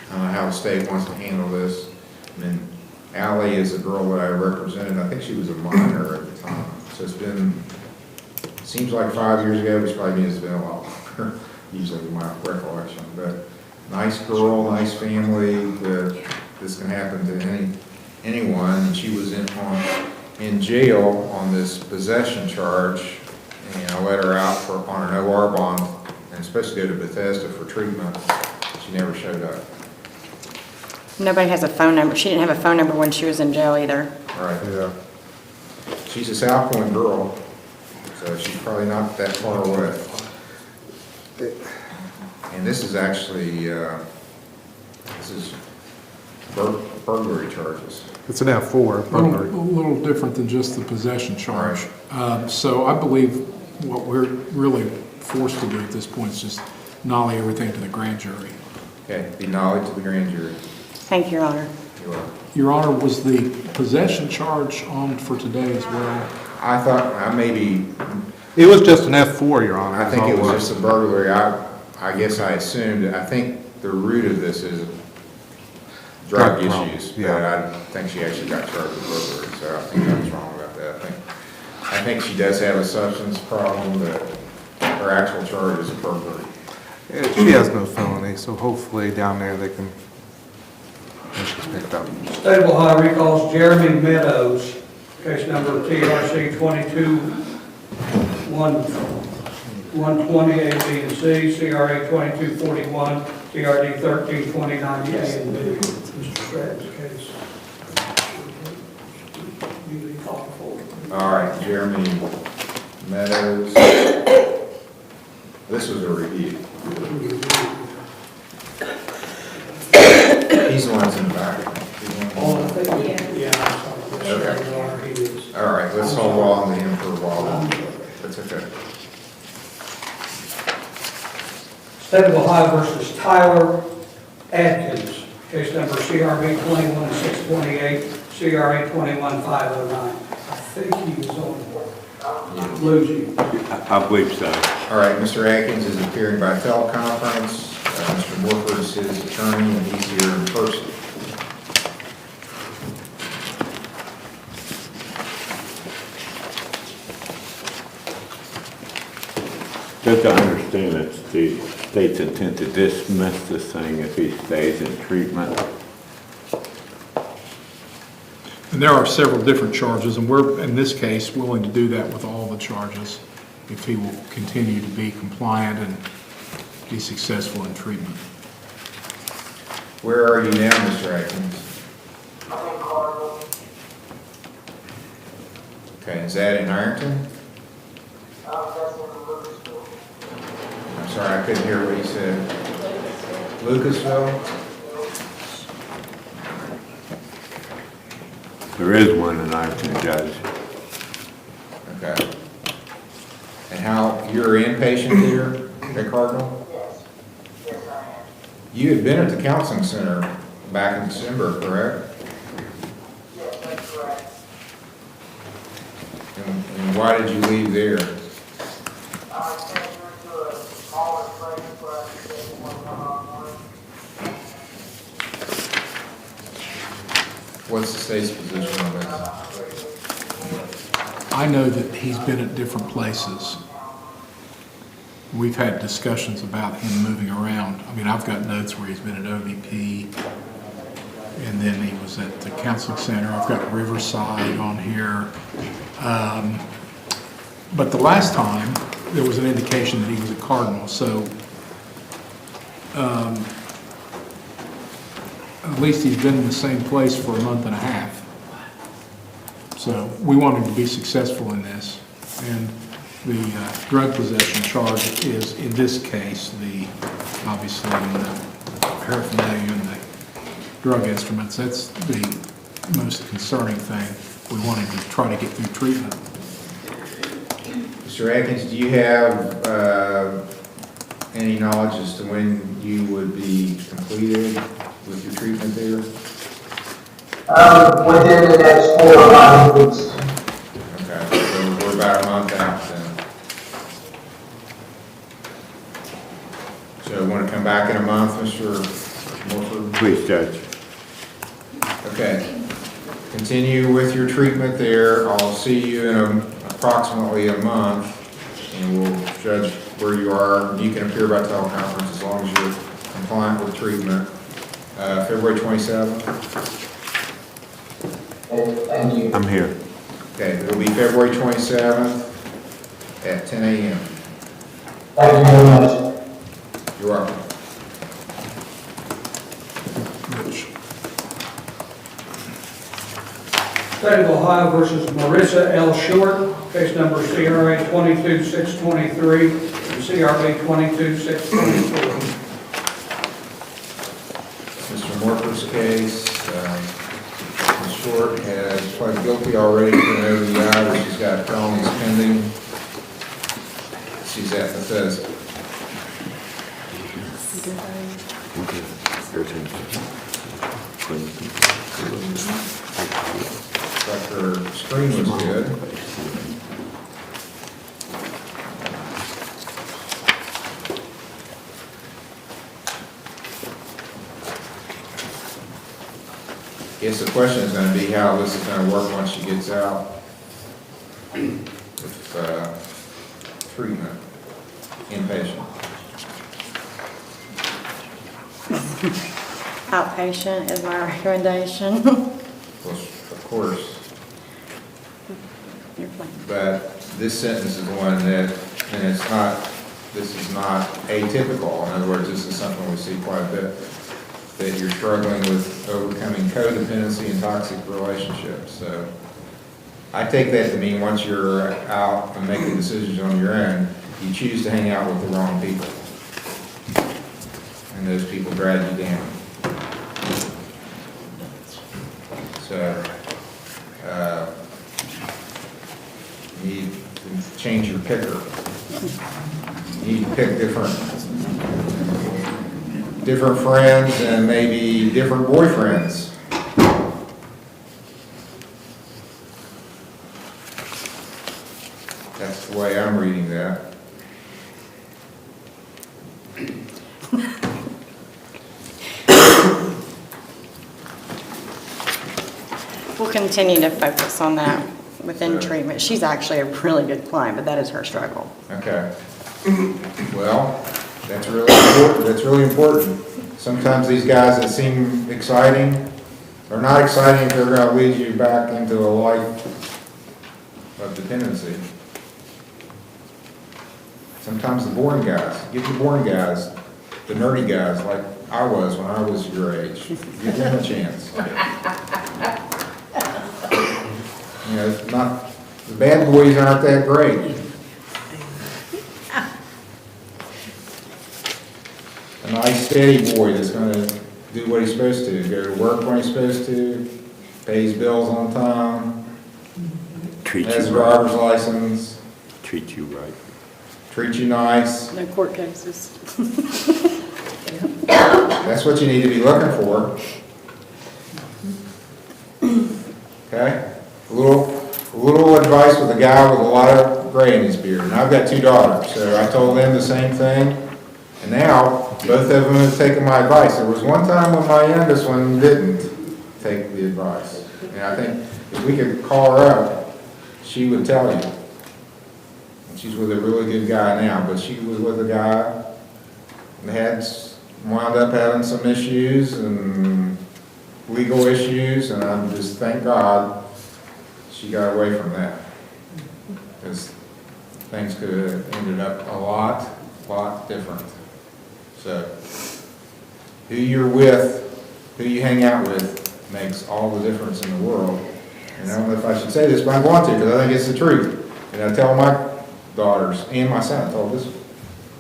Speaker 2: know how the state wants to handle this. I mean, Allie is a girl that I represented, I think she was a minor at the time. So it's been, seems like 5 years ago, which probably means it's been a lot longer, usually in my recollection. But nice girl, nice family, this can happen to anyone. And she was in jail on this possession charge, and I let her out on an OR bond, and supposed to go to Bethesda for treatment. She never showed up.
Speaker 14: Nobody has a phone number. She didn't have a phone number when she was in jail either.
Speaker 2: Right. Yeah. She's a South Point girl, so she's probably not that far away. And this is actually, this is burglary charges.
Speaker 6: It's an F4, burglary.
Speaker 19: A little different than just the possession charge. So I believe what we're really forced to do at this point is just nollie everything to the grand jury.
Speaker 2: Okay, be nollied to the grand jury.
Speaker 14: Thank you, Your Honor.
Speaker 2: You're welcome.
Speaker 19: Your Honor, was the possession charge on for today as well?
Speaker 2: I thought, I maybe,
Speaker 6: It was just an F4, Your Honor.
Speaker 2: I think it was just a burglary. I guess I assumed, I think the root of this is drug issues, but I think she actually got charged with burglary, so I think I was wrong about that. I think she does have a substance problem, but her actual charge is a burglary.
Speaker 6: She has no felony, so hopefully down there they can, she's picked up.
Speaker 1: State of Ohio recalls Jeremy Meadows, case number TRC 120 A, B, and C, CRA 2241, TRD 132090 A and B. Mr. Stratt's case.
Speaker 2: All right, Jeremy Meadows. This was a review. He's the one that's in the back. Okay. All right, let's hold on to him for a while. That's okay.
Speaker 1: State of Ohio versus Tyler Adkins, case number CRB 21628, CRA 21509. I think he was on Luigi.
Speaker 7: I believe so.
Speaker 2: All right, Mr. Atkins is appearing by teleconference. Mr. Morford is his attorney, and he's here in person.
Speaker 7: Just to understand, it's the state's intent to dismiss this thing if he stays in treatment.
Speaker 19: And there are several different charges, and we're, in this case, willing to do that with all the charges if he will continue to be compliant and be successful in treatment.
Speaker 2: Where are you now, Mr. Atkins? Okay, is that in Ironton? I'm sorry, I couldn't hear what you said. Lucasville?
Speaker 7: There is one in Ironton, Judge.
Speaker 2: Okay. And how, you're inpatient here at Cardinal?
Speaker 9: Yes. Yes, I am.
Speaker 2: You had been at the counseling center back in December, correct?
Speaker 9: Yes, that's correct.
Speaker 2: And why did you leave there?
Speaker 9: I came here to a smaller place where I could get more one-on-one.
Speaker 2: What's the state's position on this?
Speaker 19: I know that he's been at different places. We've had discussions about him moving around. I mean, I've got notes where he's been at OVP, and then he was at the counseling center. I've got Riverside on here. But the last time, there was an indication that he was at Cardinal, so at least he's been in the same place for a month and a half. So we want him to be successful in this. And the drug possession charge is, in this case, obviously the paraphernalia and the drug instruments. That's the most concerning thing. we wanted to try to get through treatment.
Speaker 2: Mr. Atkins, do you have any knowledge as to when you would be completed with your treatment there?
Speaker 9: Within the next 4 or 5 weeks.
Speaker 2: Okay, so we're about a month out then. So want to come back in a month, Mr. Morford?
Speaker 7: Please, Judge.
Speaker 2: Okay. Continue with your treatment there. I'll see you in approximately a month, and we'll judge where you are. You can appear by teleconference as long as you're compliant with treatment. February 27th?
Speaker 9: Thank you.
Speaker 7: I'm here.
Speaker 2: Okay, it'll be February 27th at 10 a.m.
Speaker 9: Thank you very much.
Speaker 2: You're welcome.
Speaker 1: State of Ohio versus Marissa L. Short, case number CRA 22623 and CRA 22624.
Speaker 2: Mr. Morford's case, Ms. Short has pled guilty already to an OVI, she's got felonies pending. She's at Bethesda. But her screen was good. Guess the question is going to be how this is going to work once she gets out with treatment, inpatient.
Speaker 14: Outpatient is my recommendation.
Speaker 2: Of course. But this sentence is one that, and it's not, this is not atypical. In other words, this is something we see quite a bit, that you're struggling with overcoming codependency and toxic relationships. So I take that to mean once you're out and making decisions on your own, you choose to hang out with the wrong people. And those people drag you down. So, you need to change your picker. You need to pick different friends and maybe different boyfriends. That's the way I'm reading that.
Speaker 14: We'll continue to focus on that within treatment. She's actually a really good client, but that is her struggle.
Speaker 2: Okay. Well, that's really important. That's really important. Sometimes these guys that seem exciting are not exciting if they're going to lead you back into a life of dependency. Sometimes the boring guys, get the boring guys, the nerdy guys like I was when I was your age. Give them a chance. You know, it's not, the bad boys aren't that great. A nice steady boy that's going to do what he's supposed to, go to work when he's supposed to, pay his bills on time, has a driver's license,
Speaker 7: Treat you right.
Speaker 2: treat you nice.
Speaker 14: No court cases.
Speaker 2: That's what you need to be looking for. Okay? A little advice with a guy with a lot of gray in his beard. And I've got 2 daughters, so I told them the same thing. And now, both of them have taken my advice. There was one time when my youngest one didn't take the advice. And I think if we could call her up, she would tell you. And she's with a really good guy now, but she was with a guy and had wound up having some issues and legal issues, and I just thank God she got away from that, because things could have ended up a lot different. So who you're with, who you hang out with, makes all the difference in the world. And I don't know if I should say this, but I'm going to, because I think it's the truth. And I tell my daughters and my son, I told this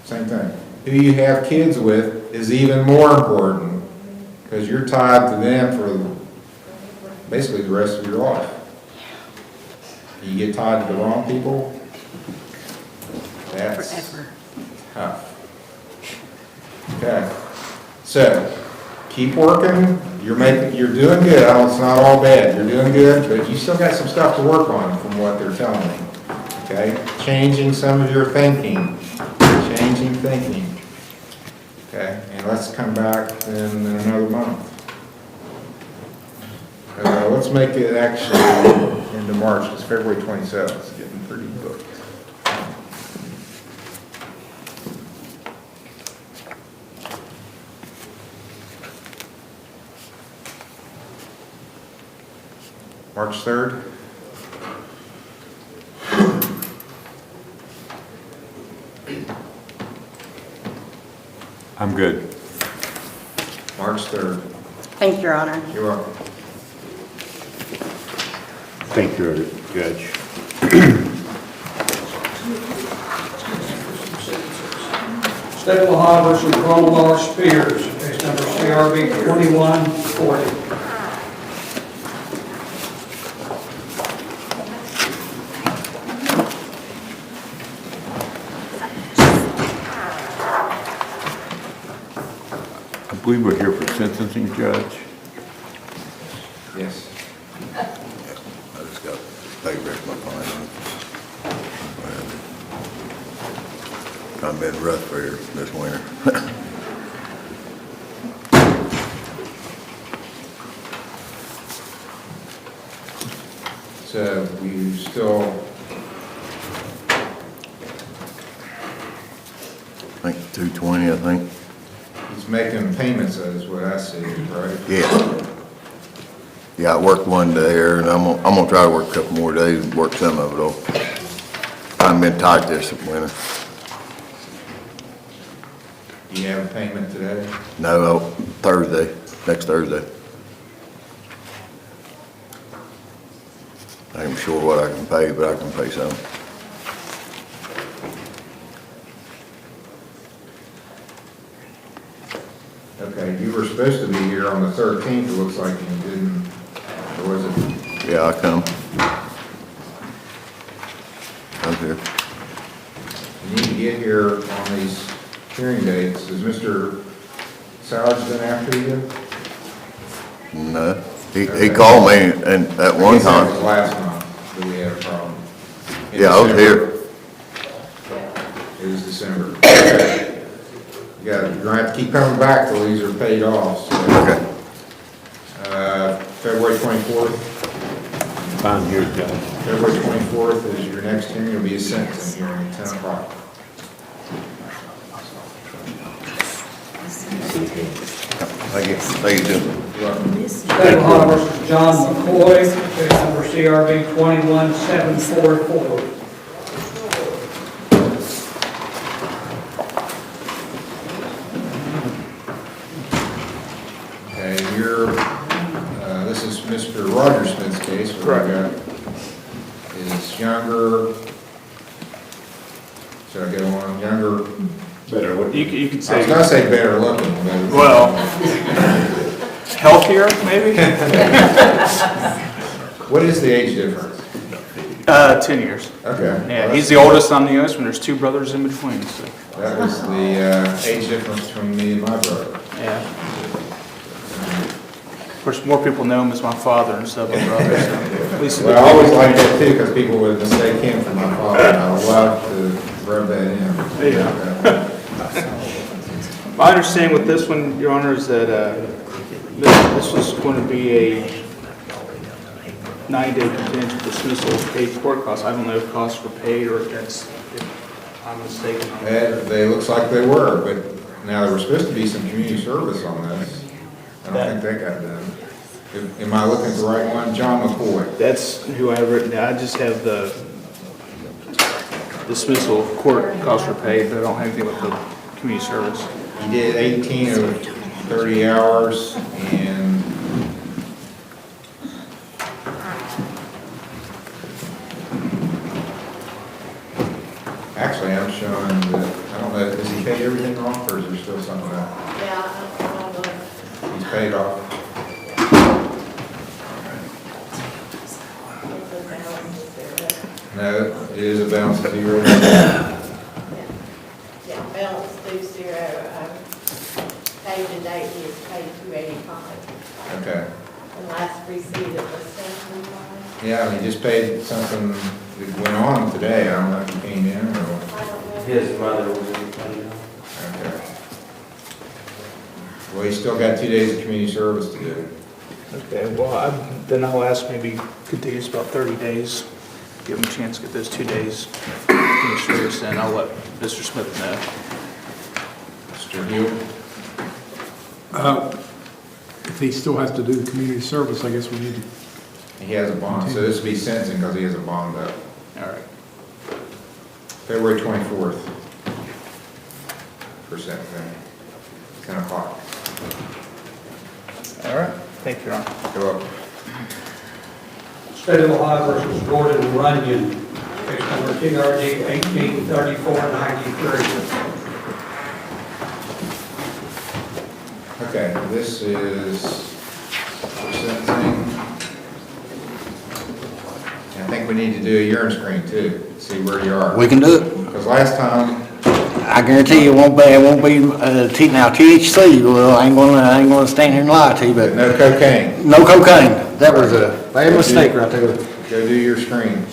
Speaker 2: same thing. Who you have kids with is even more important, because you're tied to them for basically the rest of your life. You get tied to the wrong people, that's
Speaker 10: Forever.
Speaker 2: tough. Okay, so keep working. You're doing good. It's not all bad. You're doing good, but you still got some stuff to work on from what they're telling me. Okay, changing some of your thinking, changing thinking. Okay, and let's come back in another month. Let's make it actually into March. It's February 27th. It's getting pretty booked. March 3rd.
Speaker 7: I'm good.
Speaker 2: March 3rd.
Speaker 14: Thank you, Your Honor.
Speaker 2: You're welcome.
Speaker 7: Thank you, Judge.
Speaker 1: State of Ohio versus Ronald R. Spears, case number CRB 2140.
Speaker 7: I believe we're here for sentencing, Judge.
Speaker 2: Yes.
Speaker 4: I just got pay back my fine. I've been rough for here this winter.
Speaker 2: So we still,
Speaker 4: I think 220, I think.
Speaker 2: he's making payments, is what I see, right?
Speaker 4: Yeah. Yeah, I worked one day here, and I'm gonna try to work a couple more days and work some of it off. I've been tight this winter.
Speaker 2: Do you have a payment today?
Speaker 4: No, Thursday, next Thursday. I ain't sure what I can pay, but I can pay some.
Speaker 2: Okay, you were supposed to be here on the 13th, it looks like you didn't, or was it?
Speaker 4: Yeah, I come. I'm here.
Speaker 2: You need to get here on these hearing dates. Has Mr. Sowers been after you?
Speaker 4: No, he called me and at one
Speaker 2: I guess that was
Speaker 4: time.
Speaker 2: last month that we had a problem. In
Speaker 4: Yeah, I was
Speaker 2: December.
Speaker 4: here.
Speaker 2: It was December. Okay. You're gonna have to keep coming back till these are paid off, so.
Speaker 4: Okay.
Speaker 2: February 24th.
Speaker 7: I'm here, Judge.
Speaker 2: February 24th is your next hearing. It'll be a sentencing hearing at 10 o'clock.
Speaker 4: Thank you, Jim.
Speaker 2: You're welcome.
Speaker 1: State of Ohio versus John McCoy, case number CRB 21744.
Speaker 2: Okay, this is Mr. Roger Smith's case. Correct. Is younger, should I go on, younger?
Speaker 17: Better looking. You could
Speaker 2: I
Speaker 17: say.
Speaker 2: was gonna say better looking, but.
Speaker 17: Well, healthier, maybe?
Speaker 2: What is the age difference?
Speaker 17: 10 years.
Speaker 2: Okay.
Speaker 17: Yeah, he's the oldest, I'm the youngest, and there's 2 brothers in between, so.
Speaker 2: That was the age difference between me and my brother.
Speaker 17: Yeah. Of course, more people know him as my father instead of my brother, so at least.
Speaker 2: Well, I always like that too, because people would mistake him for my father, and I love to rub that in.
Speaker 17: Yeah. My understanding with this one, Your Honor, is that this was going to be a 9-day contingent dismissal of paid court costs. I don't know if costs were paid or if I'm mistaken on that.
Speaker 2: They looks like they were, but now there was supposed to be some community service on this. I don't think that got done. Am I looking at the right one? John McCoy.
Speaker 17: That's who I have written down. I just have the dismissal of court costs were paid, but I don't have anything with the community service.
Speaker 2: He did 18 of 30 hours, and actually, I'm showing that, I don't know, has he paid everything off, or is there still some of that?
Speaker 23: Yeah,
Speaker 2: He's paid off. No, it is a balance of zero.
Speaker 23: Yeah, balance due zero, paid to date is paid $285.
Speaker 2: Okay.
Speaker 23: And last received it was $75.
Speaker 2: Yeah, he just paid something that went on today. I don't know if he came in or what.
Speaker 23: I don't know.
Speaker 3: His mother was in
Speaker 2: Okay. Well, he's still got 2 days of community service to do.
Speaker 17: Okay, well, then I'll ask maybe continues about 30 days. Give him a chance to get those 2 days finished service in. I'll let Mr. Smith know.
Speaker 2: Mr. Hill?
Speaker 19: If he still has to do the community service, I guess we need to.
Speaker 2: He has a bond, so this will be sentencing because he has a bond up.
Speaker 17: All right.
Speaker 2: February 24th for sentencing, 10 o'clock.
Speaker 17: All right. Thank you, Your Honor.
Speaker 2: You're welcome.
Speaker 1: State of Ohio versus Gordon Runyon, case number TRD 183493.
Speaker 2: Okay, this is for sentencing. And I think we need to do a urine screen too, see where you are.
Speaker 8: We can do it.
Speaker 2: Because last time,
Speaker 8: I guarantee you it won't be now THC, well, I ain't gonna stand here and lie to you, but.
Speaker 2: no cocaine.
Speaker 8: No cocaine. That was a bad mistake right there.
Speaker 2: Go do your screen.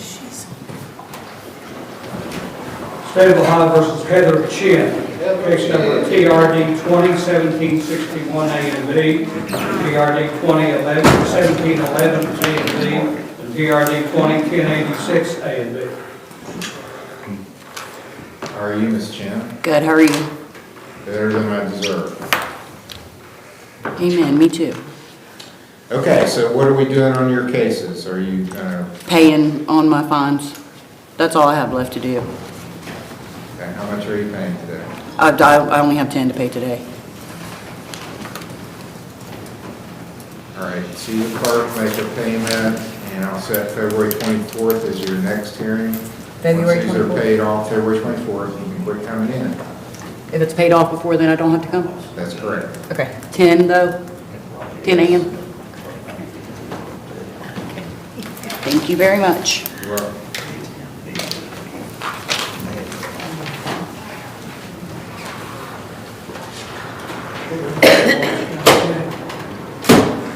Speaker 1: State of Ohio versus Heather Chin, case number TRD 201761 A and B, TRD 201711 A and B, and TRD 201086 A and B.
Speaker 2: How are you, Ms. Chen?
Speaker 10: Good, how are you?
Speaker 2: Better than I deserve.
Speaker 10: Amen, me too.
Speaker 2: Okay, so what are we doing on your cases? Are you gonna,
Speaker 10: Paying on my fines. That's all I have left to do.
Speaker 2: okay, how much are you paying today?
Speaker 10: I only have 10 to pay today.
Speaker 2: All right, see the clerk, make a payment, and I'll set February 24th as your next hearing.
Speaker 10: February
Speaker 2: Once these are
Speaker 10: 24th?
Speaker 2: paid off February 24th, you can quit coming in.
Speaker 10: If it's paid off before then, I don't have to come?
Speaker 2: That's correct.
Speaker 10: Okay. 10 though? 10 a.m.? Thank you very much.
Speaker 2: You're welcome.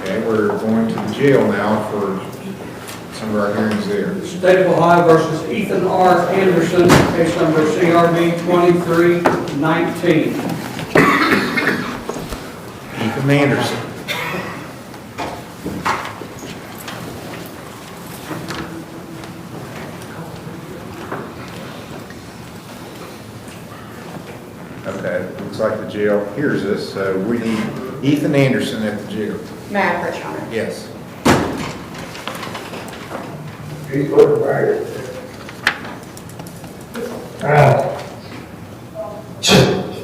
Speaker 2: Okay, we're going to the jail now for some of our hearings there.
Speaker 1: State of Ohio versus Ethan R. Anderson, case number CRB 2319.
Speaker 2: Ethan Anderson. Okay, looks like the jail hears us, so we need Ethan Anderson at the jail.
Speaker 14: May I approach, Your Honor?
Speaker 2: Yes.
Speaker 9: He's looking right.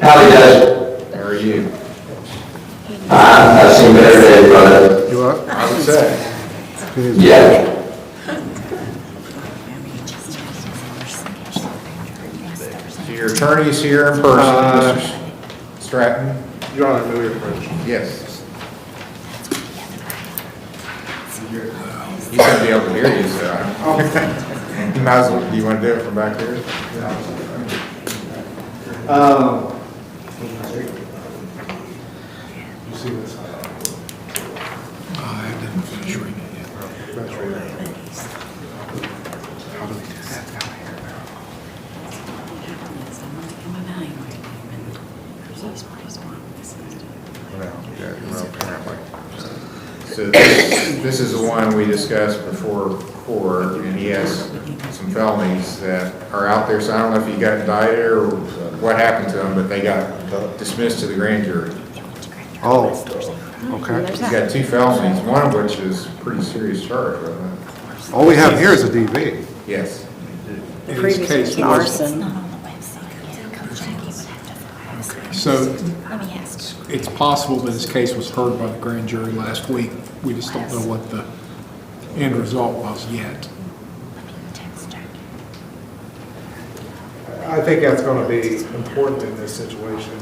Speaker 21: Howdy, guys.
Speaker 2: How are you?
Speaker 21: I've seen better days, brother.
Speaker 19: You are?
Speaker 2: I would say.
Speaker 21: Yeah.
Speaker 2: So your attorney's here in person, Mr. Stratton?
Speaker 6: Your Honor, may we approach?
Speaker 2: Yes. He's gonna be able to hear you, so. You might as well, do you wanna do it from back here?
Speaker 19: You see this? I didn't finish reading it yet. That's right. How do we do that down here?
Speaker 2: Well, apparently. So this is the one we discussed before court, and he has some felonies that are out there, so I don't know if he got indicted or what happened to him, but they got dismissed to the grand jury.
Speaker 19: Oh, okay.
Speaker 2: He's got 2 felonies, one of which is a pretty serious charge, wasn't it?
Speaker 19: All we have here is a DV.
Speaker 2: Yes.
Speaker 19: In his case, was- So it's possible that his case was heard by the grand jury last week. We just don't know what the end result was yet.
Speaker 6: I think that's going to be important in this situation.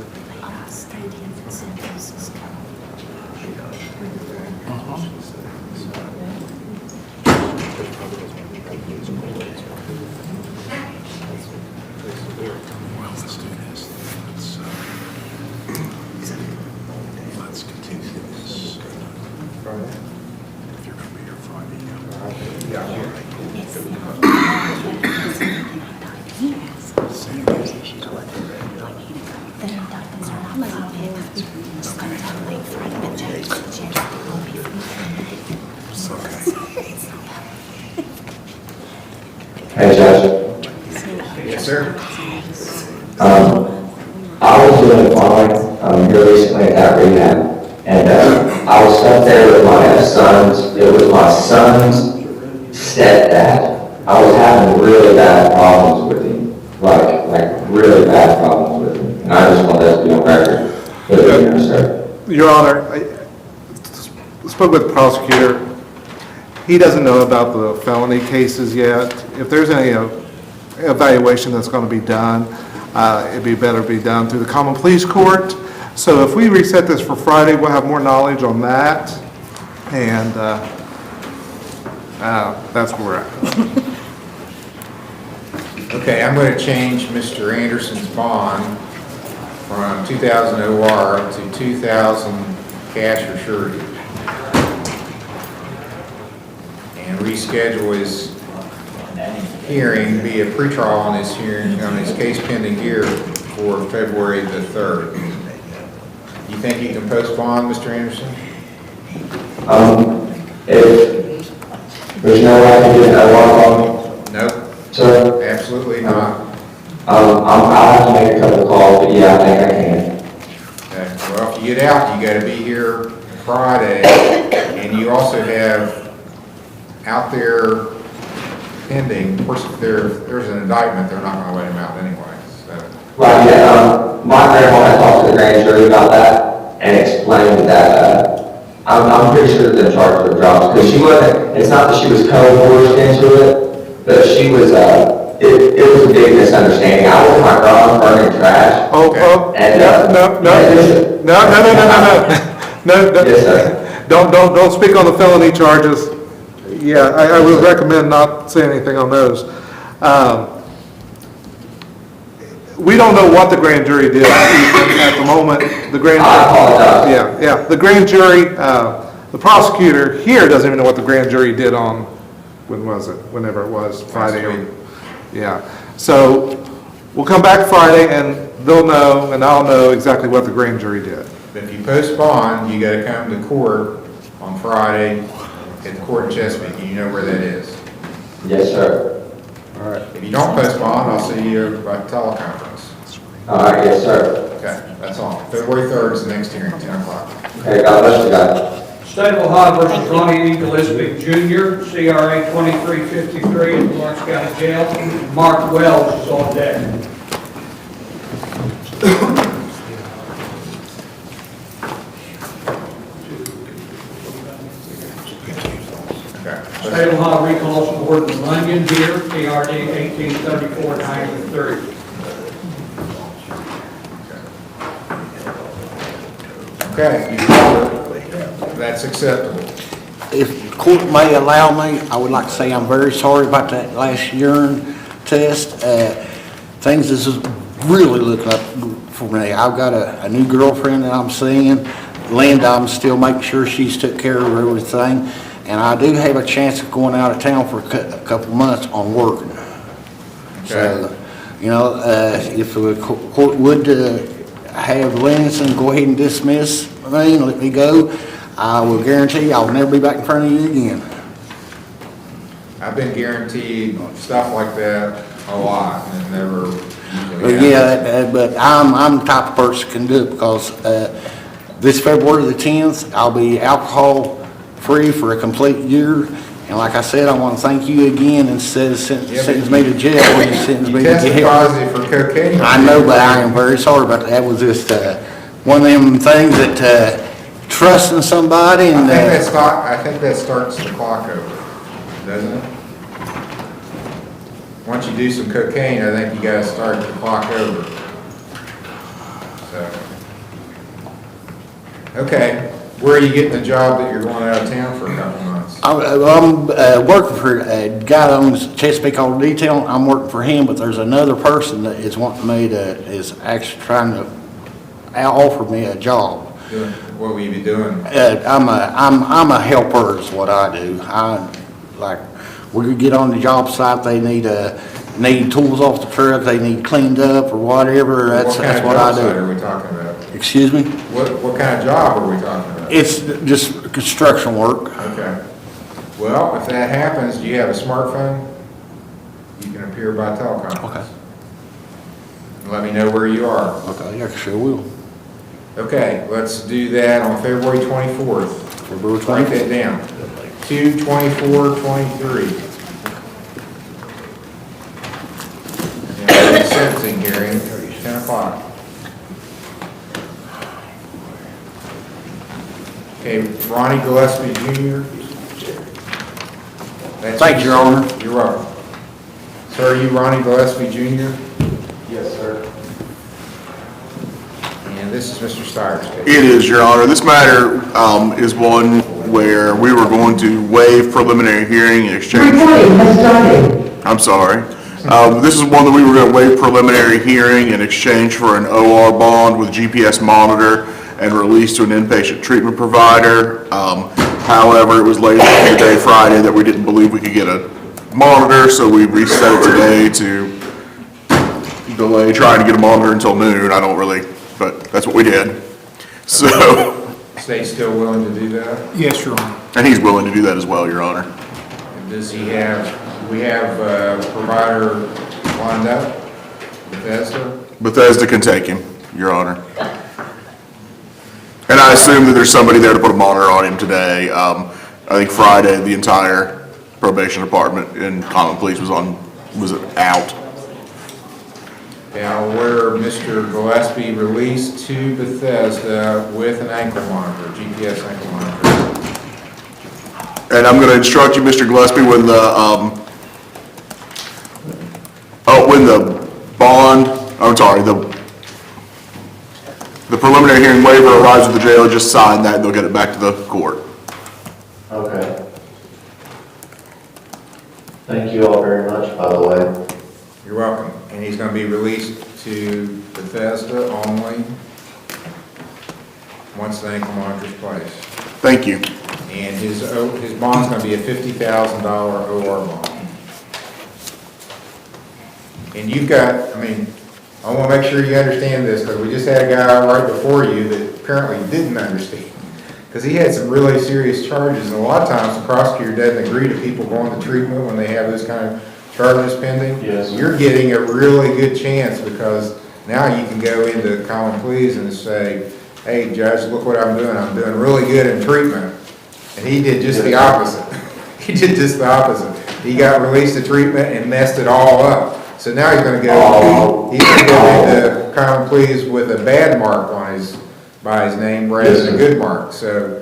Speaker 2: Friday?
Speaker 21: Hey, Judge.
Speaker 2: Yes, sir.
Speaker 21: I was doing fine, here recently at that rehab, and, I was up there with my son's, it was my son's stepdad. I was having really bad problems with him, like really bad problems with him, and I just want that to be on record. But, sir.
Speaker 6: Your Honor, I spoke with the prosecutor. He doesn't know about the felony cases yet. If there's any evaluation that's going to be done, it'd be better be done through the common pleas court. So if we reset this for Friday, we'll have more knowledge on that. And that's where we're at.
Speaker 2: Okay, I'm going to change Mr. Anderson's bond from 2,000 OR to 2,000 cash or surety. And reschedule his hearing, be a pretrial on his hearing, on his case pending here for February the 3rd. You think you can postpone, Mr. Anderson?
Speaker 21: If there's no way I can get that one,
Speaker 2: No,
Speaker 21: sir?
Speaker 2: absolutely not.
Speaker 21: I'll have to make a couple of calls, but yeah, I think I can.
Speaker 2: Okay, well, if you get out, you gotta be here Friday, and you also have out there pending, of course, if there's an indictment, they're not gonna let him out anyway, so.
Speaker 21: Right, yeah, my grandma had talked to the grand jury about that and explained that, I'm pretty sure they're charged with drugs, because she wasn't, it's not that she was coerced into it, but she was, it was a big misunderstanding. I was in my garage burning trash. And,
Speaker 6: No.
Speaker 21: Yes, sir.
Speaker 6: Don't speak on the felony charges. Yeah, I would recommend not say anything on those. We don't know what the grand jury did at the moment. The grand
Speaker 21: I apologize.
Speaker 6: Yeah, the grand jury, the prosecutor here doesn't even know what the grand jury did on, when was it? Whenever it was, Friday.
Speaker 2: Last week.
Speaker 6: Yeah, so we'll come back Friday and they'll know, and I'll know exactly what the grand jury did.
Speaker 2: If you postpone, you gotta come to court on Friday at the court in Chesapeake, and you know where that is.
Speaker 21: Yes, sir.
Speaker 6: All right.
Speaker 2: If you don't postpone, I'll see you by teleconference.
Speaker 21: All right, yes, sir.
Speaker 2: Okay, that's all. February 3rd is the next hearing, 10 o'clock.
Speaker 21: Okay, God bless you guys.
Speaker 1: State of Ohio versus Ronnie E. Gillespie Jr., CRA 2353 in Lawrence County Jail. Mark Wells is on deck. State of Ohio recalls from Warden Runyon here, PRD 1834-93.
Speaker 2: Okay, that's acceptable.
Speaker 8: If the court may allow me, I would like to say I'm very sorry about that last urine test. Things is really looking up for me. I've got a new girlfriend that I'm seeing. Linda, I'm still making sure she's took care of everything. And I do have a chance of going out of town for a couple months on work.
Speaker 2: Okay.
Speaker 8: So, you know, if the court would have Linson go ahead and dismiss me and let me go, I will guarantee I'll never be back in front of you again.
Speaker 2: I've been guaranteed stuff like that a lot, and it never usually
Speaker 8: But yeah, but I'm the type of person that can do it because this February the 10th, I'll be alcohol-free for a complete year. And like I said, I want to thank you again instead of sending me to jail when you sentence me to
Speaker 2: tested
Speaker 8: jail.
Speaker 2: positive for cocaine.
Speaker 8: I know, but I am very sorry about that. That was just one of them things that trusting somebody and.
Speaker 2: I think that starts the clock over, doesn't it? Once you do some cocaine, I think you gotta start the clock over. So. Okay, where are you getting the job that you're going out of town for a couple months?
Speaker 8: I'm working for a guy that owns Chesapeake Auto Detail. I'm working for him, but there's another person that is wanting me is actually trying to offer me a job.
Speaker 2: What will you be doing?
Speaker 8: I'm a helper is what I do. We could get on the job site, they need tools off the truck, they need cleaned up or whatever, that's what I
Speaker 2: What kind of job site
Speaker 8: do.
Speaker 2: are we talking about?
Speaker 8: Excuse me?
Speaker 2: What kind of job are we talking about?
Speaker 8: It's just construction work.
Speaker 2: Okay. Well, if that happens, do you have a smartphone? You can appear by teleconference.
Speaker 8: Okay.
Speaker 2: And let me know where you are.
Speaker 8: Okay, yeah, sure will.
Speaker 2: Okay, let's do that on February 24th.
Speaker 8: February 24th.
Speaker 2: Write that down. 2/24/23. And the sentencing hearing, 10 o'clock. Okay, Ronnie Gillespie Jr.
Speaker 8: Thank you, Your Honor.
Speaker 2: You're welcome. Sir, are you Ronnie Gillespie Jr.?
Speaker 12: Yes, sir.
Speaker 2: And this is Mr. Stiers' case.
Speaker 12: It is, Your Honor. This matter is one where we were going to waive preliminary hearing in exchange. I'm sorry. This is one that we were going to waive preliminary hearing in exchange for an OR bond with GPS monitor and release to an inpatient treatment provider. However, it was late in the day Friday that we didn't believe we could get a monitor, so we reset it today to delay trying to get a monitor until noon. I don't really, but that's what we did. So.
Speaker 2: State's still willing to do that?
Speaker 12: Yes, Your Honor. And he's willing to do that as well, Your Honor.
Speaker 2: And does he have, we have a provider lined up? Bethesda?
Speaker 12: Bethesda can take him, Your Honor. And I assume that there's somebody there to put a monitor on him today. I think Friday, the entire probation department in Common Police was out.
Speaker 2: Now, where Mr. Gillespie released to Bethesda with an ankle monitor, GPS ankle monitor.
Speaker 12: And I'm going to instruct you, Mr. Gillespie, when the bond, I'm sorry, the preliminary hearing waiver arrives at the jail, just sign that and they'll get it back to the court.
Speaker 21: Okay. Thank you all very much, by the way.
Speaker 2: You're welcome. And he's going to be released to Bethesda only once the ankle monitor is placed.
Speaker 12: Thank you.
Speaker 2: And his bond's going to be a $50,000 OR bond. And you've got, I want to make sure you understand this, because we just had a guy right before you that apparently didn't understand. Because he had some really serious charges, and a lot of times the prosecutor doesn't agree to people going to treatment when they have this kind of charges pending.
Speaker 21: Yes.
Speaker 2: You're getting a really good chance, because now you can go into common pleas and say, hey, Judge, look what I'm doing. I'm doing really good in treatment. And he did just the opposite. He did just the opposite. He got released to treatment and messed it all up. So now he's going to go into common pleas with a bad mark on by his name rather than a good mark. So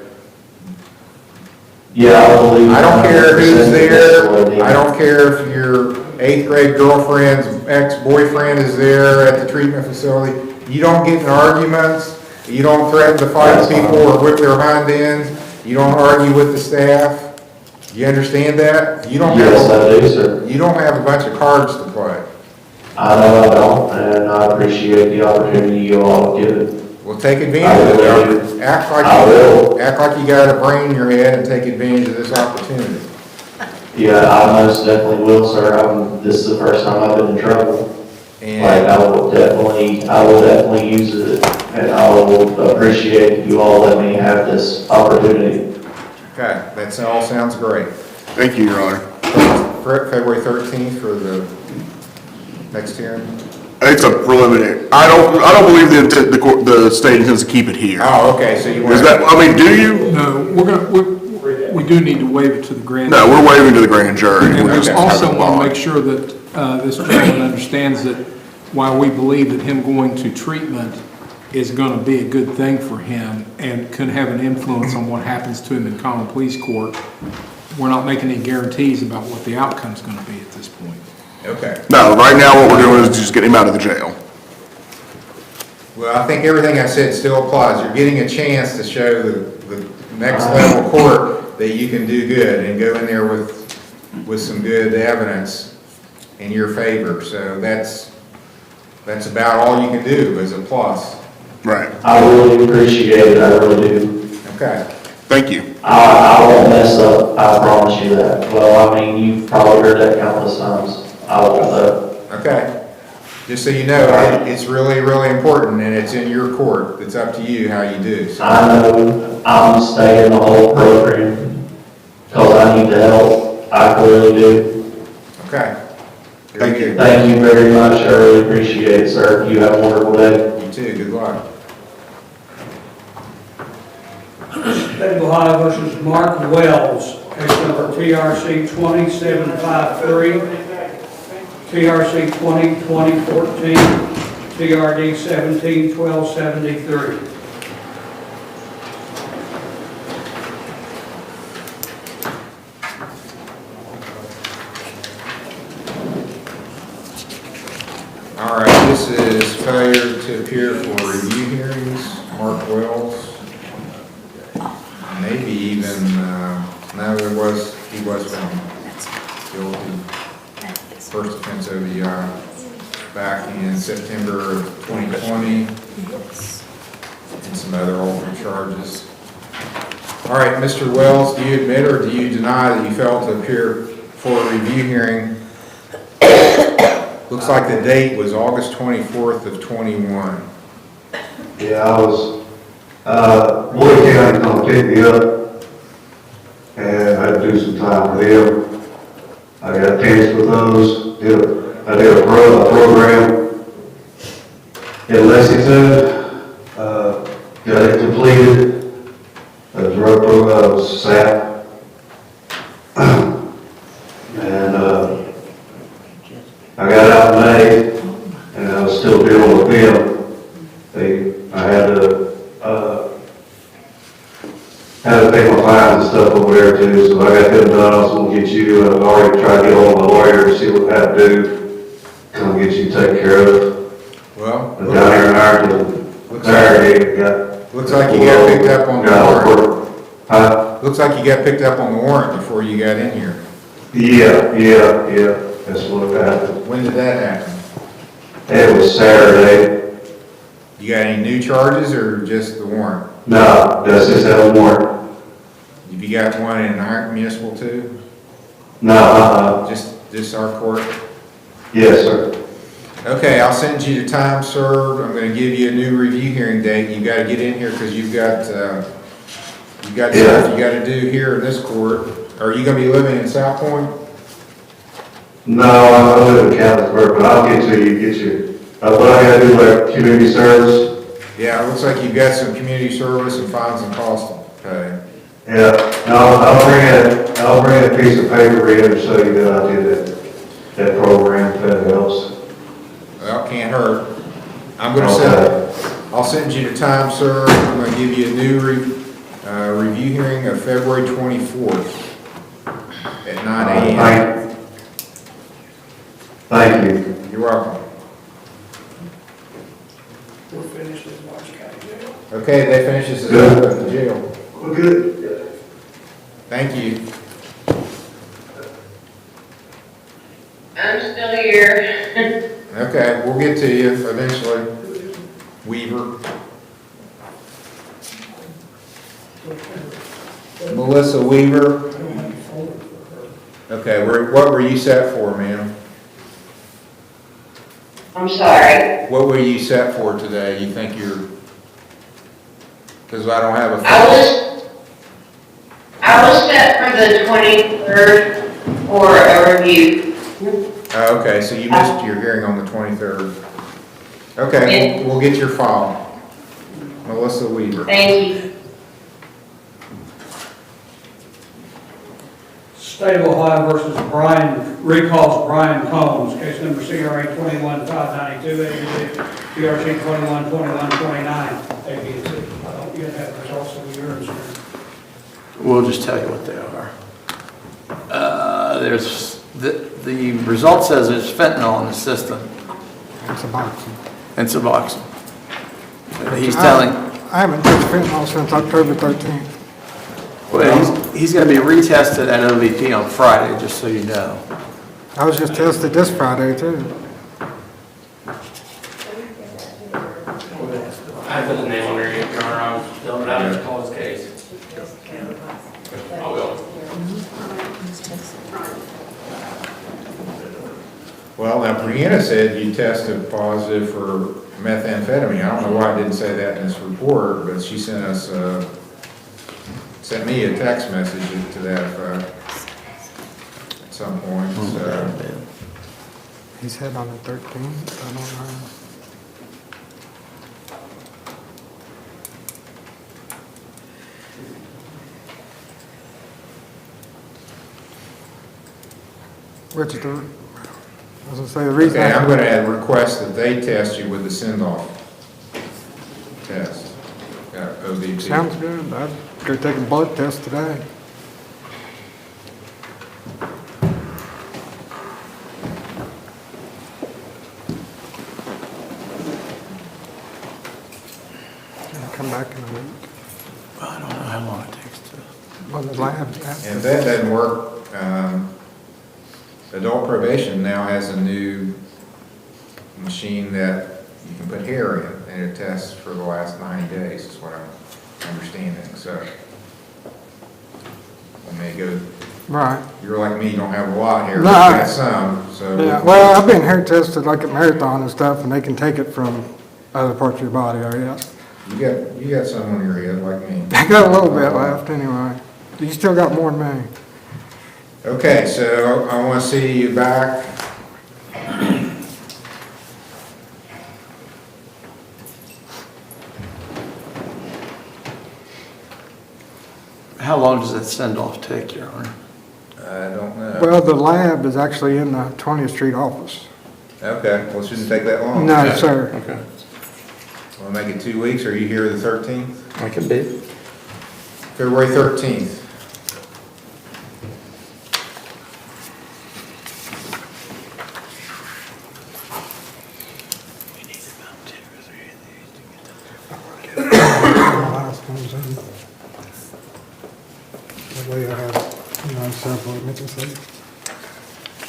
Speaker 21: Yeah, I believe.
Speaker 2: I don't care who's there. I don't care if your 8th grade girlfriend's ex-boyfriend is there at the treatment facility. You don't get in arguments. You don't threaten to fight people or whip their hind ends. You don't argue with the staff. You understand that? You don't
Speaker 21: Yes, I do, sir.
Speaker 2: You don't have a bunch of cards to play.
Speaker 21: I know I don't, and I appreciate the opportunity you all have given.
Speaker 2: Well, take advantage of it. Act like you got a brain in your head and take advantage of this opportunity.
Speaker 21: Yeah, I most definitely will, sir. This is the first time I've been in trouble.
Speaker 2: And
Speaker 21: I will definitely use it, and I will appreciate if you all let me have this opportunity.
Speaker 2: Okay, that all sounds great.
Speaker 12: Thank you, Your Honor.
Speaker 2: February 13th for the next hearing?
Speaker 12: It's a preliminary. I don't believe the state intends to keep it here.
Speaker 2: Oh, okay, so you want.
Speaker 12: Is that, do you?
Speaker 19: No, we do need to waive it to the grand.
Speaker 12: No, we're waiving to the grand jury.
Speaker 19: And
Speaker 12: We're
Speaker 19: we
Speaker 12: just
Speaker 19: also
Speaker 12: having a
Speaker 19: want to
Speaker 12: bond.
Speaker 19: make sure that this gentleman understands that while we believe that him going to treatment is going to be a good thing for him and could have an influence on what happens to him in common police court, we're not making any guarantees about what the outcome's going to be at this point.
Speaker 2: Okay.
Speaker 12: No, right now what we're doing is just getting him out of the jail.
Speaker 2: Well, I think everything I said still applies. You're getting a chance to show the next level court that you can do good and go in there with some good evidence in your favor. So that's about all you can do as a plus.
Speaker 12: Right.
Speaker 21: I really appreciate it, I really do.
Speaker 2: Okay.
Speaker 12: Thank you.
Speaker 21: I won't mess up, I promise you that. Well, I mean, you've probably heard that countless times. I won't
Speaker 2: Okay. Just so you know, it's really, really important, and it's in your court. It's up to you how you do. So.
Speaker 21: I know I'm staying the whole program because I need the help. I clearly do.
Speaker 2: Okay.
Speaker 12: Thank you.
Speaker 21: Thank you very much. I really appreciate it, sir. You have a wonderful day.
Speaker 2: You too. Good luck.
Speaker 1: State of Ohio versus Mark Wells, case number TRC 2753, TRC 20-2014, TRD 17-1273.
Speaker 2: All right, this is failure to appear for review hearings. Mark Wells. Maybe even, no, he was found guilty. First offense OVI back in September of 2020 and some other older charges. All right, Mr. Wells, do you admit or do you deny that you failed to appear for a review hearing? Looks like the date was August 24th of 21.
Speaker 18: Yeah, I was, Boyd County come pick me up, and I had to do some time with them. I got finished with those, I did a program in Lexington, got it completed, a drug program, SAP, and, I got out in May, and I was still dealing with them. I had to pay my fines and stuff over there too, so I got them done. I was gonna get you, I've already tried to get hold of my lawyer to see what I have to do, come get you taken care of.
Speaker 2: Well,
Speaker 18: But down here in Ireland, Saturday,
Speaker 2: looks like you got picked up on the warrant.
Speaker 18: Huh?
Speaker 2: Looks like you got picked up on the warrant before you got in here.
Speaker 18: Yeah, that's what happened.
Speaker 2: When did that happen?
Speaker 18: It was Saturday.
Speaker 2: You got any new charges or just the warrant?
Speaker 18: No, that's just that warrant.
Speaker 2: Have you got one in our municipal too?
Speaker 18: No,
Speaker 2: Just our court?
Speaker 18: Yes, sir.
Speaker 2: Okay, I'll send you the time served. I'm gonna give you a new review hearing date. You gotta get in here because you've got stuff you gotta do here in this court. Are you gonna be living in South Point?
Speaker 18: No, I live in Catlettsburg, but I'll get you. What I gotta do, like community service?
Speaker 2: Yeah, it looks like you've got some community service and fines and costs to pay.
Speaker 18: Yeah, no, I'll bring a piece of paper in to show you that I did that program, if that helps.
Speaker 2: Well, can't hurt. I'll send you the time served. I'm gonna give you a new review hearing of February 24th at 9 a.m.
Speaker 18: Thank you.
Speaker 2: You're welcome.
Speaker 1: We're finished with March County Jail.
Speaker 2: Okay, they finish this at the jail.
Speaker 18: We're good.
Speaker 2: Thank you.
Speaker 20: I'm still here.
Speaker 2: Okay, we'll get to you eventually. Weaver. Melissa Weaver. Okay, what were you set for, ma'am?
Speaker 20: I'm sorry.
Speaker 2: What were you set for today? You think you're, because I don't have a.
Speaker 20: I was set for the 23rd for a review.
Speaker 2: Okay, so you missed your hearing on the 23rd. Okay, we'll get your file. Melissa Weaver.
Speaker 20: Thank you.
Speaker 1: State of Ohio versus recalls Brian Combs, case number CRA 21-592, PRC 21-2129, ABC. I don't yet have the results of the urine screen.
Speaker 16: We'll just tell you what they are. There's, the result says there's fentanyl in the system.
Speaker 22: It's a boxing.
Speaker 16: And Suboxone. He's telling,
Speaker 22: I haven't touched fentanyl since October 13th.
Speaker 16: well, he's gonna be retested at OVP on Friday, just so you know.
Speaker 22: I was just tested this Friday too.
Speaker 13: I have the
Speaker 2: Well, now Brianna said you tested positive for methamphetamine. I don't know why I didn't say that in this report, but she sent us, sent me a text message to that effect at some point, so.
Speaker 22: He said on the 13th, I don't know. Which the, I was gonna say the reason.
Speaker 2: Okay, I'm gonna request that they test you with the send-off test, OBP.
Speaker 22: Sounds good. I'd go take a blood test today. I'll come back in a week.
Speaker 16: I don't know how long it takes to.
Speaker 22: Well, the lab.
Speaker 2: And if that doesn't work, adult probation now has a new machine that you can put hair in, and it tests for the last 90 days, is what I'm understanding, so. I may go,
Speaker 22: Right.
Speaker 2: you're like me, you don't have a lot here,
Speaker 22: No,
Speaker 2: but you got some, so.
Speaker 22: Yeah, well, I've been hair tested like at Marathon and stuff, and they can take it from other parts of your body, I guess.
Speaker 2: You got some on your head like me.
Speaker 22: I got a little bit left anyway. You still got more than me.
Speaker 2: Okay, so I want to see you back.
Speaker 16: How long does that send-off take, Your Honor?
Speaker 2: I don't know.
Speaker 22: Well, the lab is actually in the 20th Street office.
Speaker 2: Okay, well, it shouldn't take that long.
Speaker 22: No, sir.
Speaker 16: Okay.
Speaker 2: Want to make it 2 weeks? Are you here the 13th?
Speaker 16: I can be.
Speaker 2: February 13th.
Speaker 22: Last one's in. That way I have, several witnesses.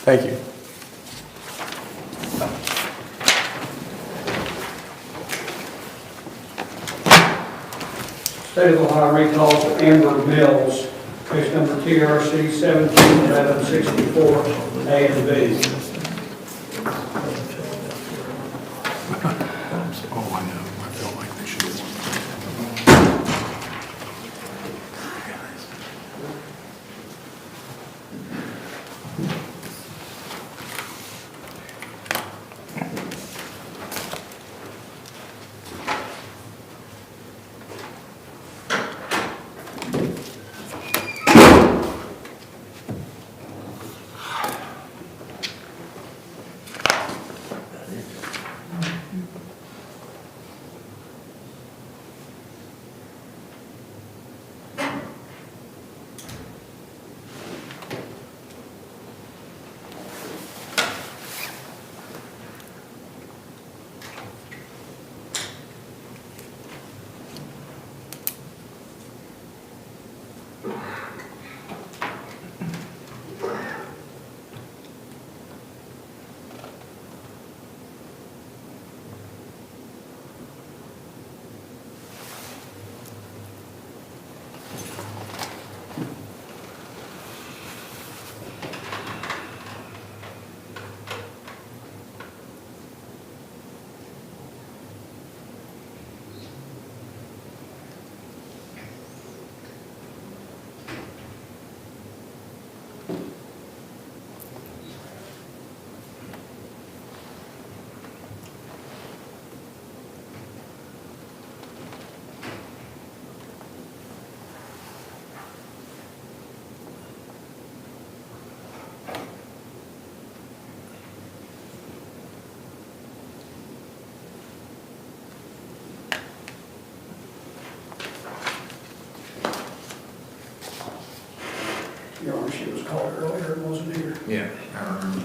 Speaker 16: Thank you.
Speaker 1: State of Ohio recalls Amber Mills, case number TRC 171164, A and B.
Speaker 19: Oh, I know, I felt like they should have.
Speaker 1: Your Honor, she was called earlier and wasn't here.
Speaker 2: Yeah, I remember.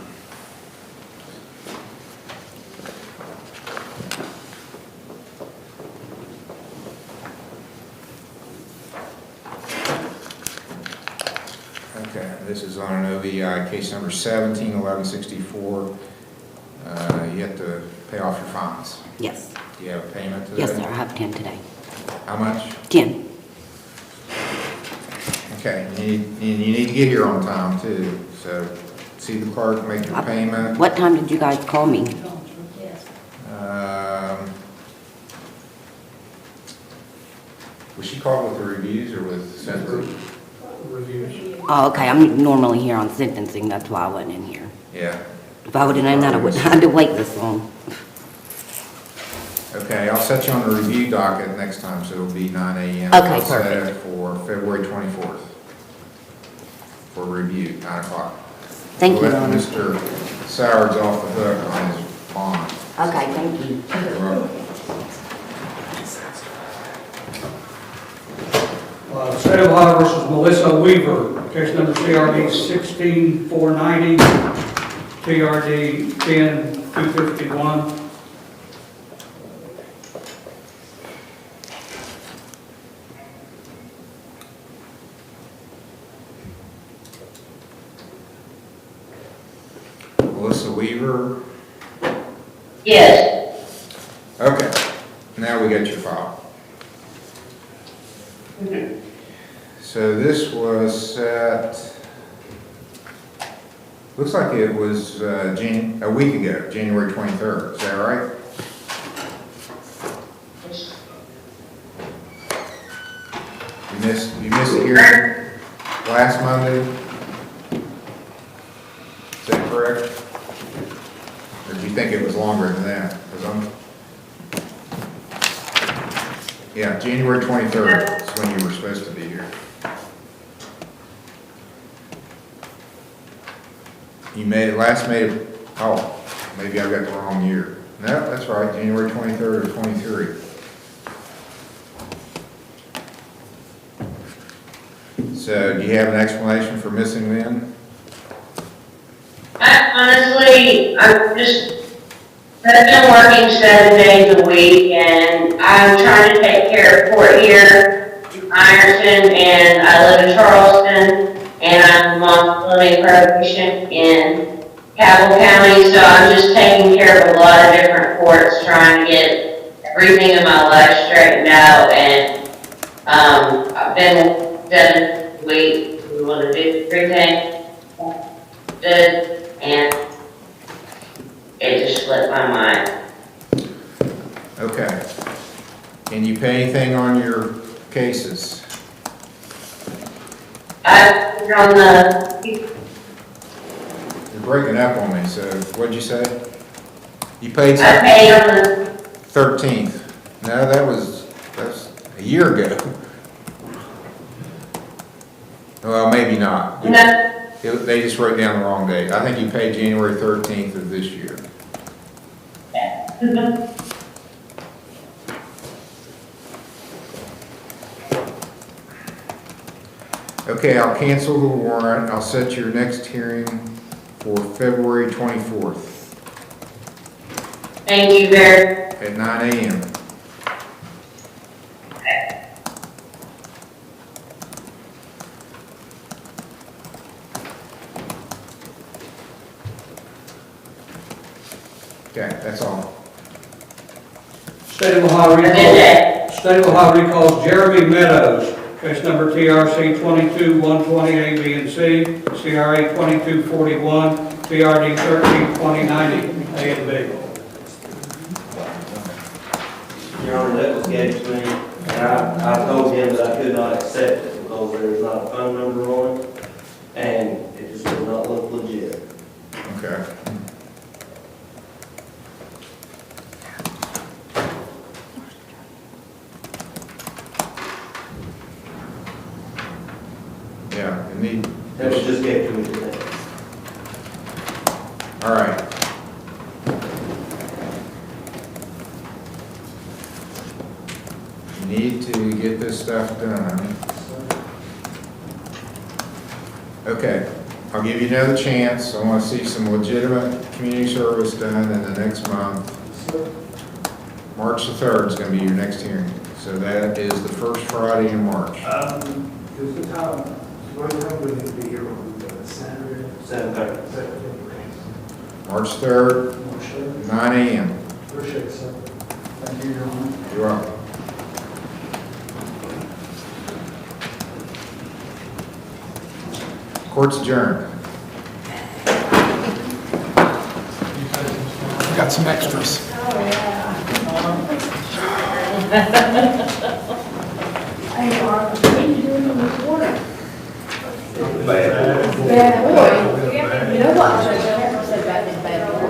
Speaker 2: Okay, this is on an OVI, case number 171164. You have to pay off your fines.
Speaker 10: Yes.
Speaker 2: Do you have a payment today?
Speaker 10: Yes, sir. I have 10 today.
Speaker 2: How much?
Speaker 10: 10.
Speaker 2: Okay, you need to get here on time too, so see the clerk, make your payment.
Speaker 10: What time did you guys call me?
Speaker 2: Was she called with the reviews or with sentencing?
Speaker 10: Oh, okay, I'm normally here on sentencing, that's why I wasn't in here.
Speaker 2: Yeah.
Speaker 10: If I would've known that, I wouldn't have had to wait this long.
Speaker 2: Okay, I'll set you on the review docket next time, so it'll be 9 a.m.
Speaker 10: Okay,
Speaker 2: I'll set it
Speaker 10: perfect.
Speaker 2: for February 24th for review, 9 o'clock.
Speaker 10: Thank you,
Speaker 2: We'll
Speaker 10: Your
Speaker 2: let
Speaker 10: Honor.
Speaker 2: Mr. Soward's off the hook on his bond.
Speaker 10: Okay, thank you.
Speaker 2: You're welcome.
Speaker 1: State of Ohio versus Melissa Weaver, case number CRD 16490, TRD 10251.
Speaker 2: Melissa Weaver.
Speaker 20: Yes.
Speaker 2: Okay, now we got your file. So this was set, looks like it was a week ago, January 23rd, is that right? You missed the hearing last Monday? Is that correct? Or do you think it was longer than that? 'Cause yeah, January 23rd is when you were supposed to be here. You last made it, oh, maybe I got the wrong year. No, that's right, January 23rd of 23. So do you have an explanation for missing then?
Speaker 20: Honestly, I've been working 7 days a week, and I'm trying to take care of Fort here, Ironton, and I live in Charleston, and I'm on living probation in Cabell County, so I'm just taking care of a lot of different courts, trying to get everything in my life straightened out, and I've been 7 weeks, we want to do everything good, and it just slipped my mind.
Speaker 2: Okay. Can you pay anything on your cases?
Speaker 20: You're on the,
Speaker 2: You're breaking up on me, so what'd you say? You paid
Speaker 20: I
Speaker 2: something?
Speaker 20: paid on the,
Speaker 2: 13th. No, that was a year ago. Well, maybe not.
Speaker 20: no,
Speaker 2: They just wrote down the wrong date. I think you paid January 13th of this year. Okay, I'll cancel the warrant. I'll set your next hearing for February 24th
Speaker 20: thank you very,
Speaker 2: at 9 a.m. Okay, that's all.
Speaker 1: State of Ohio recalls Jeremy Meadows, case number TRC 22-120 A, B, and C, CRA 2241, TRD 13-2090 A and B.
Speaker 5: Your Honor, that was given to me, and I told him that I could not accept it because there's not a phone number on it, and it just does not look legit.
Speaker 2: Okay. Yeah, you need.
Speaker 5: That was just given to me today.
Speaker 2: All right. You need to get this stuff done. Okay, I'll give you another chance. I want to see some legitimate community service done in the next month. March the 3rd is going to be your next hearing. So that is the first Friday in March.
Speaker 18: Is the time, what time would it be here on Saturday?
Speaker 5: 7:30.
Speaker 2: March 3rd, 9 a.m.
Speaker 18: Appreciate it, sir. Thank you, Your Honor.
Speaker 2: You're welcome. Court's adjourned.
Speaker 19: got some extras.
Speaker 23: Hey, Mark, what are you doing in this water? Bad boy. You know what? I said bad boy.